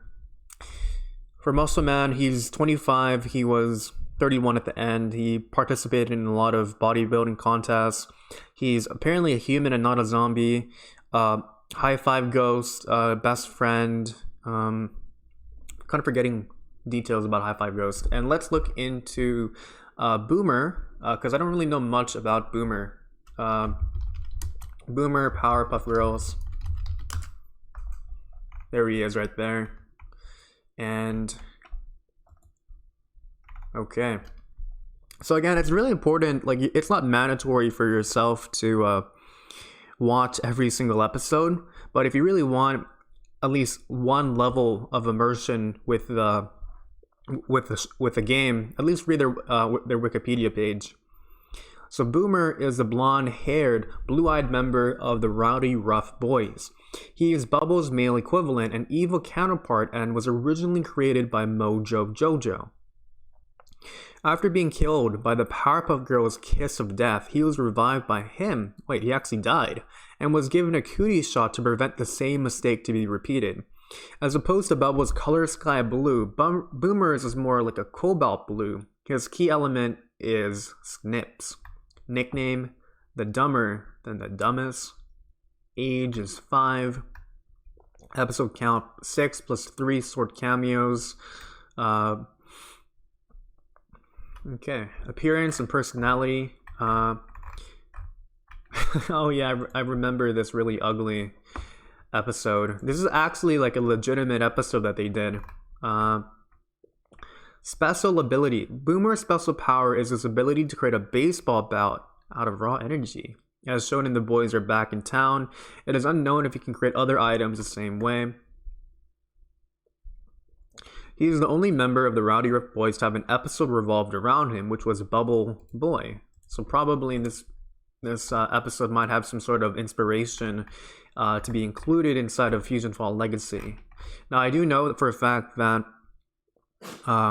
Muscle Man, he's 25, he was 31 at the end. He participated in a lot of bodybuilding contests. He's apparently a human and not a zombie. High Five Ghost, best friend. Kind of forgetting details about High Five Ghost. And let's look into Boomer, because I don't really know much about Boomer. Boomer, Powerpuff Girls. There he is right there. And okay. So again, it's really important, like, it's not mandatory for yourself to watch every single episode, but if you really want at least one level of immersion with the game, at least read their Wikipedia page. So Boomer is the blonde-haired, blue-eyed member of the Rowdy Rough Boys. He is Bubbles' male equivalent, an evil counterpart, and was originally created by Mojo Jojo. After being killed by the Powerpuff Girls' kiss of death, he was revived by him. Wait, he actually died, and was given a cootie shot to prevent the same mistake to be repeated. As opposed to Bubbles' color sky blue, Boomer's is more like a cobalt blue. His key element is Snips. Nickname, the dumber than the dumbest. Age is 5. Episode count 6 plus 3 short cameos. Okay, appearance and personality. Oh yeah, I remember this really ugly episode. This is actually like a legitimate episode that they did. Special ability. Boomer's special power is his ability to create a baseball bat out of raw energy. As shown in The Boys Are Back in Town, it is unknown if he can create other items the same way. He is the only member of the Rowdy Rough Boys to have an episode revolved around him, which was Bubble Boy. So probably this episode might have some sort of inspiration to be included inside of FusionFall Legacy. Now, I do know for a fact that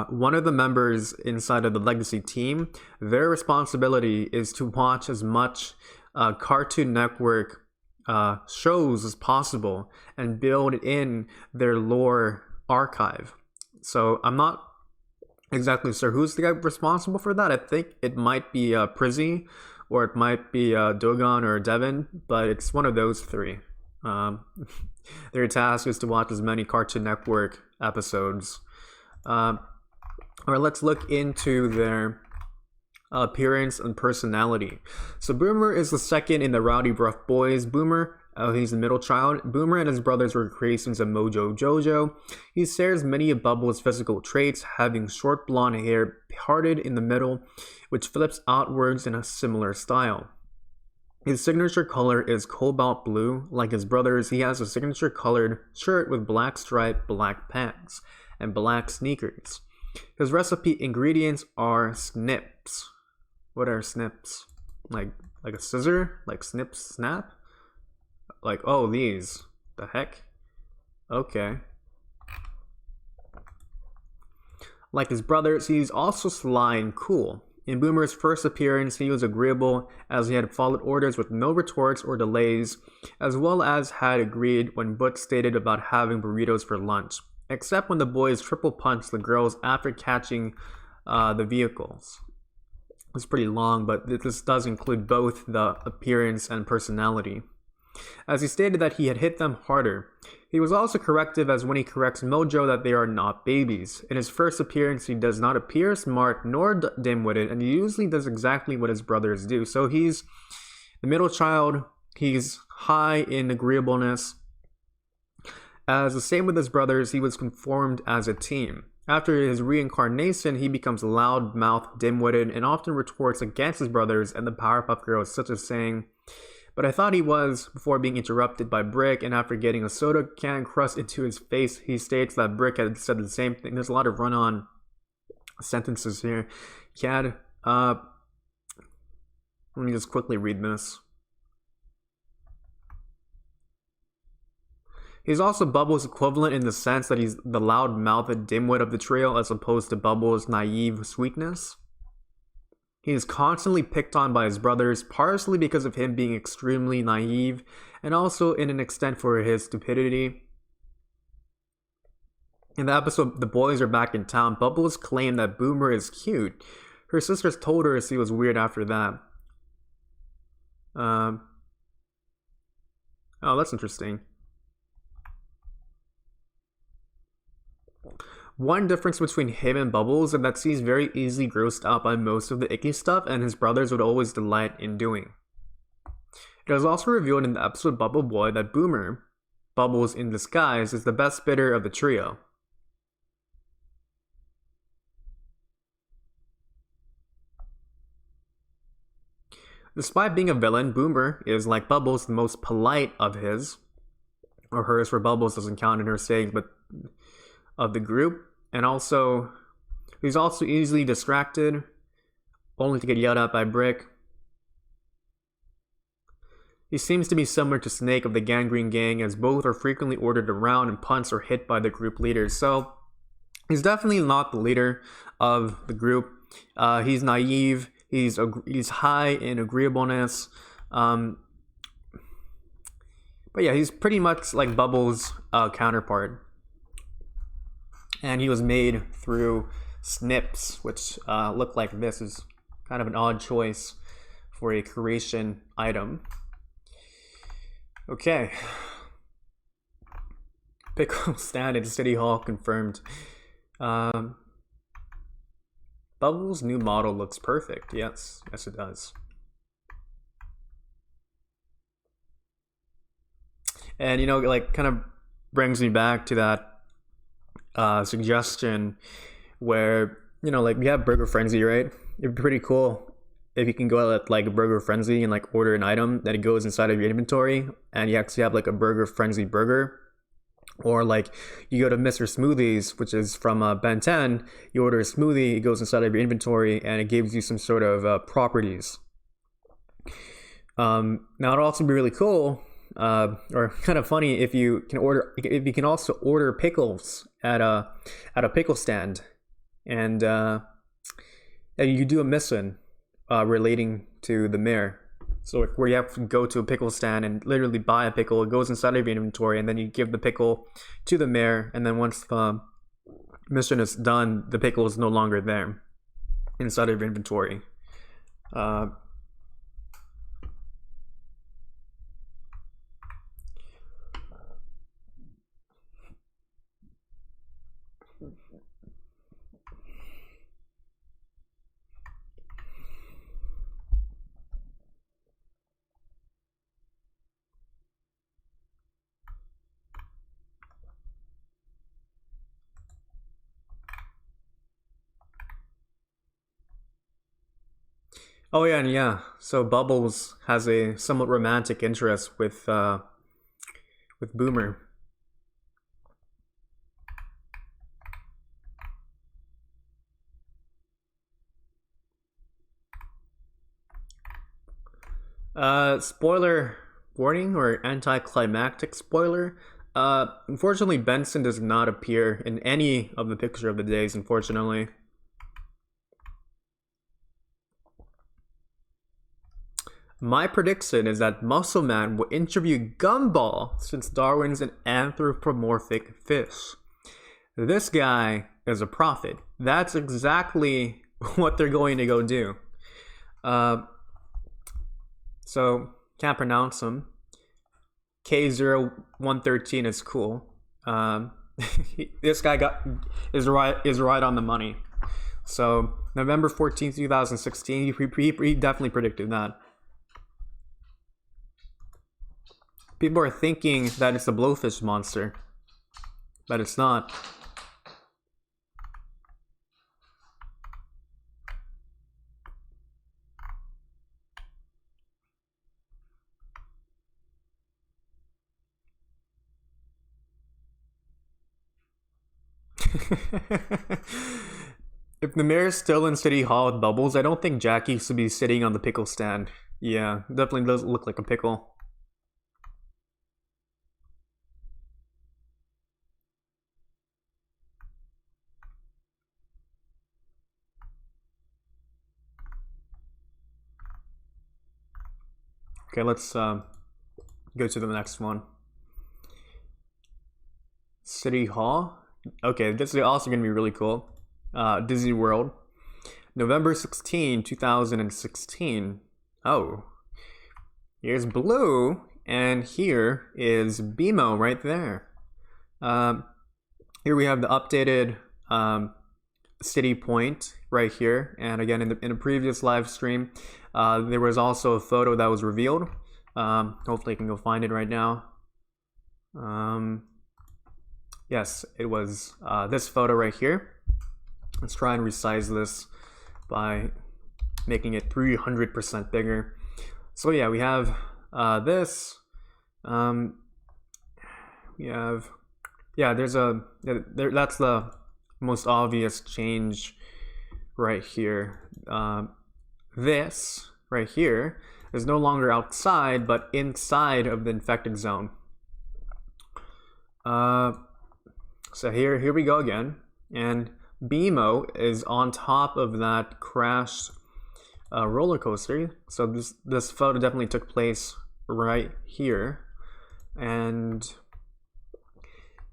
one of the members inside of the Legacy team, their responsibility is to watch as much Cartoon Network shows as possible and build in their lore archive. So I'm not exactly sure who's the guy responsible for that. I think it might be Prizzy, or it might be Dogon or Devin, but it's one of those three. Their task is to watch as many Cartoon Network episodes. Alright, let's look into their appearance and personality. So Boomer is the second in the Rowdy Rough Boys. Boomer, he's the middle child. Boomer and his brothers were creations of Mojo Jojo. He shares many of Bubbles' physical traits, having short blonde hair parted in the middle, which flips outwards in a similar style. His signature color is cobalt blue. Like his brothers, he has a signature colored shirt with black stripe, black pants, and black sneakers. His recipe ingredients are snips. What are snips? Like a scissor? Like snip, snap? Like, oh, these. The heck? Okay. Like his brothers, he's also sly and cool. In Boomer's first appearance, he was agreeable as he had followed orders with no retorts or delays, as well as had agreed when Butch stated about having burritos for lunch, except when the boys triple punched the girls after catching the vehicles. It's pretty long, but this does include both the appearance and personality. As he stated that he had hit them harder. He was also corrective as when he corrects Mojo that they are not babies. In his first appearance, he does not appear smart nor dim-witted, and he usually does exactly what his brothers do. So he's the middle child, he's high in agreeableness. As the same with his brothers, he was conformed as a team. After his reincarnation, he becomes loud-mouthed, dim-witted, and often retorts against his brothers and the Powerpuff Girls, such as saying, "But I thought he was," before being interrupted by Brick, and after getting a soda can crushed into his face, he states that Brick had said the same thing. There's a lot of run-on sentences here. Let me just quickly read this. He's also Bubbles' equivalent in the sense that he's the loud-mouthed dimwit of the trio as opposed to Bubbles' naive sweetness. He is constantly picked on by his brothers, partially because of him being extremely naive, and also in an extent for his stupidity. In the episode The Boys Are Back in Town, Bubbles claimed that Boomer is cute. Her sisters told her she was weird after that. Oh, that's interesting. One difference between him and Bubbles is that he's very easily grossed out by most of the icky stuff, and his brothers would always delight in doing. It was also revealed in the episode Bubble Boy that Boomer, Bubbles in disguise, is the best spitter of the trio. Despite being a villain, Boomer is, like Bubbles, the most polite of his, or hers, for Bubbles doesn't count in her sayings, but of the group. And also, he's also easily distracted, only to get yelled at by Brick. He seems to be similar to Snake of the Gangrene Gang, as both are frequently ordered around and punched or hit by the group leaders. So, he's definitely not the leader of the group. He's naive. He's high in agreeableness. But yeah, he's pretty much like Bubbles' counterpart. And he was made through snips, which look like this. Is kind of an odd choice for a creation item. Okay. Pickle stand at City Hall confirmed. Bubbles' new model looks perfect. Yes, yes it does. And you know, like kind of brings me back to that suggestion where, you know, like we have Burger Frenzy, right? It'd be pretty cool if you can go at like Burger Frenzy and like order an item that it goes inside of your inventory, and you actually have like a Burger Frenzy burger. Or like you go to Mr. Smoothies, which is from Ben 10, you order a smoothie, it goes inside of your inventory, and it gives you some sort of properties. Now it'll also be really cool, or kind of funny if you can also order pickles at a pickle stand, and you do a mission relating to the mayor. So where you have to go to a pickle stand and literally buy a pickle, it goes inside of your inventory, and then you give the pickle to the mayor, and then once the mission is done, the pickle is no longer there inside of your inventory. Oh yeah, and yeah. So Bubbles has a somewhat romantic interest with Boomer. Spoiler warning or anticlimactic spoiler. Unfortunately, Benson does not appear in any of the Picture of the Days, unfortunately. My prediction is that Muscle Man will interview Gumball, since Darwin's an anthropomorphic fish. This guy is a prophet. That's exactly what they're going to go do. So, can't pronounce him. K0113 is cool. This guy is right on the money. So, November 14th, 2016, he definitely predicted that. People are thinking that it's a blowfish monster, but it's not. If the mayor's still in City Hall with Bubbles, I don't think Jackie should be sitting on the pickle stand. Yeah, definitely does look like a pickle. Okay, let's go to the next one. City Hall. Okay, this is also going to be really cool. Disney World. November 16, 2016. Oh. Here's Blue, and here is BMO right there. Here we have the updated city point right here. And again, in a previous live stream, there was also a photo that was revealed. Hopefully I can go find it right now. Yes, it was this photo right here. Let's try and resize this by making it 300% bigger. So yeah, we have this. We have, yeah, that's the most obvious change right here. This right here is no longer outside, but inside of the infected zone. So here we go again, and BMO is on top of that crashed roller coaster. So this photo definitely took place right here, and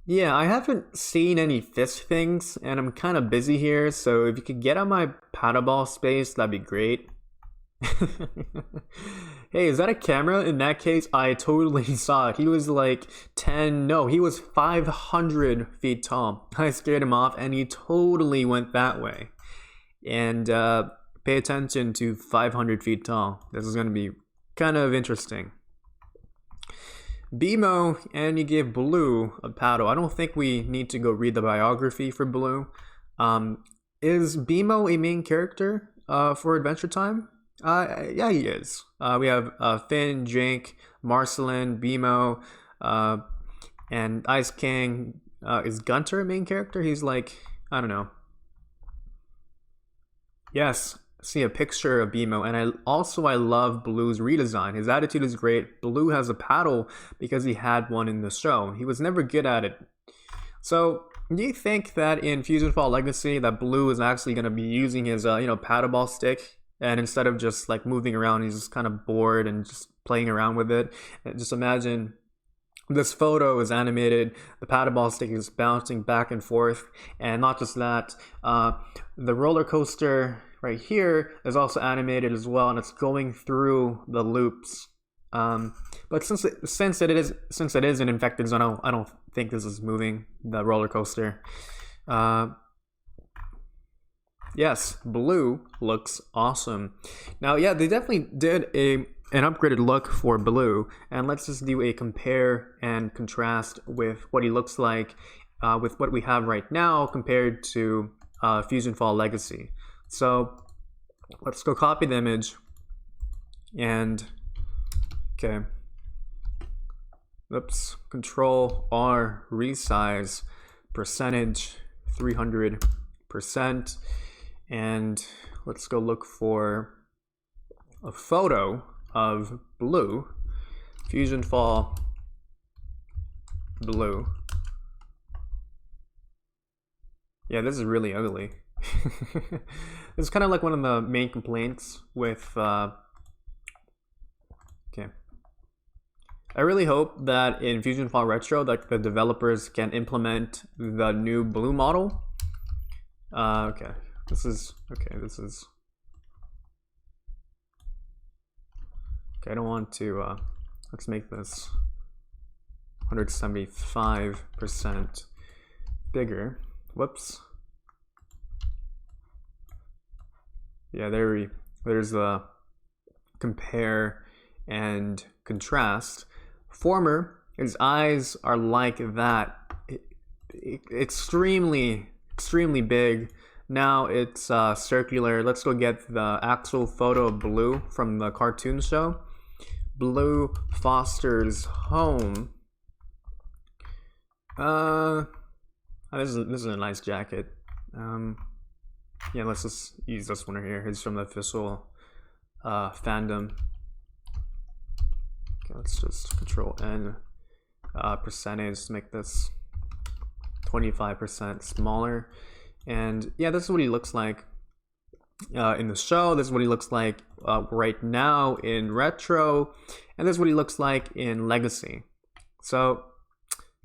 yeah, I haven't seen any fish things, and I'm kind of busy here. So if you could get on my paddleball space, that'd be great. Hey, is that a camera? In that case, I totally saw it. He was like he was 500 feet tall. I scared him off, and he totally went that way. And pay attention to 500 feet tall. This is going to be kind of interesting. BMO, and you give Blue a paddle. I don't think we need to go read the biography for Blue. Is BMO a main character for Adventure Time? Yeah, he is. We have Finn, Jake, Marcelin, BMO, and Ice King. Is Gunter a main character? He's like, I don't know. Yes, see a picture of BMO, and I love Blue's redesign. His attitude is great. Blue has a paddle because he had one in the show. He was never good at it. So, do you think that in FusionFall Legacy that Blue is actually going to be using his paddleball stick, and instead of just like moving around, he's just kind of bored and just playing around with it? And just imagine this photo is animated, the paddleball stick is bouncing back and forth, and not just that, the roller coaster right here is also animated as well, and it's going through the loops. But since it is an infected zone, I don't think this is moving the roller coaster. Yes, Blue looks awesome. Now, yeah, they definitely did an upgraded look for Blue, and let's just do a compare and contrast with what he looks like with what we have right now compared to FusionFall Legacy. So let's go copy the image, and okay, oops, Control R, resize, percentage 300%, and let's go look for a photo of Blue, FusionFall Blue. Yeah, this is really ugly. It's kind of like one of the main complaints with okay. I really hope that in FusionFall Retro that the developers can implement the new Blue model. Okay, this is okay, I don't want to let's make this 175% bigger. Whoops. Yeah, there's the compare and contrast. Former, his eyes are like that, extremely big. Now it's circular. Let's go get the actual photo of Blue from the cartoon show. Blue Foster's home. This is a nice jacket. Yeah, let's just use this one right here. It's from the official fandom. Okay, let's just Control N percentage to make this 25% smaller. And yeah, this is what he looks like in the show. This is what he looks like right now in Retro, and this is what he looks like in Legacy. So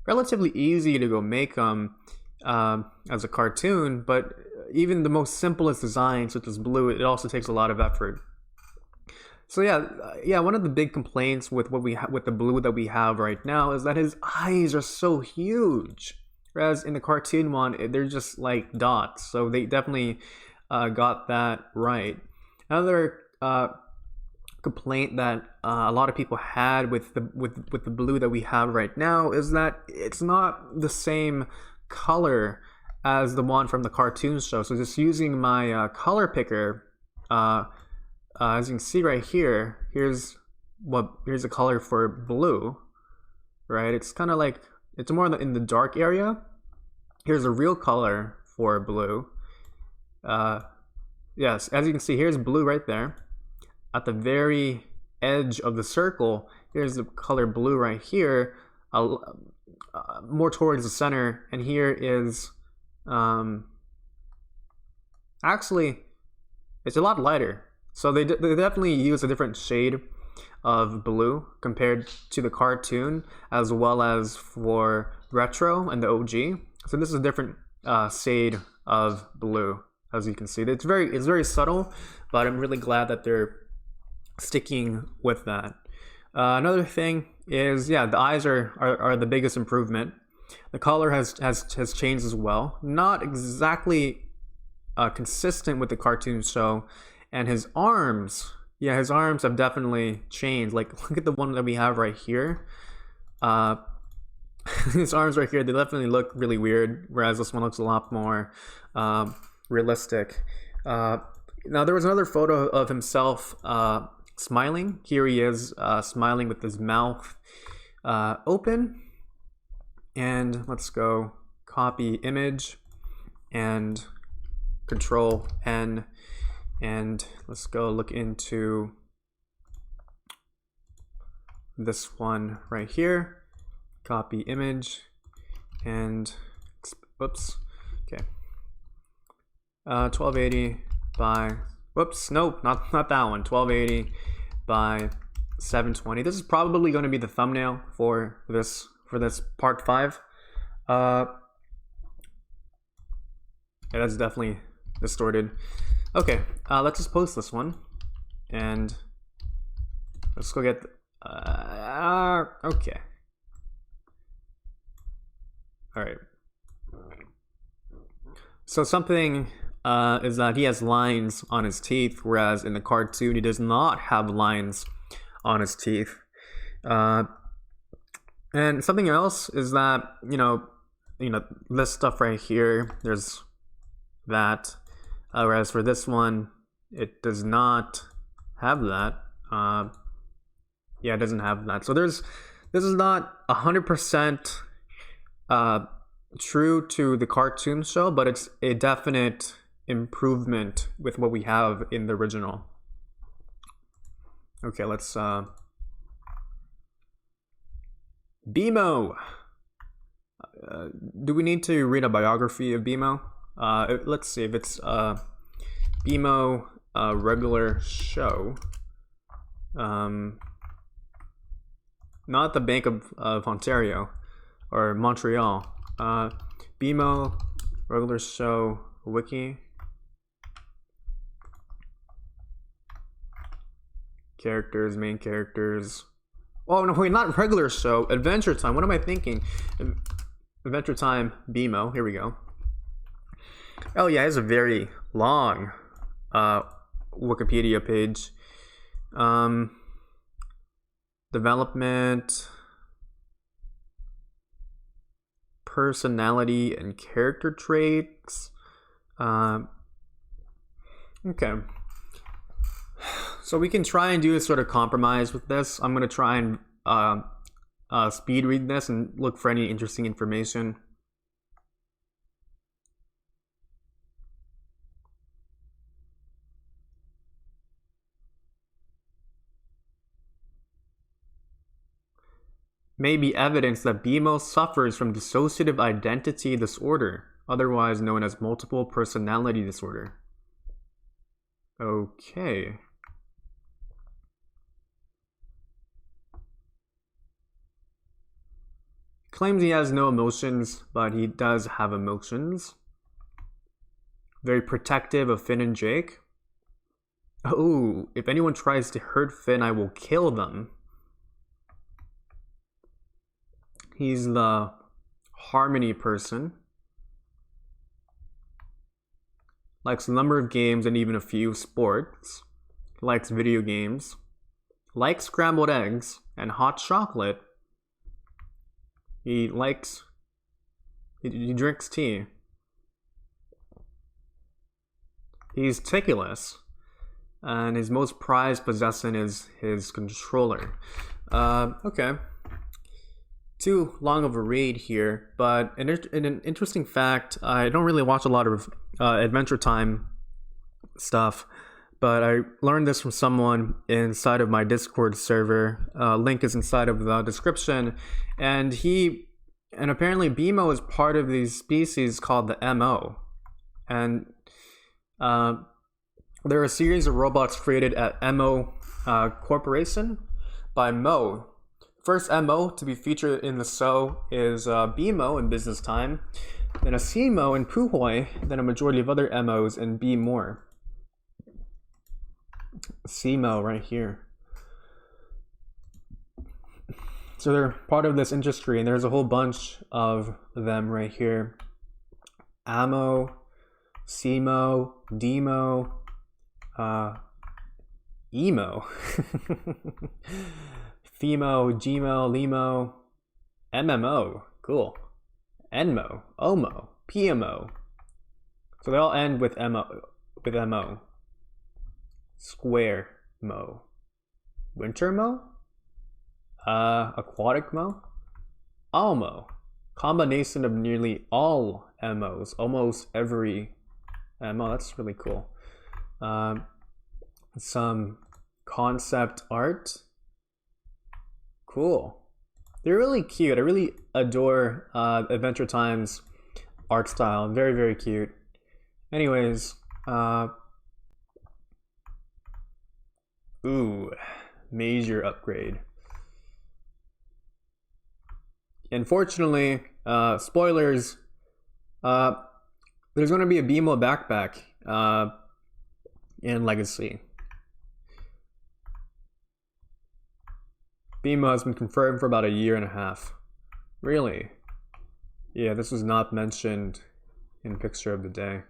relatively easy to go make them as a cartoon, but even the most simplest design, such as Blue, it also takes a lot of effort. So yeah, one of the big complaints with with the Blue that we have right now is that his eyes are so huge, whereas in the cartoon one, they're just like dots. So they definitely got that right. Another complaint that a lot of people had with the Blue that we have right now is that it's not the same color as the one from the cartoon show. So just using my color picker, as you can see right here, here's a color for Blue, right? It's kind of like, it's more in the dark area. Here's a real color for Blue. Yes, as you can see, here's Blue right there. At the very edge of the circle, here's the color Blue right here, more towards the center, and here is actually it's a lot lighter. So they definitely use a different shade of Blue compared to the cartoon, as well as for Retro and the OG. So this is a different shade of Blue, as you can see. It's very subtle, but I'm really glad that they're sticking with that. Another thing is, yeah, the eyes are the biggest improvement. The color has changed as well. Not exactly consistent with the cartoon show. And his arms, yeah, his arms have definitely changed. Like, look at the one that we have right here. his arms right here, they definitely look really weird, whereas this one looks a lot more realistic. Now, there was another photo of himself smiling. Here he is smiling with his mouth open. And let's go copy image and Control N. And let's go look into this one right here. Copy image and whoops. Okay. 1280 by whoops, nope, not that one. 1280 by 720. This is probably going to be the thumbnail for this part 5. Yeah, that's definitely distorted. Okay, let's just post this one and let's go get okay. All right. So something is that he has lines on his teeth, whereas in the cartoon he does not have lines on his teeth. And something else is that you know this stuff right here. There's that, whereas for this one, it does not have that. Yeah, it doesn't have that. So this is not 100% true to the cartoon show, but it's a definite improvement with what we have in the original. Okay, let's BMO. Do we need to read a biography of BMO? Let's see if it's BMO regular show. Not the Bank of Ontario or Montreal. BMO regular show wiki. Characters, main characters. Oh no, wait, not regular show. Adventure Time. What am I thinking? Adventure Time BMO. Here we go. Oh yeah, it's a very long Wikipedia page. Development, personality and character traits. Okay. So we can try and do a sort of compromise with this. I'm going to try and speed read this and look for any interesting information. May be evidence that BMO suffers from dissociative identity disorder, otherwise known as multiple personality disorder. Okay. Claims he has no emotions, but he does have emotions. Very protective of Finn and Jake. Oh, if anyone tries to hurt Finn, I will kill them. He's the harmony person. Likes a number of games and even a few sports. Likes video games. Likes scrambled eggs and hot chocolate. He drinks tea. He's meticulous. And his most prized possession is his controller. Okay. Too long of a read here, but an interesting fact, I don't really watch a lot of Adventure Time stuff, but I learned this from someone inside of my Discord server. Link is inside of the description, and apparently BMO is part of these species called the MO, and there are a series of robots created at MO Corporation by Mo. First MO to be featured in the show is BMO in Business Time, then a CMO in Puhoy, then a majority of other MOs in B More. CMO right here. So they're part of this industry, and there's a whole bunch of them right here. AMO, CMO, DMO, EMO. FEMO, GMO, LEMO, MMO, cool. NMO, OMO, PMO. So they all end with MO. Square Mo. Winter Mo? Aquatic Mo? Almo. Combination of nearly all MOs. Almost every MO. That's really cool. Some concept art. Cool. They're really cute. I really adore Adventure Time's art style. Very, very cute. Anyways, ooh, major upgrade. Unfortunately, spoilers, there's going to be a BMO backpack in Legacy. BMO has been confirmed for about a year and a half. Really? Yeah, this was not mentioned in Picture of the Day.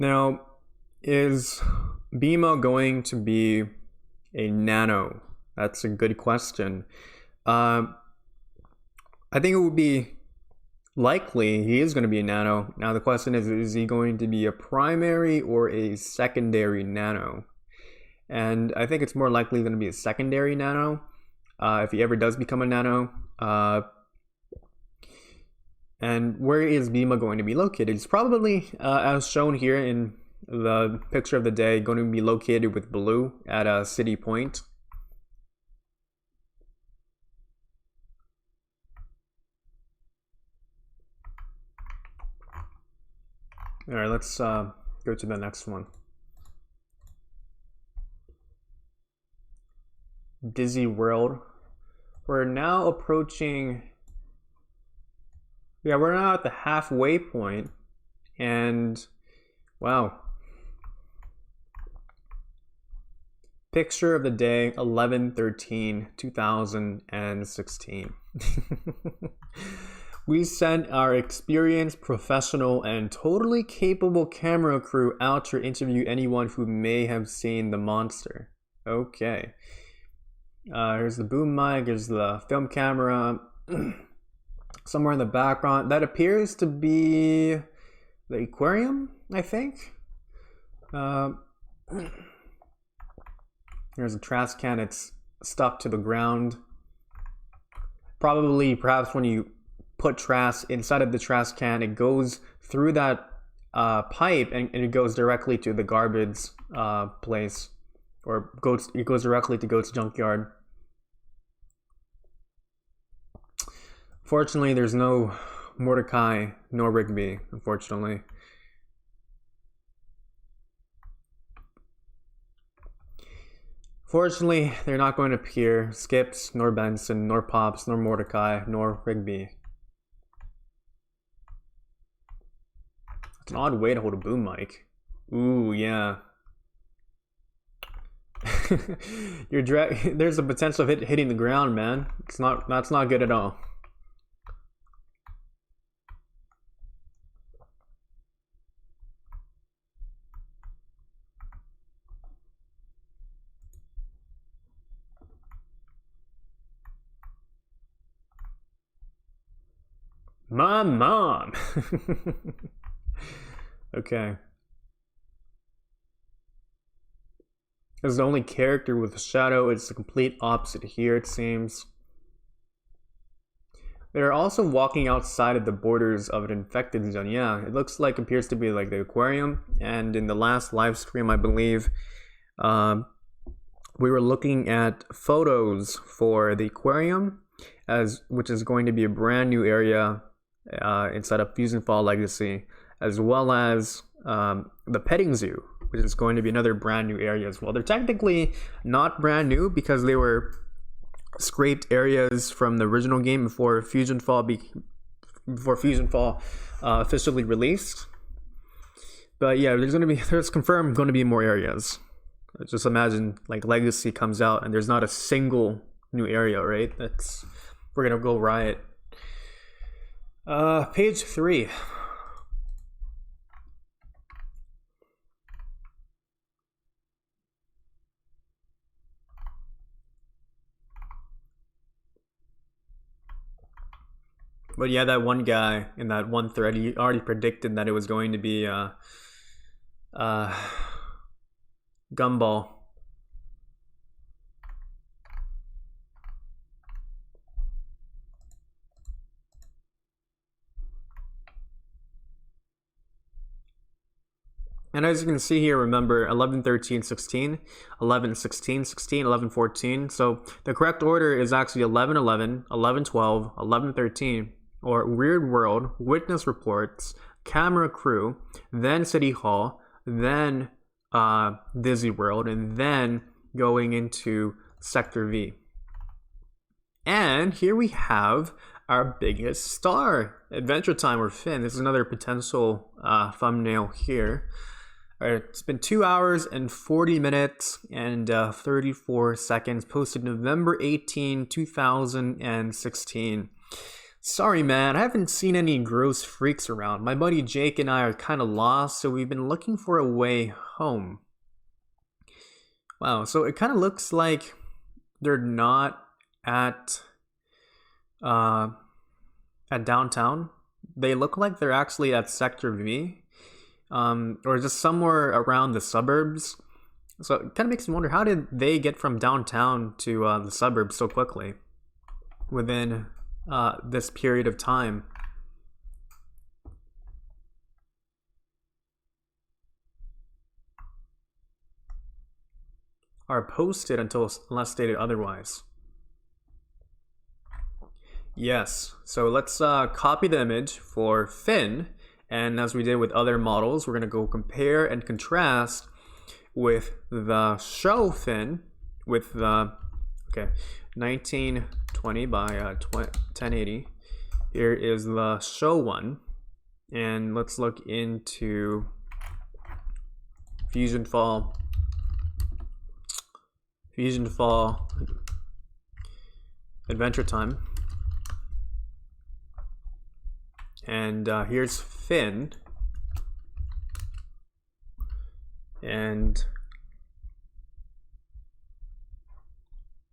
Now, is BMO going to be a nano? That's a good question. I think it would be likely he is going to be a nano. Now the question is he going to be a primary or a secondary nano? And I think it's more likely going to be a secondary nano if he ever does become a nano. And where is BMO going to be located? It's probably, as shown here in the Picture of the Day, going to be located with Blue at a City Point. All right, let's go to the next one. Dizzy World. We're now approaching... Yeah, we're now at the halfway point, and wow. Picture of the Day, 11/13/2016. We sent our experienced, professional, and totally capable camera crew out to interview anyone who may have seen the monster. Okay. Here's the boom mic, here's the film camera. Somewhere in the background, that appears to be the aquarium, I think. Here's a trash can, it's stuck to the ground. Perhaps when you put trash inside of the trash can, it goes through that pipe and it goes directly to the garbage place, or it goes directly to Goat's junkyard. Fortunately, there's no Mordecai nor Rigby, unfortunately. Fortunately, they're not going to appear. Skips, nor Benson, nor Pops, nor Mordecai, nor Rigby. It's an odd way to hold a boom mic. Ooh, yeah. There's a potential of it hitting the ground, man. That's not good at all. Mom. Okay. As the only character with a shadow, it's the complete opposite here, it seems. They're also walking outside of the borders of an infected zone. Yeah, it appears to be like the aquarium. And in the last live stream, I believe, we were looking at photos for the aquarium, which is going to be a brand new area inside of FusionFall Legacy. as well as the petting zoo, which is going to be another brand new area as well. They're technically not brand new because they were scraped areas from the original game before FusionFall officially released. But yeah, there's confirmed going to be more areas. Just imagine like Legacy comes out and there's not a single new area, right? We're gonna go riot. Page 3. But yeah, that one guy in that one thread, he already predicted that it was going to be Gumball. And as you can see here, remember 11, 13, 16, 11, 16, 16, 11, 14. So the correct order is actually 11, 11, 11, 12, 11, 13, or Weird World, Witness Reports, Camera Crew, then City Hall, then Dizzy World, and then going into Sector V. And here we have our biggest star, Adventure Time or Finn. This is another potential thumbnail here. All right, it's been 2 hours and 40 minutes and 34 seconds, posted November 18, 2016. Sorry, man, I haven't seen any gross freaks around. My buddy Jake and I are kind of lost, so we've been looking for a way home. Wow, so it kind of looks like they're not at downtown. They look like they're actually at Sector V, or just somewhere around the suburbs. So it kind of makes me wonder, how did they get from downtown to the suburbs so quickly within this period of time? Are posted unless stated otherwise. Yes, so let's copy the image for Finn, and as we did with other models, we're going to go compare and contrast with the show Finn with the 1920 by 1080. Here is the show one, and let's look into FusionFall, Adventure Time. And here's Finn. And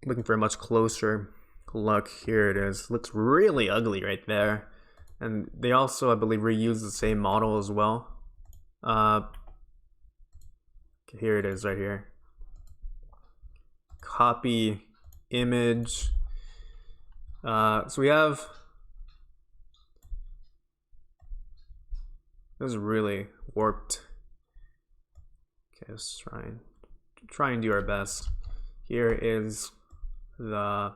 looking for a much closer look, here it is. Looks really ugly right there. And they also, I believe, reuse the same model as well. Here it is right here. Copy image. So we have, this is really warped. Okay, let's try and do our best. Here is the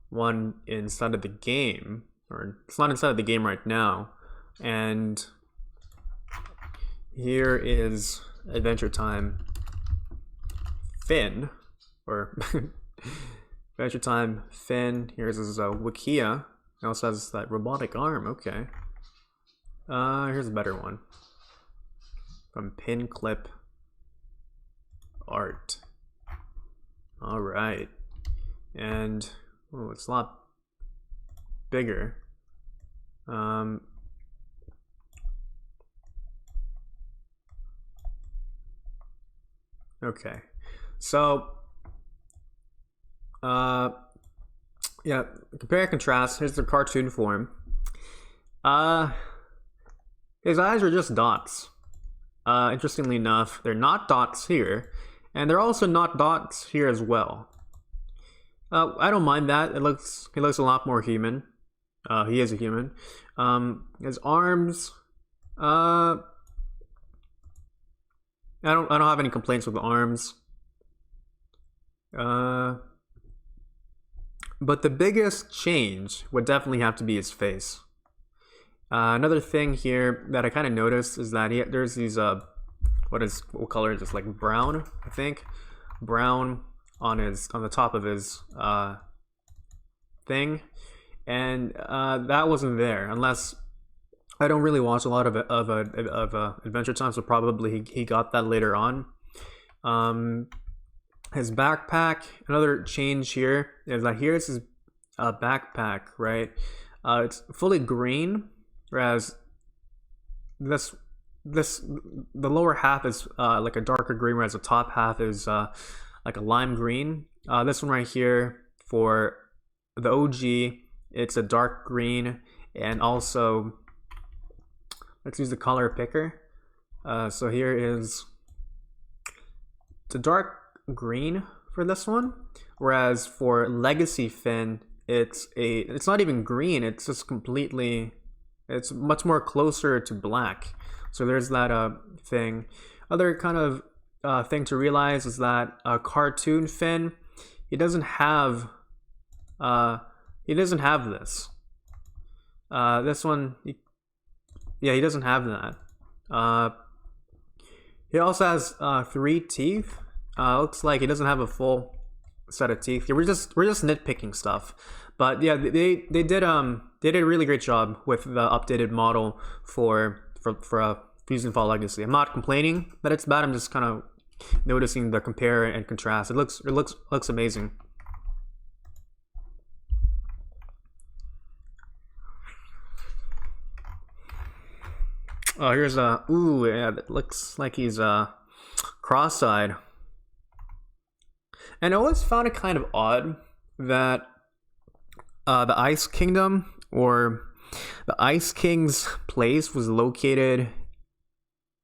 one inside of the game, or it's not inside of the game right now, and here is Adventure Time Finn, or Adventure Time Finn. Here's his Wikia. It also has that robotic arm. Okay. Here's a better one from Pin Clip Art. All right, and it's a lot bigger. Okay, so yeah, compare and contrast. Here's the cartoon form. His eyes are just dots. Interestingly enough, they're not dots here, and they're also not dots here as well. I don't mind that. He looks a lot more human. He is a human. His arms, I don't have any complaints with the arms. But the biggest change would definitely have to be his face. Another thing here that I kind of noticed is that there's these what color is this, like brown, I think, brown on the top of his thing, and that wasn't there, unless I don't really watch a lot of Adventure Time, so probably he got that later on. His backpack, another change here is that here's his backpack, right? It's fully green, whereas the lower half is like a darker green, whereas the top half is like a lime green. This one right here for the OG, it's a dark green, and also let's use the color picker. So here is the dark green for this one, whereas for Legacy Finn, it's not even green. It's just completely. It's much more closer to black. So there's that thing. Other kind of thing to realize is that Cartoon Finn, he doesn't have this. This one, he doesn't have that. He also has 3 teeth. Looks like he doesn't have a full set of teeth. Yeah, we're just nitpicking stuff, but yeah, they did a really great job with the updated model for FusionFall Legacy. I'm not complaining that it's bad. I'm just kind of noticing the compare and contrast. It looks amazing. Oh, here's it looks like he's cross-eyed. And I always found it kind of odd that the Ice Kingdom, or the Ice King's place, was located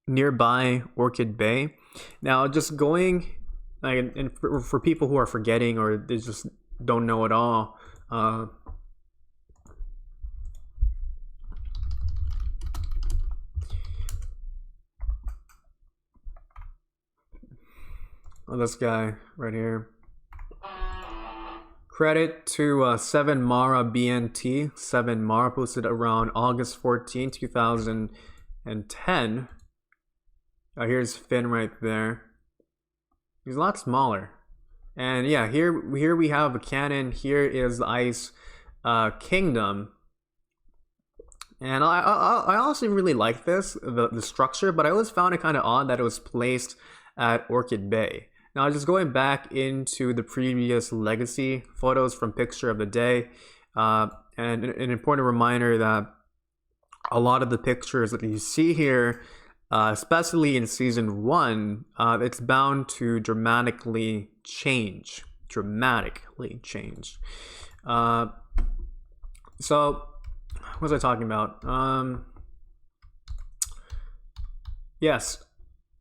nearby Orchid Bay. Now, just going, and for people who are forgetting or they just don't know at all, this guy right here. Credit to 7 Mara BNT. 7 Mara posted around August 14, 2010. Here's Finn right there. He's a lot smaller. And yeah, here we have a cannon. Here is the Ice Kingdom. And I also really like the structure, but I always found it kind of odd that it was placed at Orchid Bay. Now, just going back into the previous Legacy photos from Picture of the Day, and an important reminder that a lot of the pictures that you see here, especially in Season 1, it's bound to dramatically change. So, what was I talking about? Yes,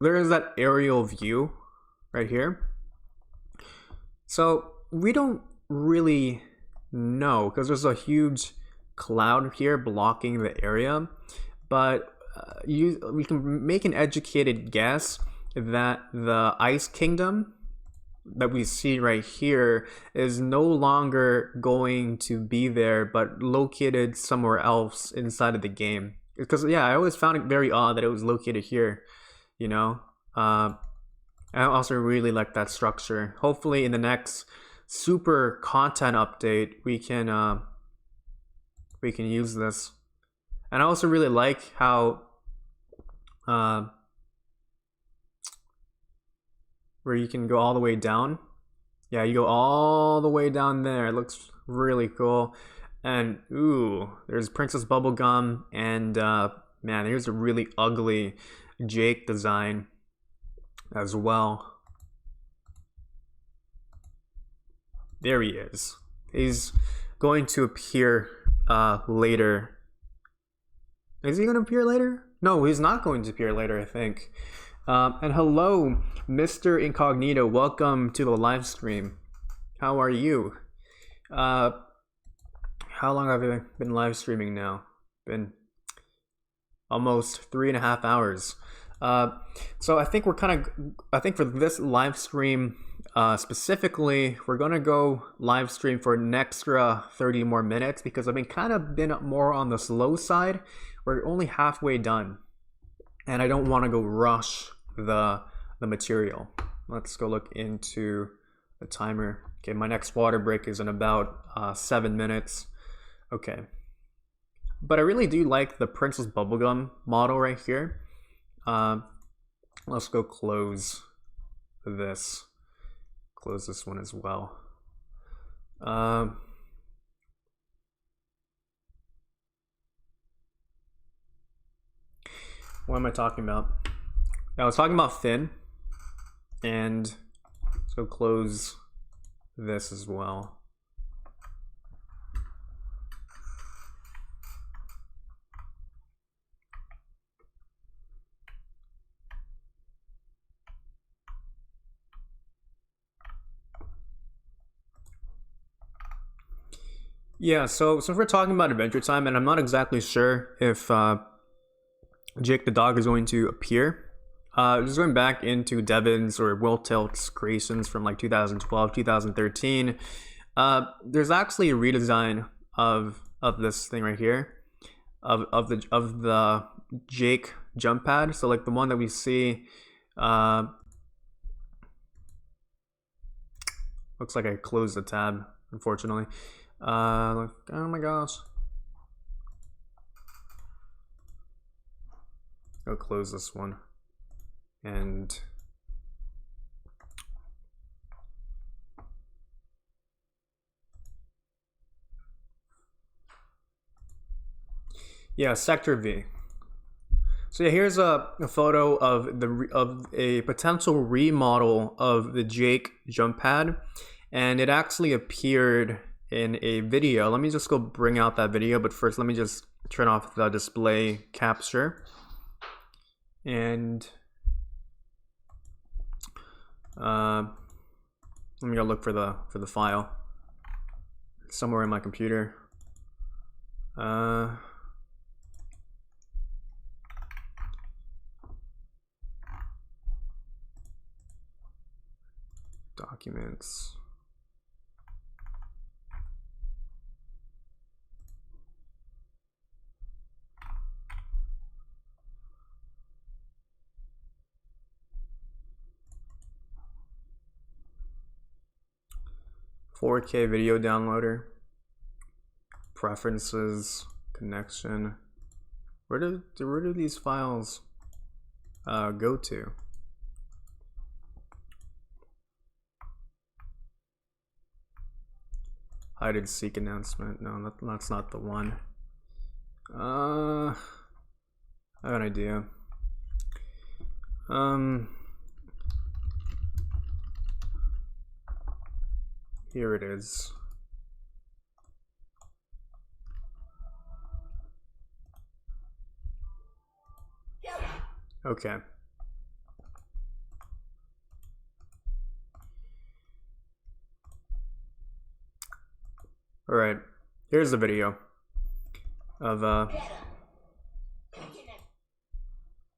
there is that aerial view right here. So we don't really know because there's a huge cloud here blocking the area, but we can make an educated guess that the Ice Kingdom that we see right here is no longer going to be there, but located somewhere else inside of the game. Because yeah, I always found it very odd that it was located here, you know. I also really like that structure. Hopefully in the next super content update we can use this. And I also really like how where you can go all the way down. Yeah, you go all the way down there. It looks really cool. And ooh, there's Princess Bubblegum, and man, here's a really ugly Jake design as well. There he is. He's going to appear later. Is he going to appear later? No, he's not going to appear later, I think. And hello, Mr. Incognito. Welcome to the live stream. How are you? How long have I been live streaming now? Been almost 3.5 hours. So I think for this live stream, Specifically, we're gonna go live stream for an extra 30 more minutes because I've been more on the slow side. We're only halfway done, and I don't want to go rush the material. Let's go look into the timer. Okay, my next water break is in about 7 minutes. Okay, but I really do like the Princess Bubblegum model right here. Let's go close this. Close this one as well. What am I talking about? I was talking about thin, and let's go close this as well. Yeah, so we're talking about Adventure Time, and I'm not exactly sure if Jake the dog is going to appear. Just going back into Devin's or Will Tilt's creations from like 2012, 2013. There's actually a redesign of this thing right here, of the Jake jump pad. So like the one that we see, looks like I closed the tab, unfortunately. Oh my gosh. Go close this one. And yeah, Sector V. So yeah, here's a photo of a potential remodel of the Jake jump pad, and it actually appeared in a video. Let me just go bring out that video, but first let me just turn off the display capture, and let me go look for the file somewhere in my computer. Documents. .4K video downloader, preferences, connection. Where do these files go to? Hide and seek announcement. No, that's not the one. I have an idea. Here it is. Okay. All right. Here's the video of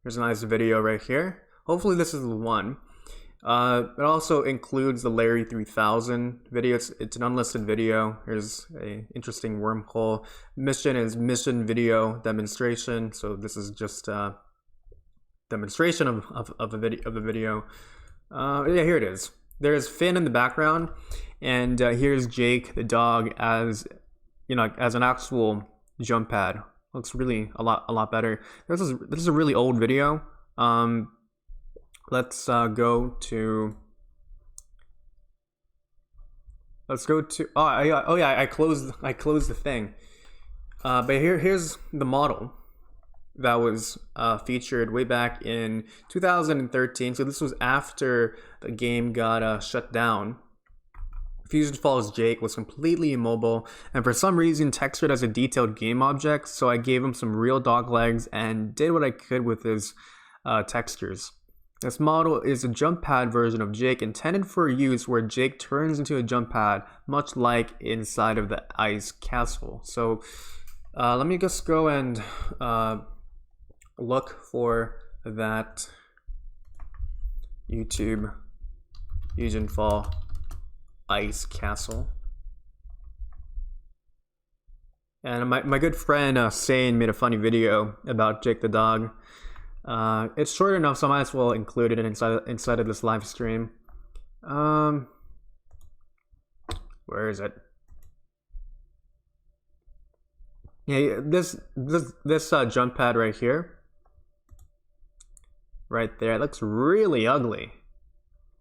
here's a nice video right here. Hopefully this is the one. It also includes the Larry 3000 video. It's an unlisted video. Here's a interesting wormhole. Mission is mission video demonstration. So this is just a demonstration of the video. Yeah, here it is. There's Finn in the background, and here's Jake the dog as as an actual jump pad. Looks really a lot better. This is a really old video. Let's go to. Oh yeah, I closed the thing. But here's the model that was featured way back in 2013. So this was after the game got shut down. FusionFall's Jake was completely immobile, and for some reason textured as a detailed game object. So I gave him some real dog legs and did what I could with his textures. This model is a jump pad version of Jake, intended for use where Jake turns into a jump pad, much like inside of the ice castle. So let me just go and look for that YouTube FusionFall Ice Castle. And my good friend Sane made a funny video about Jake the dog. It's short enough, so I might as well include it inside of this live stream. Where is it? Yeah, this jump pad right here, right there, it looks really ugly.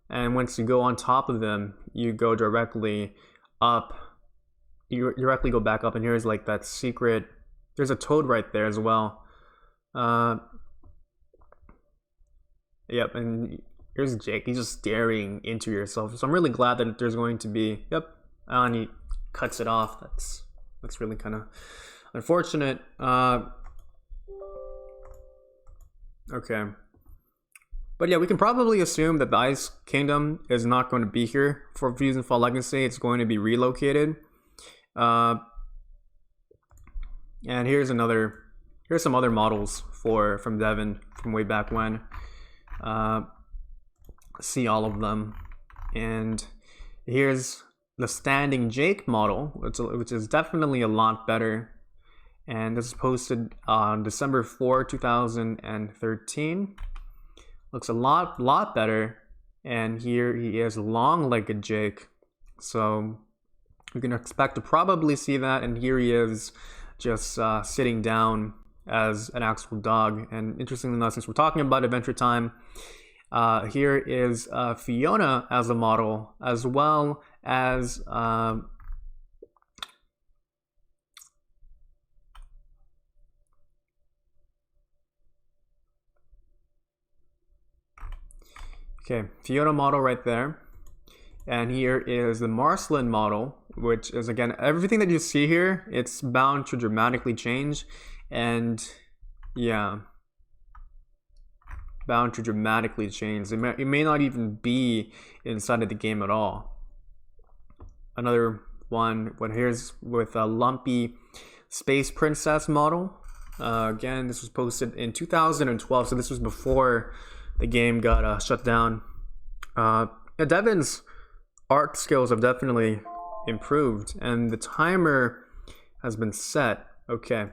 And once you go on top of them, you go directly up. You directly go back up, and here's like that secret. There's a toad right there as well. Yep, and here's Jake. He's just staring into yourself. So I'm really glad that there's going to be. Yep, and he cuts it off. That's really kind of unfortunate. Okay. But yeah, we can probably assume that the Ice Kingdom is not going to be here for FusionFall Legacy. It's going to be relocated. And here's some other models from Devin from way back when. See all of them. And here's the Standing Jake model, which is definitely a lot better. And this is posted on December 4, 2013. Looks a lot better. And here he is long-legged Jake. So we can expect to probably see that. And here he is just sitting down as an actual dog. And interestingly enough, since we're talking about Adventure Time, here is Fiona as a model, as well as okay, Fiona model right there. And here is the Marceline model, which is, again, everything that you see here, it's bound to dramatically change. And yeah, bound to dramatically change. It may not even be inside of the game at all. Another one, here's with a Lumpy Space Princess model. Again, this was posted in 2012, so this was before the game got shut down. Devin's art skills have definitely improved, and the timer has been set. Okay,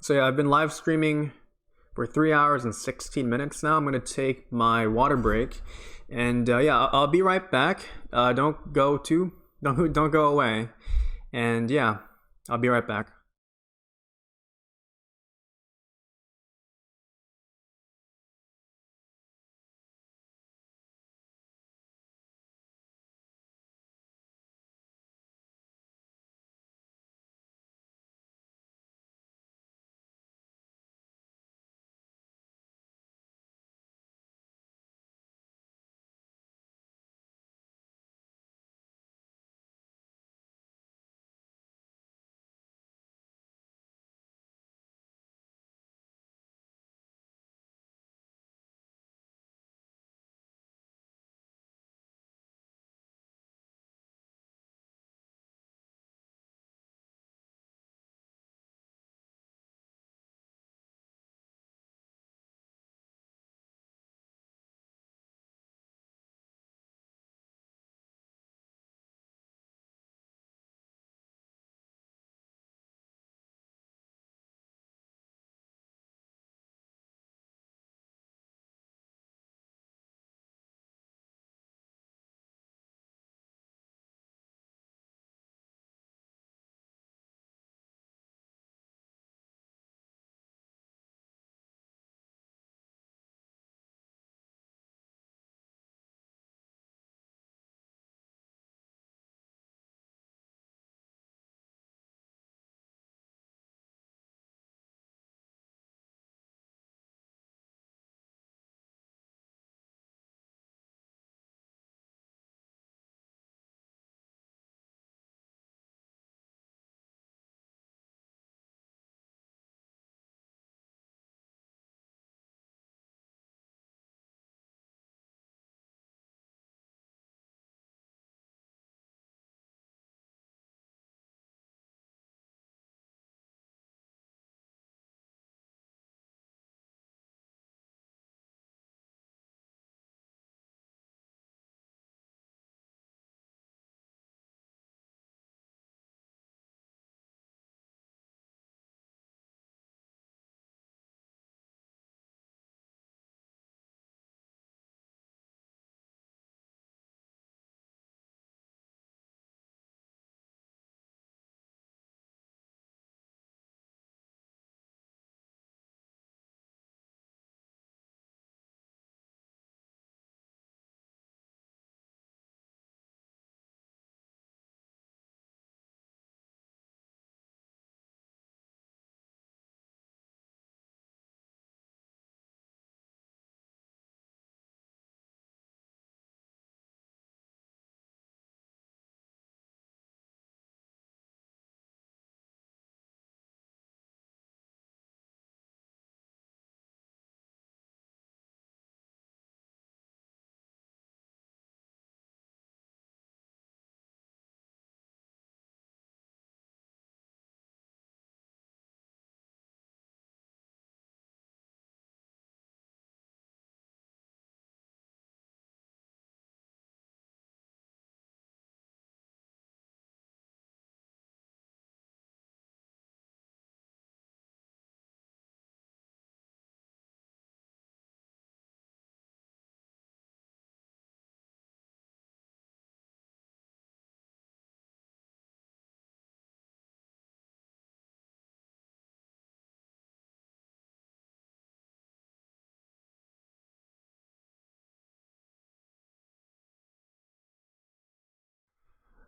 so yeah, I've been live streaming for 3 hours and 16 minutes now. I'm gonna take my water break, and yeah, I'll be right back. Don't go away, and yeah, I'll be right back.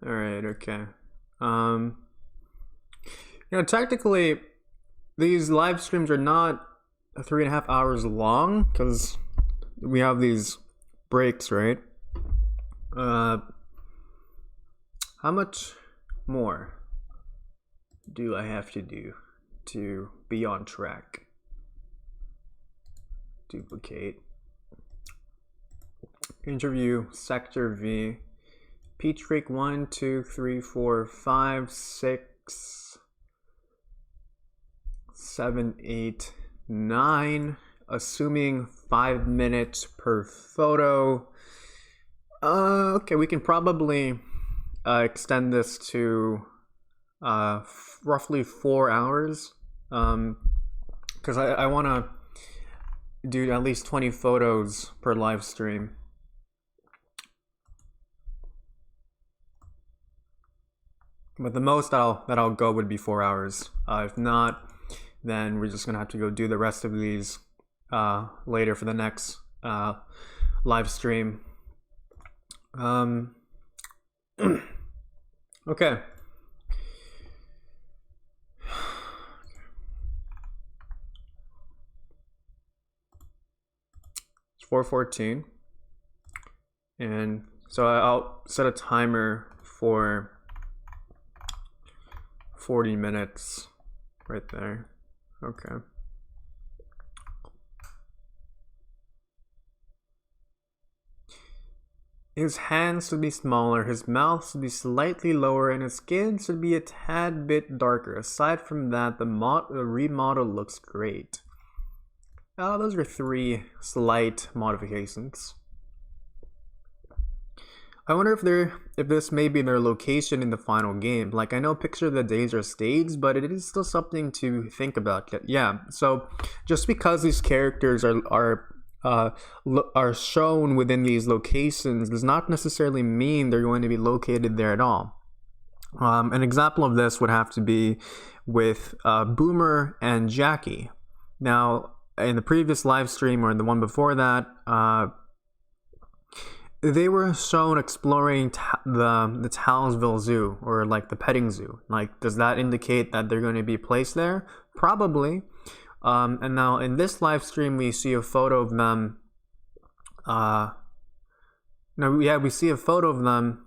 All right. Okay. Technically, these live streams are not 3.5 hours long because we have these breaks, right? How much more do I have to do to be on track? Duplicate. Interview sector V. Peach Creek 1, 2, 3, 4, 5, 6, 7, 8, 9. Assuming 5 minutes per photo. Okay, we can probably extend this to roughly 4 hours. Because I want to do at least 20 photos per live stream. But the most that I'll go would be 4 hours. If not, then we're just gonna have to go do the rest of these later for the next live stream. Okay. It's 4:14, and so I'll set a timer for 40 minutes right there. Okay. His hands should be smaller, his mouth should be slightly lower, and his skin should be a tad bit darker. Aside from that, the remodel looks great. Those are 3 slight modifications. I wonder if this may be their location in the final game. Like, I know Picture of the Days are staged, but it is still something to think about. Yeah, so just because these characters are shown within these locations does not necessarily mean they're going to be located there at all. An example of this would have to be with Boomer and Jackie. Now, in the previous live stream or the one before that, they were shown exploring the Townsville Zoo, or like the petting zoo. Like, does that indicate that they're going to be placed there? Probably. And now in this live stream, we see a photo of them. We see a photo of them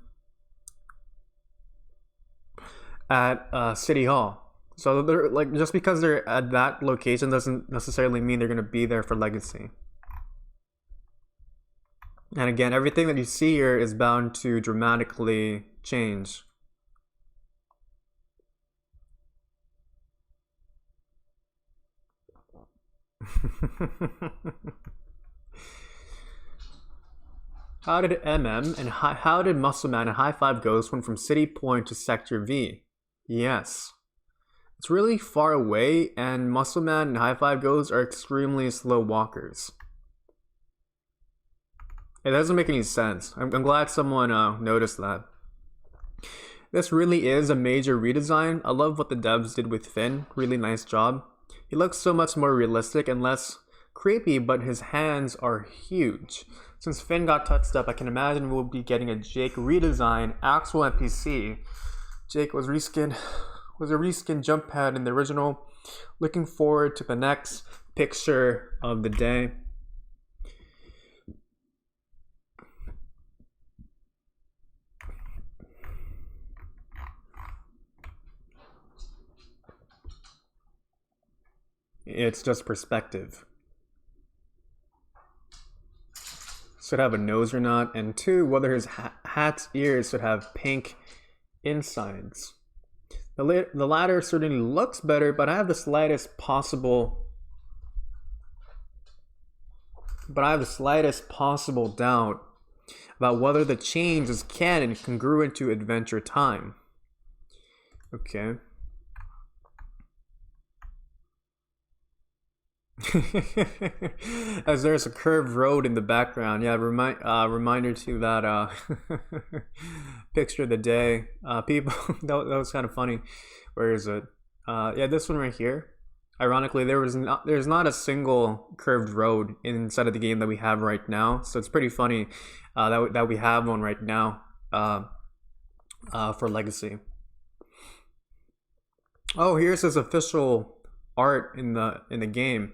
at City Hall. So they're like, just because they're at that location doesn't necessarily mean they're going to be there for Legacy. And again, everything that you see here is bound to dramatically change. How did how did Muscle Man and High Five Ghost went from City Point to Sector V? Yes. It's really far away, and Muscle Man and High Five Ghost are extremely slow walkers. It doesn't make any sense. I'm glad someone noticed that. This really is a major redesign. I love what the devs did with Finn. Really nice job. He looks so much more realistic and less creepy, but his hands are huge. Since Finn got touched up, I can imagine we'll be getting a Jake redesign, actual NPC. Jake was a reskinned jump pad in the original. Looking forward to the next picture of the day. It's just perspective. Should have a nose or not, and 2, whether his hat's ears should have pink insides. The latter certainly looks better, but I have the slightest possible doubt about whether the change is canon congruent to Adventure Time. Okay. As there's a curved road in the background. Yeah, reminder to that picture of the day. People, that was kind of funny. Where is it? Yeah, this one right here. Ironically, there's not a single curved road inside of the game that we have right now. So it's pretty funny that we have one right now. for Legacy. Oh, here's his official art in the game.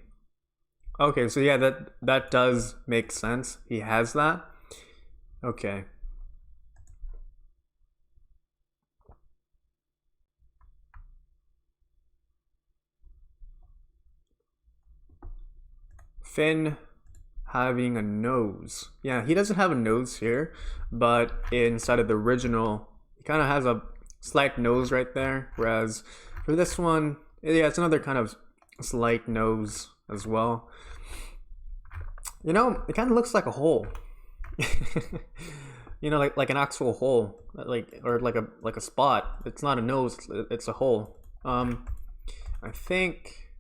Okay, so yeah, that does make sense. He has that. Okay. Finn having a nose. Yeah, he doesn't have a nose here, but inside of the original, he kind of has a slight nose right there. Whereas for this one, yeah, it's another kind of slight nose as well. You know, it kind of looks like a hole. You know, like an actual hole, or like a spot. It's not a nose; it's a hole. I think.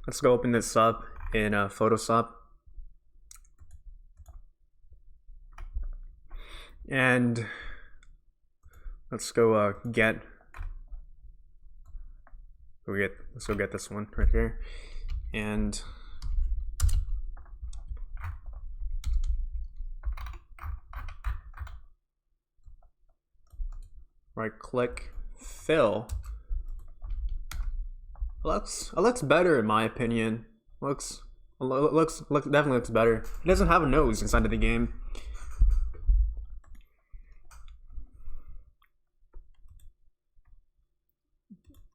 Let's go open this up in Photoshop. And let's go let's go get this one right here. And right click, fill. Looks better in my opinion. Looks definitely looks better. It doesn't have a nose inside of the game.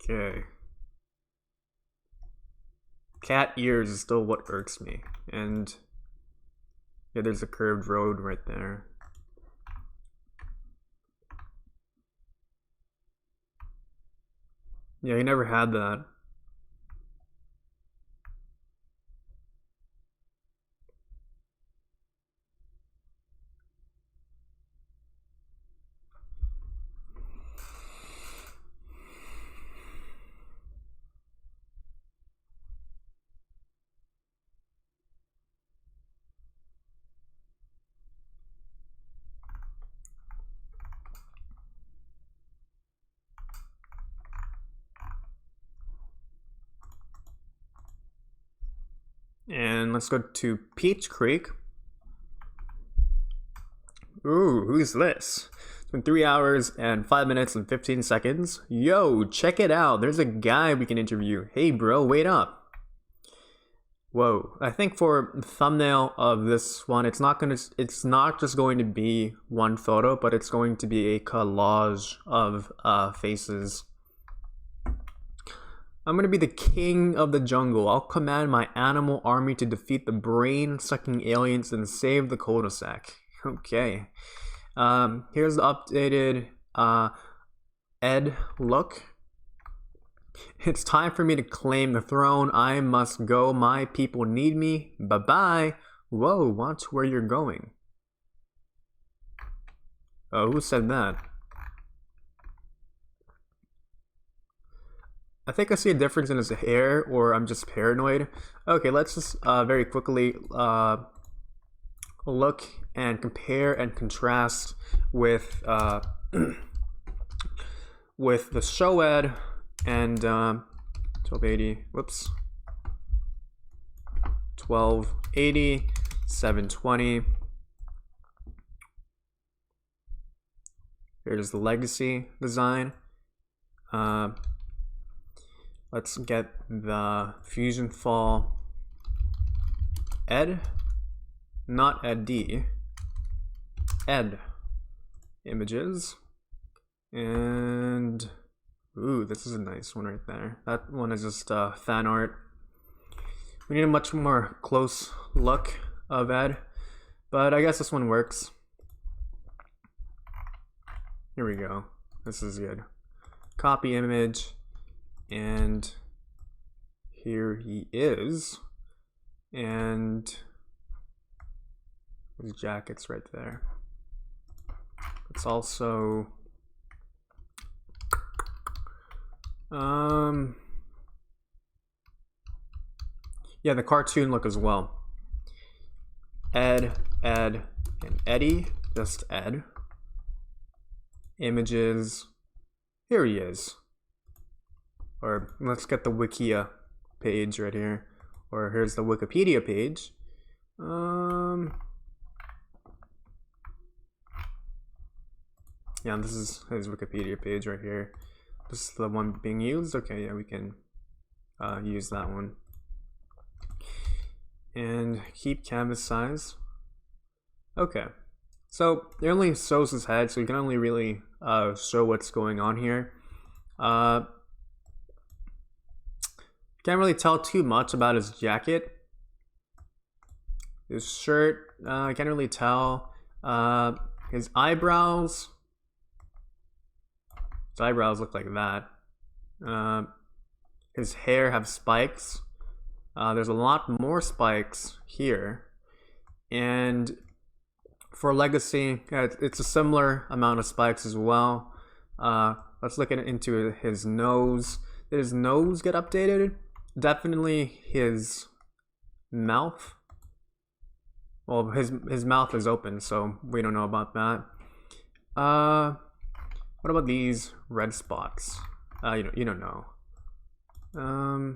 Okay. Cat ears is still what irks me. And yeah, there's a curved road right there. Yeah, he never had that. And let's go to Peach Creek. Ooh, who's this? It's been 3 hours and 5 minutes and 15 seconds. Yo, check it out. There's a guy we can interview. Hey, bro, wait up. Whoa, I think for the thumbnail of this one, it's not just going to be one photo, but it's going to be a collage of faces. I'm gonna be the king of the jungle. I'll command my animal army to defeat the brain-sucking aliens and save the cul-de-sac. Okay. Here's the updated Ed look. It's time for me to claim the throne. I must go. My people need me. Bye-bye. Whoa, watch where you're going. Oh, who said that? I think I see a difference in his hair, or I'm just paranoid. Okay, let's just very quickly look and compare and contrast with with the show ad and 1280. Whoops. 1280, 720. Here's the legacy design. Let's get the FusionFall Ed, not Ed D, Ed images. And ooh, this is a nice one right there. That one is just fan art. We need a much more close look of Ed, but I guess this one works. Here we go. This is good. Copy image. And here he is, and his jacket's right there. It's also yeah, the cartoon look as well. Ed, and Eddie, just Ed. images. Here he is. Or let's get the Wikia page right here. Or here's the Wikipedia page. Yeah, this is his Wikipedia page right here. This is the one being used. Okay, yeah, we can use that one. And keep canvas size. Okay, so it only shows his head, so you can only really show what's going on here. Can't really tell too much about his jacket. His shirt, I can't really tell. His eyebrows. His eyebrows look like that. His hair have spikes. There's a lot more spikes here. And for Legacy, it's a similar amount of spikes as well. Let's look into his nose. Did his nose get updated? Definitely his mouth. Well, his mouth is open, so we don't know about that. What about these red spots? You don't know. I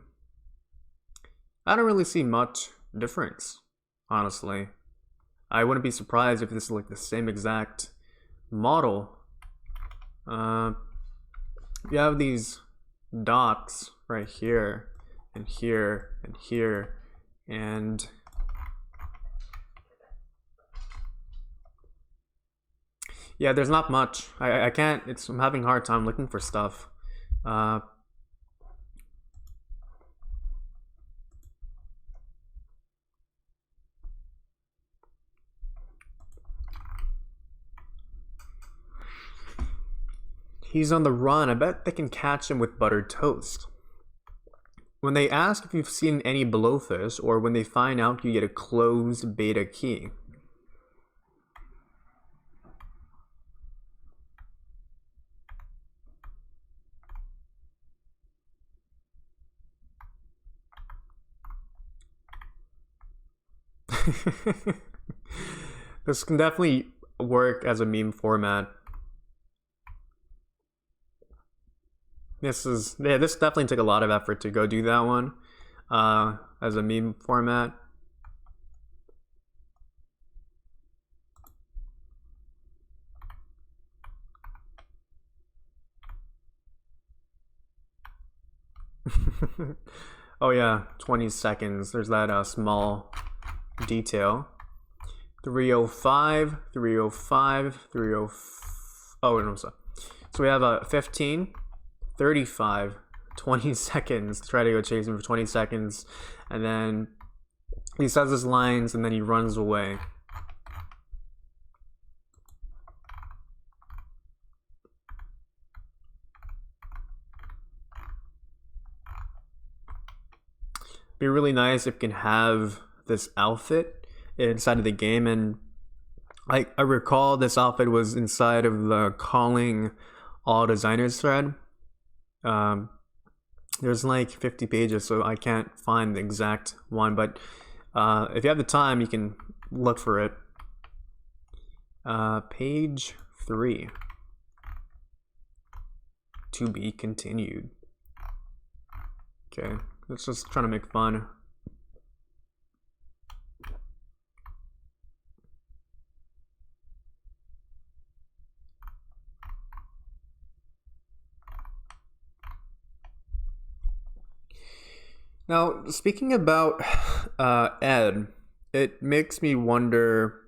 don't really see much difference, honestly. I wouldn't be surprised if this is like the same exact model. You have these dots right here, and here, and here, and yeah, there's not much. I can't, I'm having a hard time looking for stuff. He's on the run. I bet they can catch him with buttered toast. When they ask if you've seen any blowfish, or when they find out, you get a closed beta key. This can definitely work as a meme format. This definitely took a lot of effort to go do that one as a meme format. Oh yeah, 20 seconds. There's that small detail. 305, 305, 305. Oh no, so we have a 15, 35, 20 seconds. Try to go chase him for 20 seconds, and then he says his lines, and then he runs away. Be really nice if you can have this outfit inside of the game, and I recall this outfit was inside of the calling all designers thread. There's like 50 pages, so I can't find the exact one, but if you have the time, you can look for it. Page 3. To be continued. Okay, let's just try to make fun. Now, speaking about Ed, it makes me wonder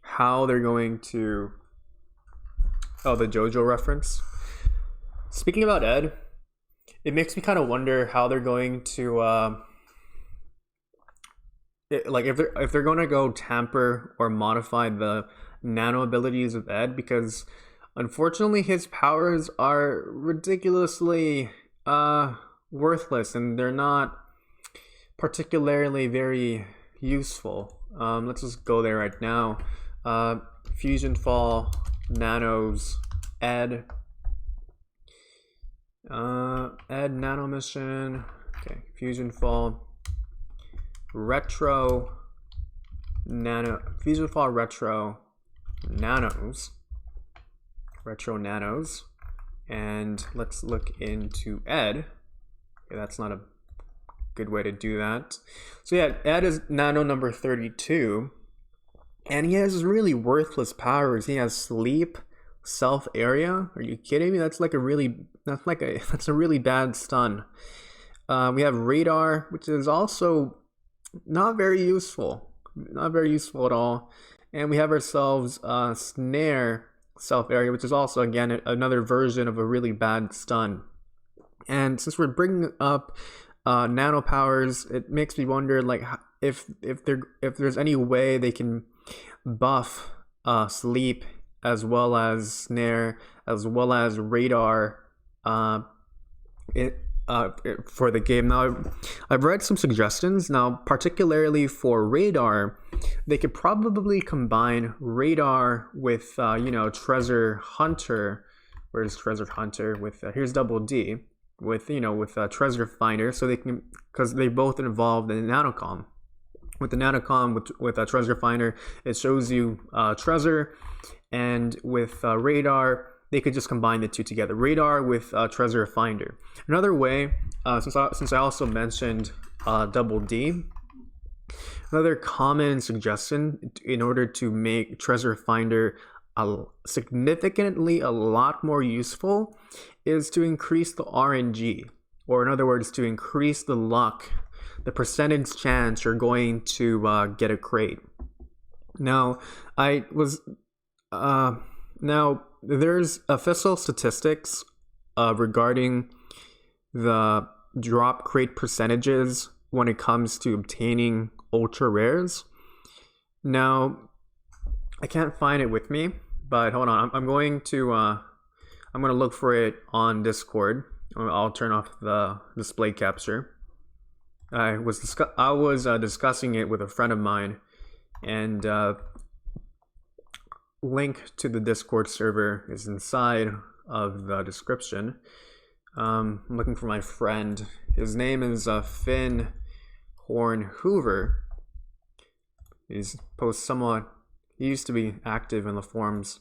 how they're going to... Oh, the JoJo reference. Speaking about Ed, it makes me kind of wonder how they're going to... if they're going to go tamper or modify the nano abilities of Ed, because unfortunately his powers are ridiculously... worthless, and they're not particularly very useful. Let's just go there right now. FusionFall, Nanos, Ed Nano Mission. Okay, FusionFall, Retro, Nano, FusionFall Retro, Nanos. retro nanos, and let's look into Ed. Okay, that's not a good way to do that. So yeah, Ed is nano number 32, and he has really worthless powers. He has sleep, self area. Are you kidding me? That's a really bad stun. We have radar, which is also not very useful at all. And we have ourselves snare, self area, which is also again another version of a really bad stun. And since we're bringing up nano powers, it makes me wonder, like, if there's any way they can buff sleep as well as snare as well as radar for the game. Now, I've read some suggestions. Now, particularly for radar, they could probably combine radar with Treasure Hunter. Where's Treasure Hunter? With here's Double D with Treasure Finder, so they can, because they both involve the nanocom. With the nanocom, with Treasure Finder, it shows you treasure, and with radar, they could just combine the two together. Radar with Treasure Finder. Another way, since I also mentioned Double D, another common suggestion in order to make Treasure Finder significantly a lot more useful is to increase the RNG, or in other words, to increase the luck, the percentage chance you're going to get a crate. Now, there's official statistics regarding the drop crate percentages when it comes to obtaining ultra rares. Now, I can't find it with me, but hold on. I'm going to look for it on Discord. I'll turn off the display capture. I was discussing it with a friend of mine, and link to the Discord server is inside of the description. I'm looking for my friend. His name is Finn Horn Hoover. He used to be active in the forums,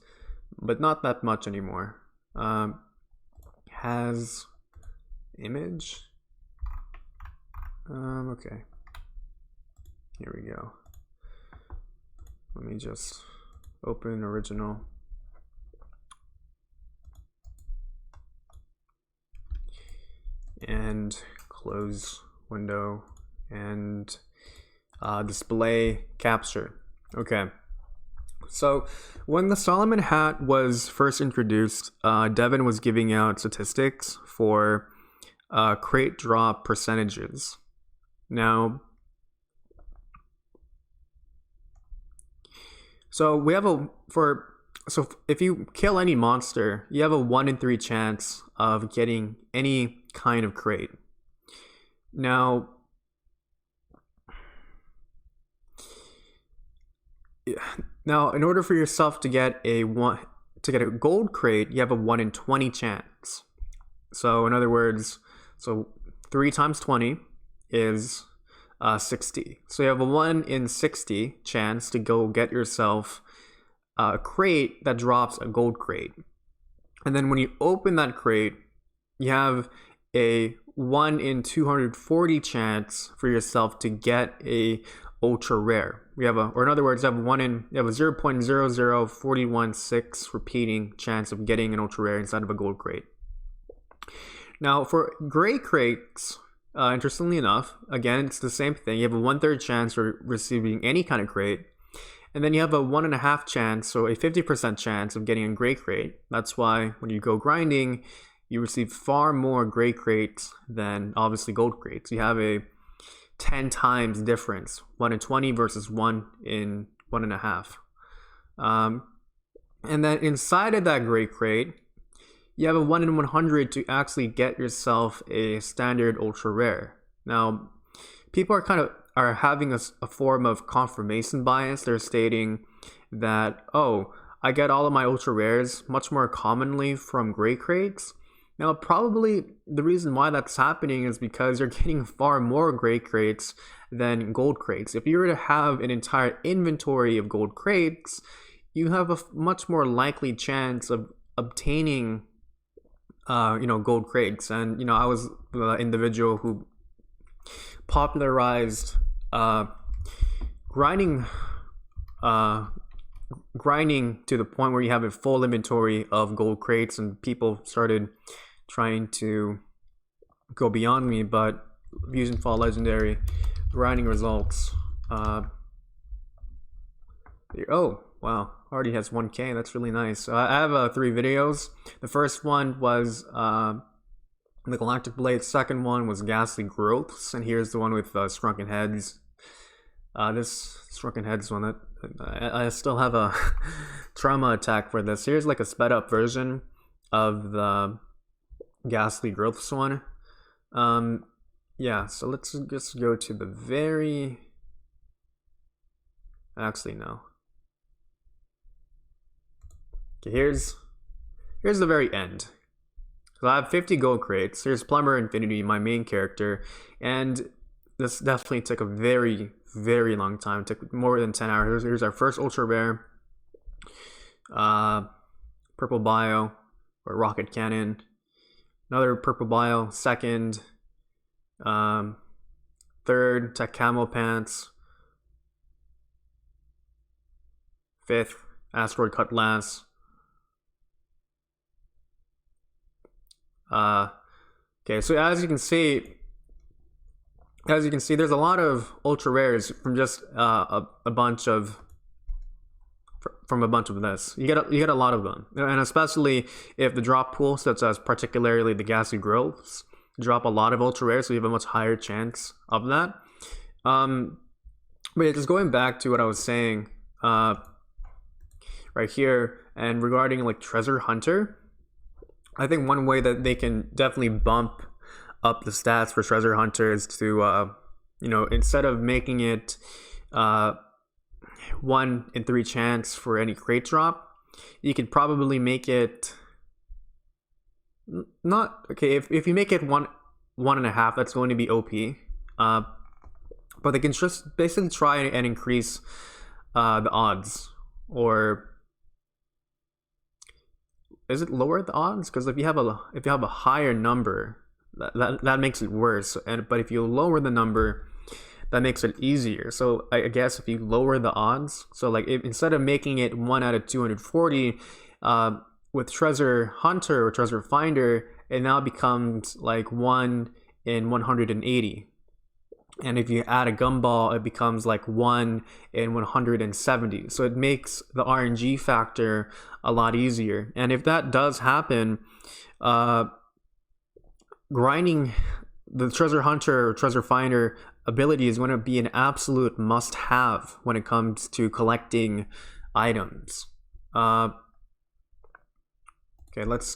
but not that much anymore. Has image. Okay. Here we go. Let me just open original. And close window and display capture. Okay. So when the Solomon hat was first introduced, Devin was giving out statistics for crate drop percentages. Now, so if you kill any monster, you have a 1 in 3 chance of getting any kind of crate. Now, in order for yourself to get a gold crate, you have a 1 in 20 chance. So in other words, 3 times 20 is 60. So you have a 1 in 60 chance to go get yourself a crate that drops a gold crate. And then when you open that crate, you have a 1 in 240 chance for yourself to get a ultra rare. You have a 0.00416 repeating chance of getting an ultra rare inside of a gold crate. Now for gray crates, interestingly enough, again, it's the same thing. You have a 1/3 chance for receiving any kind of crate. And then you have a 1.5 chance, so a 50% chance of getting a gray crate. That's why when you go grinding, you receive far more gray crates than obviously gold crates. You have a 10 times difference, 1 in 20 versus 1 in 1.5. And then inside of that gray crate, you have a 1 in 100 to actually get yourself a standard ultra rare. Now, people are having a form of confirmation bias. They're stating that, I get all of my ultra rares much more commonly from gray crates. Now, probably the reason why that's happening is because you're getting far more gray crates than gold crates. If you were to have an entire inventory of gold crates, you have a much more likely chance of obtaining gold crates. And I was the individual who popularized grinding to the point where you have a full inventory of gold crates, and people started trying to go beyond me. But FusionFall Legendary grinding results, oh wow, already has 1K. That's really nice. So I have 3 videos. The first one was the Galactic Blade. Second one was Ghastly Growths, and here's the one with Shrunken Heads. This Shrunken Heads one, that I still have a trauma attack for this. Here's like a sped up version of the Ghastly Growths one. Yeah, so let's just go to the very... Actually, no. Okay, here's the very end. So I have 50 gold crates. Here's Plumber Infinity, my main character, and this definitely took a very, very long time. It took more than 10 hours. Here's our first ultra rare, purple bio or rocket cannon. Another purple bio, second, third tech camo pants, fifth asteroid cutlass. Okay, so as you can see, there's a lot of ultra rares from just a bunch of this. You get a lot of them, and especially if the drop pool, such as particularly the Ghastly Growths, drop a lot of ultra rares, so you have a much higher chance of that. But just going back to what I was saying right here, and regarding like Treasure Hunter, I think one way that they can definitely bump up the stats for Treasure Hunter is to instead of making it 1 in 3 chance for any crate drop, you could probably make it not okay. If you make it 1.5, that's going to be OP. But they can just basically try and increase the odds, or is it lower the odds? Because if you have a higher number, that makes it worse. But if you lower the number, that makes it easier. So I guess if you lower the odds, so like instead of making it 1 out of 240, with Treasure Hunter or Treasure Finder, it now becomes like 1 in 180. And if you add a gumball, it becomes like 1 in 170. So it makes the RNG factor a lot easier. And if that does happen, grinding the Treasure Hunter or Treasure Finder ability is going to be an absolute must-have when it comes to collecting items. Okay, this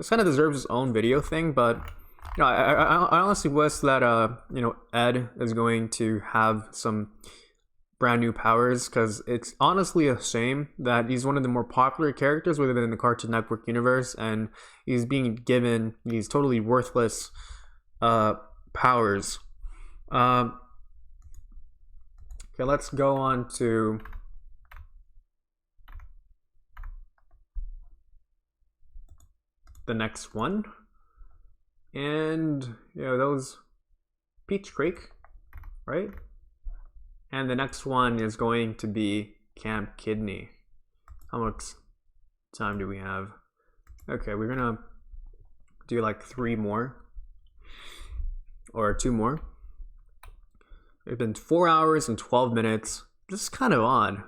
kind of deserves its own video thing, but I honestly wish that Ed is going to have some brand new powers, because it's honestly a shame that he's one of the more popular characters within the Cartoon Network universe, and he's being given these totally worthless powers. Okay, let's go on to the next one. And those Peach Creek, right? And the next one is going to be Camp Kidney. How much time do we have? Okay, we're gonna do like 3 more or 2 more. It's been 4 hours and 12 minutes. This is kind of odd.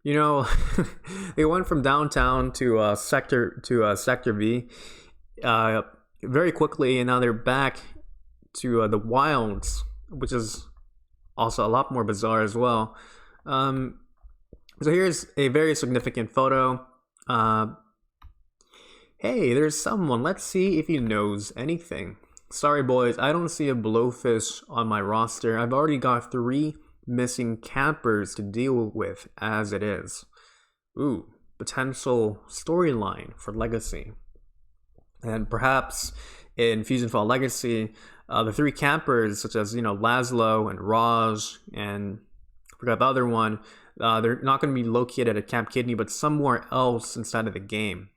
They went from downtown to sector V very quickly, and now they're back to the wilds, which is also a lot more bizarre as well. So here's a very significant photo. Hey, there's someone. Let's see if he knows anything. Sorry, boys, I don't see a blowfish on my roster. I've already got 3 missing campers to deal with as it is. Ooh, potential storyline for Legacy. And perhaps in FusionFall Legacy, the 3 campers, such as Lazlo and Raj and forgot the other one. They're not going to be located at Camp Kidney, but somewhere else inside of the game.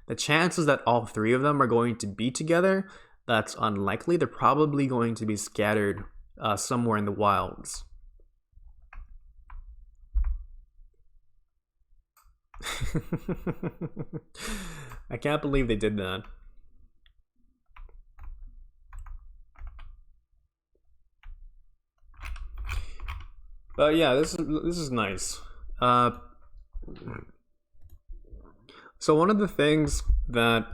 The chances that all three of them are going to be together, that's unlikely. They're probably going to be scattered somewhere in the wilds. I can't believe they did that. But yeah, this is nice. So one of the things that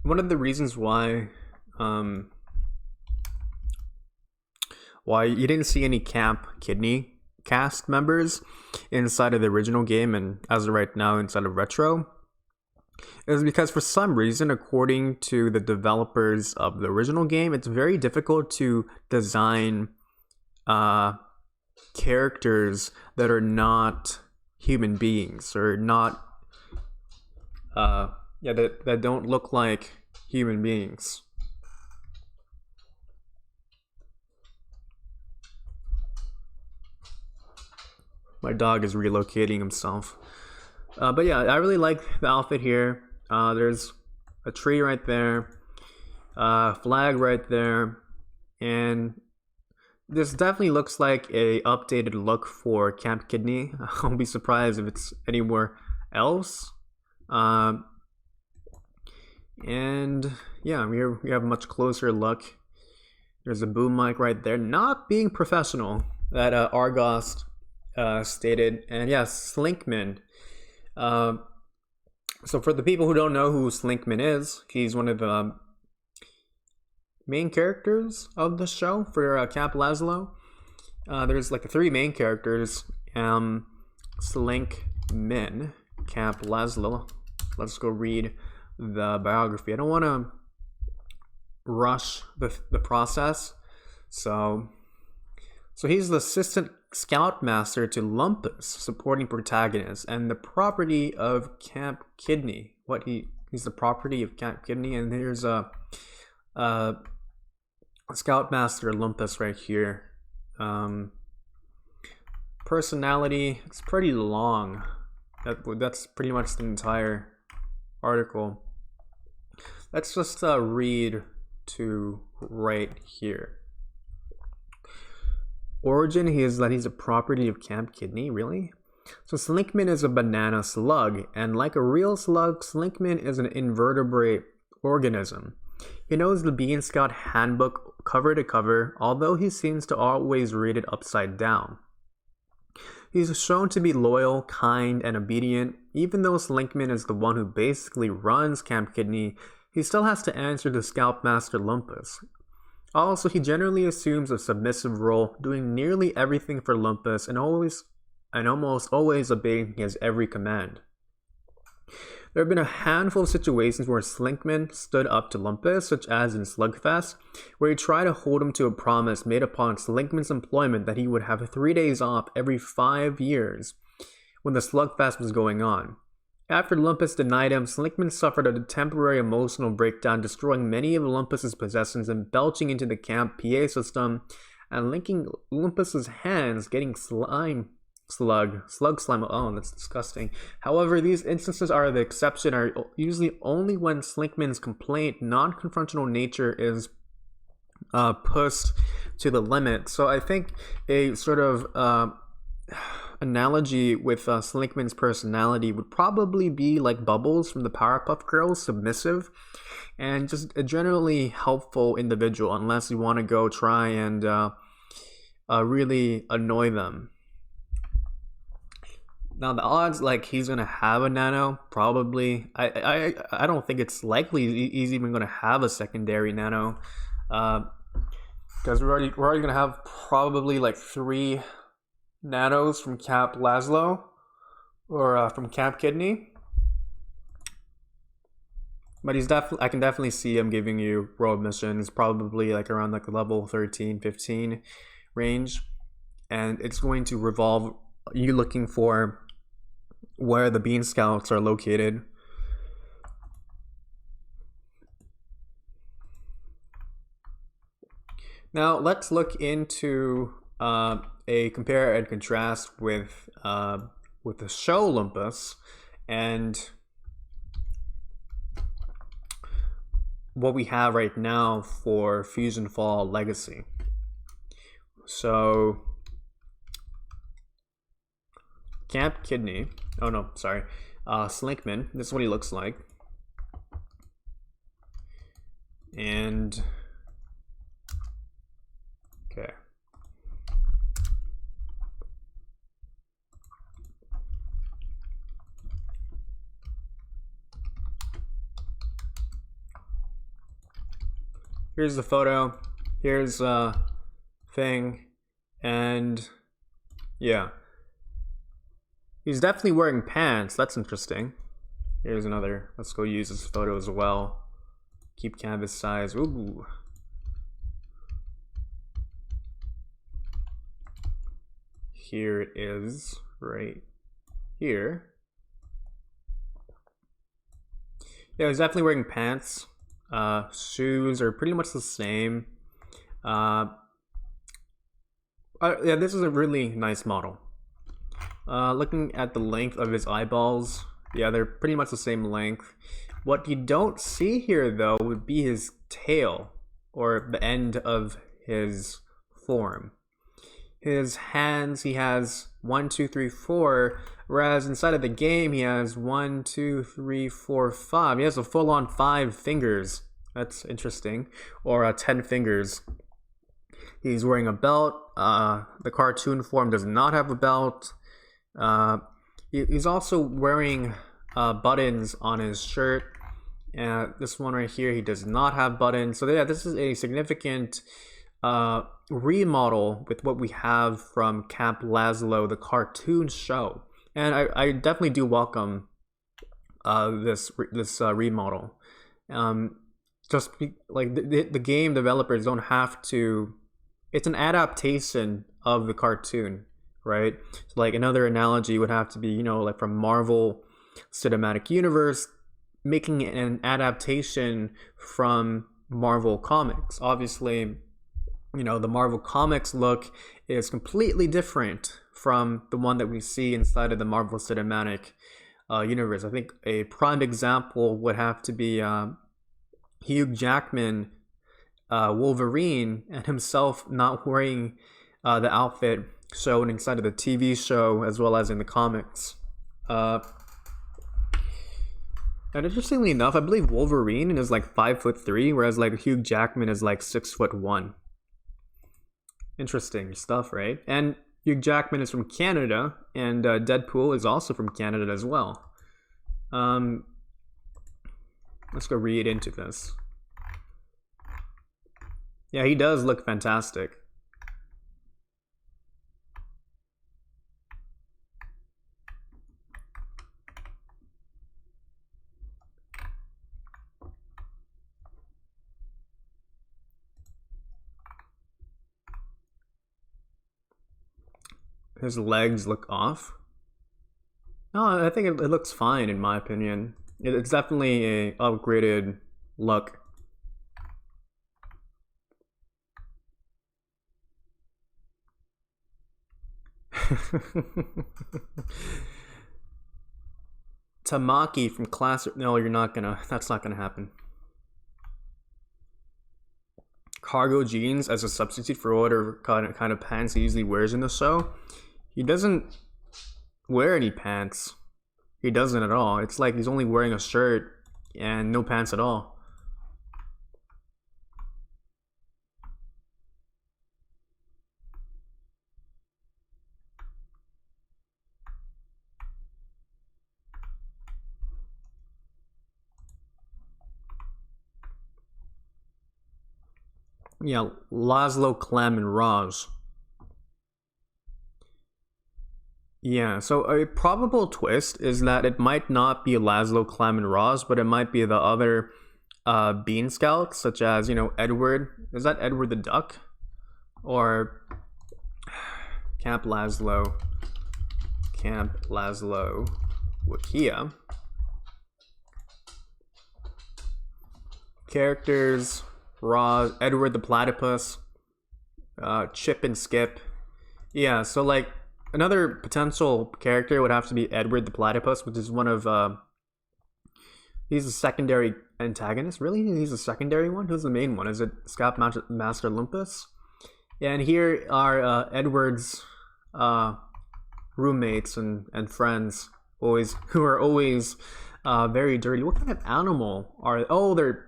one of the reasons why you didn't see any Camp Kidney cast members inside of the original game and as of right now inside of Retro is because for some reason, according to the developers of the original game, it's very difficult to design characters that are human beings or not that don't look like human beings. My dog is relocating himself. But yeah, I really like the outfit here. There's a tree right there, flag right there, and this definitely looks like a updated look for Camp Kidney. I'll be surprised if it's anywhere else. And yeah, we have a much closer look. There's a boom mic right there, not being professional, that Argos stated. And yes, Slinkman. So for the people who don't know who Slinkman is, he's one of the main characters of the show for Camp Lazlo. There's like three main characters. Slinkman, Camp Lazlo. Let's go read the biography. I don't want to rush the process. So he's the assistant scoutmaster to Lumpus, supporting protagonist, and the property of Camp Kidney. He's the property of Camp Kidney, and there's a scoutmaster Lumpus right here. Personality, it's pretty long. That's pretty much the entire article. Let's just read to right here. Origin, he's a property of Camp Kidney, really? So Slinkman is a banana slug, and like a real slug, Slinkman is an invertebrate organism. He knows the Bean Scout handbook cover to cover, although he seems to always read it upside down. He's shown to be loyal, kind, and obedient. Even though Slinkman is the one who basically runs Camp Kidney, he still has to answer to Scoutmaster Lumpus. Also, he generally assumes a submissive role, doing nearly everything for Lumpus and almost always obeying his every command. There have been a handful of situations where Slinkman stood up to Lumpus, such as in Slugfest, where he tried to hold him to a promise made upon Slinkman's employment that he would have 3 days off every 5 years when the Slugfest was going on. After Lumpus denied him, Slinkman suffered a temporary emotional breakdown, destroying many of Lumpus's possessions and belching into the camp PA system and linking Lumpus's hands, getting slug slime. Oh, that's disgusting. However, these instances are the exception, are usually only when Slinkman's complaint, non-confrontational nature is pushed to the limit. So I think a sort of analogy with Slinkman's personality would probably be like Bubbles from the Powerpuff Girls, submissive and just a generally helpful individual, unless you want to go try and really annoy them. Now the odds like he's gonna have a nano, probably. I don't think it's likely he's even gonna have a secondary nano, because we're already gonna have probably like 3 nanos from Camp Lazlo or from Camp Kidney. But I can definitely see him giving you road missions, probably like around like the level 13, 15 range, and it's going to revolve you looking for where the Bean Scouts are located. Now let's look into a compare and contrast with the show Olympus and what we have right now for FusionFall Legacy. So Camp Kidney, oh no, sorry, Slinkman, this is what he looks like. And okay. Here's the photo, here's thing, and yeah. He's definitely wearing pants, that's interesting. Here's another, let's go use this photo as well. Keep canvas size, ooh. Here it is, right here. Yeah, he's definitely wearing pants. Shoes are pretty much the same. Yeah, this is a really nice model. Looking at the length of his eyeballs, yeah, they're pretty much the same length. What you don't see here, though, would be his tail, or the end of his form. His hands, he has 1, 2, 3, 4, whereas inside of the game, he has 1, 2, 3, 4, 5. He has a full-on 5 fingers. That's interesting. Or 10 fingers. He's wearing a belt. The cartoon form does not have a belt. He's also wearing buttons on his shirt. This one right here, he does not have buttons. So yeah, this is a significant remodel with what we have from Camp Lazlo, the cartoon show. And I definitely do welcome this remodel. Like the game developers don't have to. It's an adaptation of the cartoon, right? So like another analogy would have to be, like from Marvel Cinematic Universe, making an adaptation from Marvel Comics. Obviously, the Marvel Comics look is completely different from the one that we see inside of the Marvel Cinematic Universe. I think a prime example would have to be Hugh Jackman, Wolverine, and himself not wearing the outfit shown inside of the TV show as well as in the comics. And interestingly enough, I believe Wolverine is like 5'3", whereas like Hugh Jackman is like 6'1". Interesting stuff, right? And Hugh Jackman is from Canada, and Deadpool is also from Canada as well. Let's go read into this. Yeah, he does look fantastic. His legs look off. No, I think it looks fine in my opinion. It's definitely a upgraded look. Tamaki from Class. No, you're not gonna. That's not gonna happen. Cargo jeans as a substitute for whatever kind of pants he usually wears in the show. He doesn't wear any pants. He doesn't at all. It's like he's only wearing a shirt and no pants at all. Yeah, Lazlo, Clem, and Raj. Yeah, so a probable twist is that it might not be Lazlo, Clem, and Raj, but it might be the other Bean Scouts, such as, Edward. Is that Edward the Duck? Or Camp Lazlo, Wikia. Characters, Raj, Edward the Platypus. Chip and Skip. Yeah, so like another potential character would have to be Edward the Platypus, which is one of he's a secondary antagonist. Really? He's a secondary one? Who's the main one? Is it Scoutmaster Lumpus? Yeah, and here are Edward's roommates and friends, who are always very dirty. What kind of animal are? Oh, they're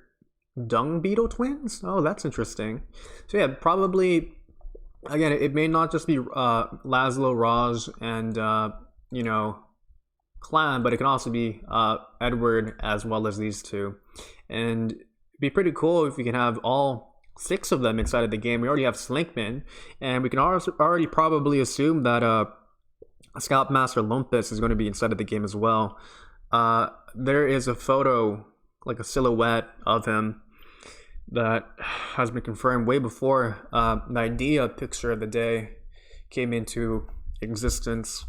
dung beetle twins. Oh, that's interesting. So yeah, probably again, it may not just be Lazlo, Raj, and Clan, but it can also be Edward as well as these two, and it'd be pretty cool if we can have all 6 of them inside of the game. We already have Slinkman, and we can already probably assume that Scoutmaster Lumpus is going to be inside of the game as well. There is a photo, like a silhouette of him, that has been confirmed way before the idea picture of the day came into existence.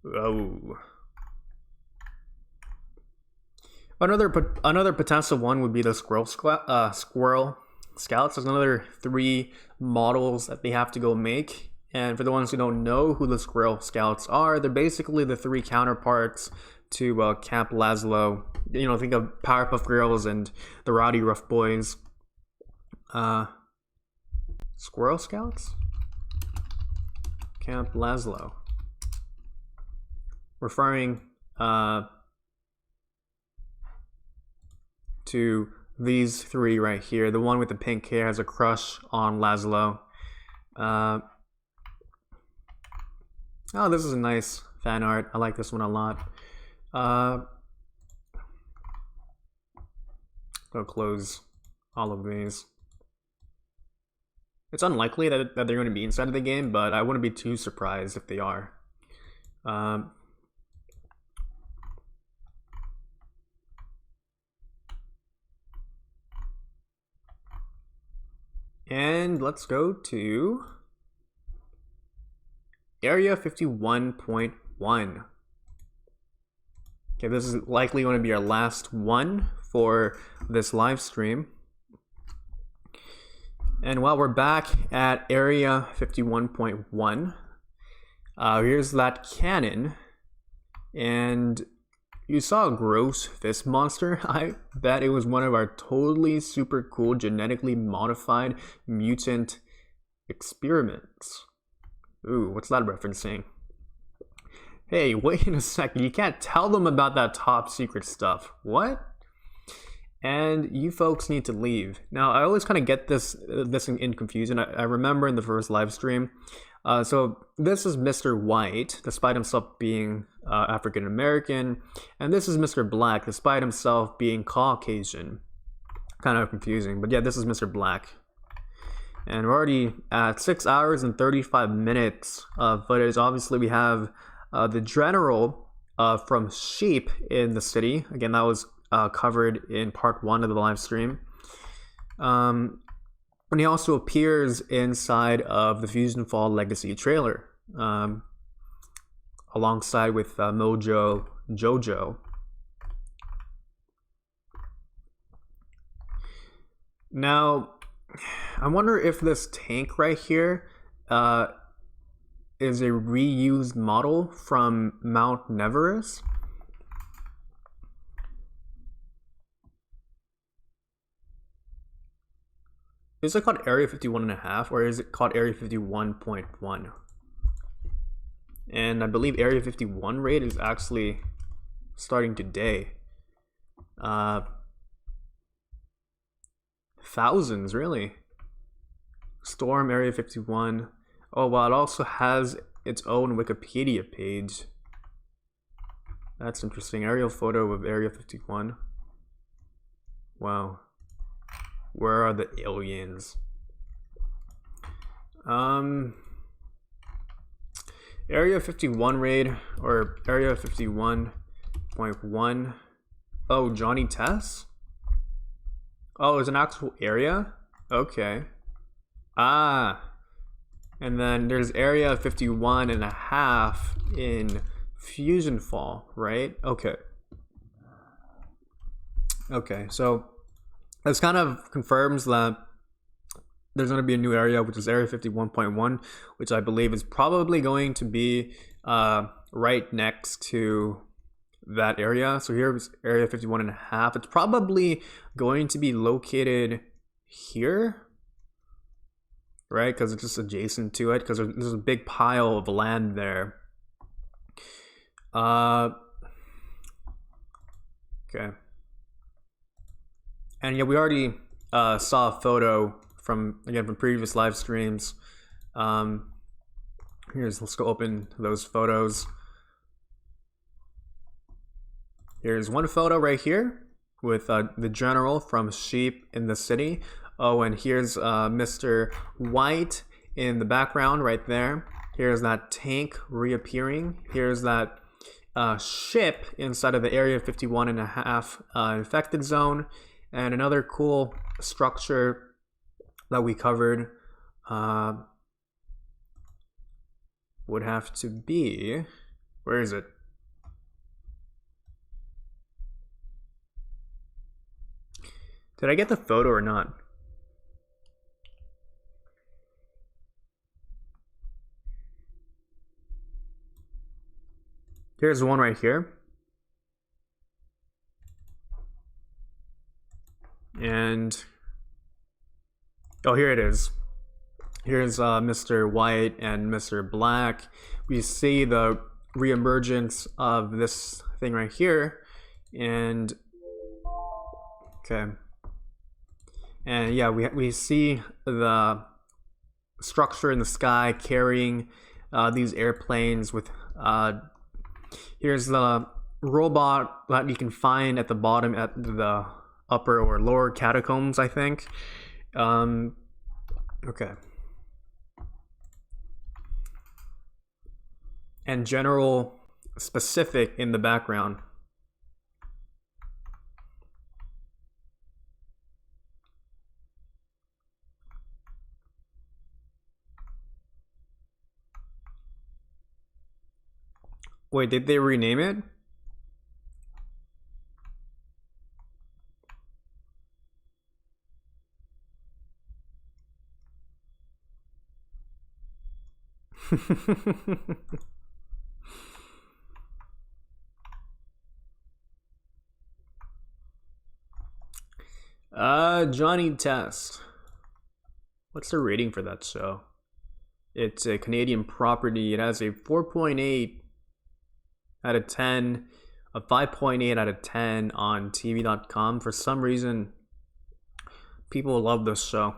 Oh. Another potential one would be the Squirrel Scouts. There's another 3 models that they have to go make. And for the ones who don't know who the Squirrel Scouts are, they're basically the 3 counterparts to Camp Lazlo. Think of Powerpuff Girls and the Rowdy Rough Boys. Squirrel Scouts? Camp Lazlo. Referring to these 3 right here. The one with the pink hair has a crush on Lazlo. Oh, this is a nice fan art. I like this one a lot. I'll close all of these. It's unlikely that they're going to be inside of the game, but I wouldn't be too surprised if they are. And let's go to Area 51.1. Okay, this is likely going to be our last one for this live stream. And while we're back at Area 51.1, here's that cannon. And you saw a gross fist monster. I bet it was one of our totally super cool genetically modified mutant experiments. Ooh, what's that referencing? Hey, wait a second. You can't tell them about that top secret stuff. What? And you folks need to leave. Now, I always kind of get this in confusion. I remember in the first live stream. So this is Mr. White, despite himself being African American, and this is Mr. Black, despite himself being Caucasian. Kind of confusing, but yeah, this is Mr. Black. And we're already at 6 hours and 35 minutes of footage. Obviously, we have the general from Sheep in the city. Again, that was covered in part 1 of the live stream. And he also appears inside of the FusionFall Legacy trailer, alongside with Mojo Jojo. Now, I wonder if this tank right here is a reused model from Mount Neverest. Is it called Area 51.5 or is it called Area 51.1? And I believe Area 51 raid is actually starting today. Thousands, really. Storm Area 51. Oh, well, it also has its own Wikipedia page. That's interesting. Aerial photo of Area 51. Wow. Where are the aliens? Area 51 raid, or Area 51.1. Oh, Johnny Test? Oh, it's an actual area? Okay. Ah. And then there's area 51 and a half in FusionFall, right? Okay. Okay, so this kind of confirms that there's going to be a new area, which is area 51.1, which I believe is probably going to be right next to that area. So here's area 51 and a half. It's probably going to be located here, right? Because it's just adjacent to it, because there's a big pile of land there. Okay. And yeah, we already saw a photo from previous live streams. Let's go open those photos. Here's one photo right here with the general from Sheep in the City. Oh, and here's Mr. White in the background right there. Here's that tank reappearing. Here's that ship inside of the area 51 and a half infected zone. And another cool structure that we covered would have to be, where is it? Did I get the photo or not? Here's one right here. And oh, here it is. Here's Mr. White and Mr. Black. We see the reemergence of this thing right here. And okay. And yeah, we see the structure in the sky carrying these airplanes with here's the robot that you can find at the bottom at the upper or lower catacombs, I think. Okay. And general specific in the background. Wait, did they rename it? Johnny Test. What's the rating for that show? It's a Canadian property. It has a 4.8 out of 10, a 5.8 out of 10 on TV.com. For some reason, people love this show.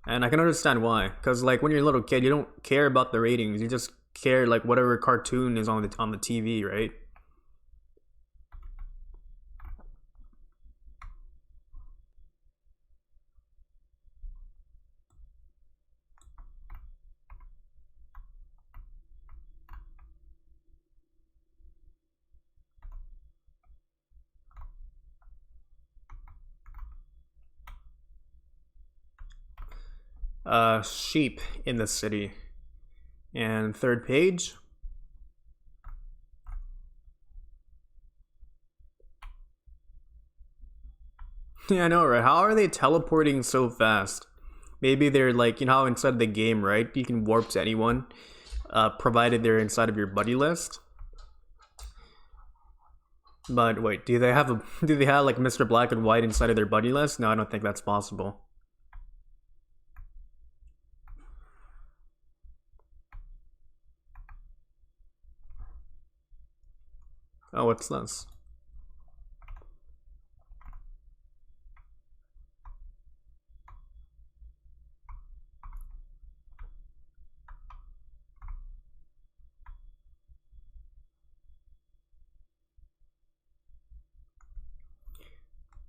And I can understand why. Because like when you're a little kid, you don't care about the ratings. You just care like whatever cartoon is on the TV, right? Sheep in the City. And third page. Yeah, I know, right? How are they teleporting so fast? Maybe they're like, you know how inside the game, right? You can warp to anyone, provided they're inside of your buddy list. But wait, do they have like Mr. Black and White inside of their buddy list? No, I don't think that's possible. Oh, what's this?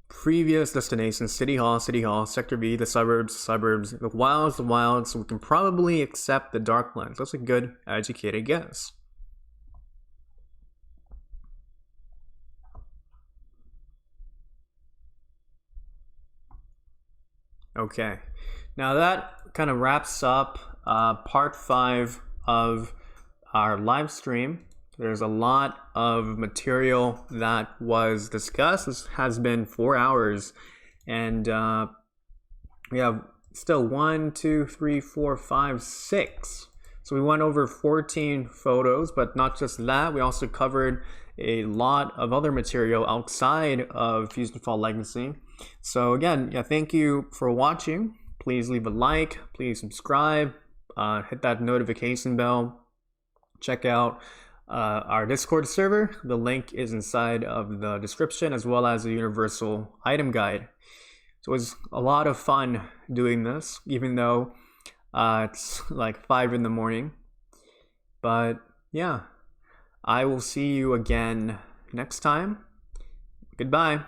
Previous destination: City Hall, Sector B, the suburbs, the wilds, so we can probably accept the Darklands. That's a good, educated guess. Okay, now that kind of wraps up part 5 of our live stream. There's a lot of material that was discussed. This has been 4 hours, and we have still 1, 2, 3, 4, 5, 6. So we went over 14 photos, but not just that. We also covered a lot of other material outside of FusionFall Legacy. So again, yeah, thank you for watching. Please leave a like, please subscribe, hit that notification bell. Check out our Discord server. The link is inside of the description, as well as a universal item guide. So it was a lot of fun doing this, even though it's like 5 in the morning. But yeah, I will see you again next time. Goodbye.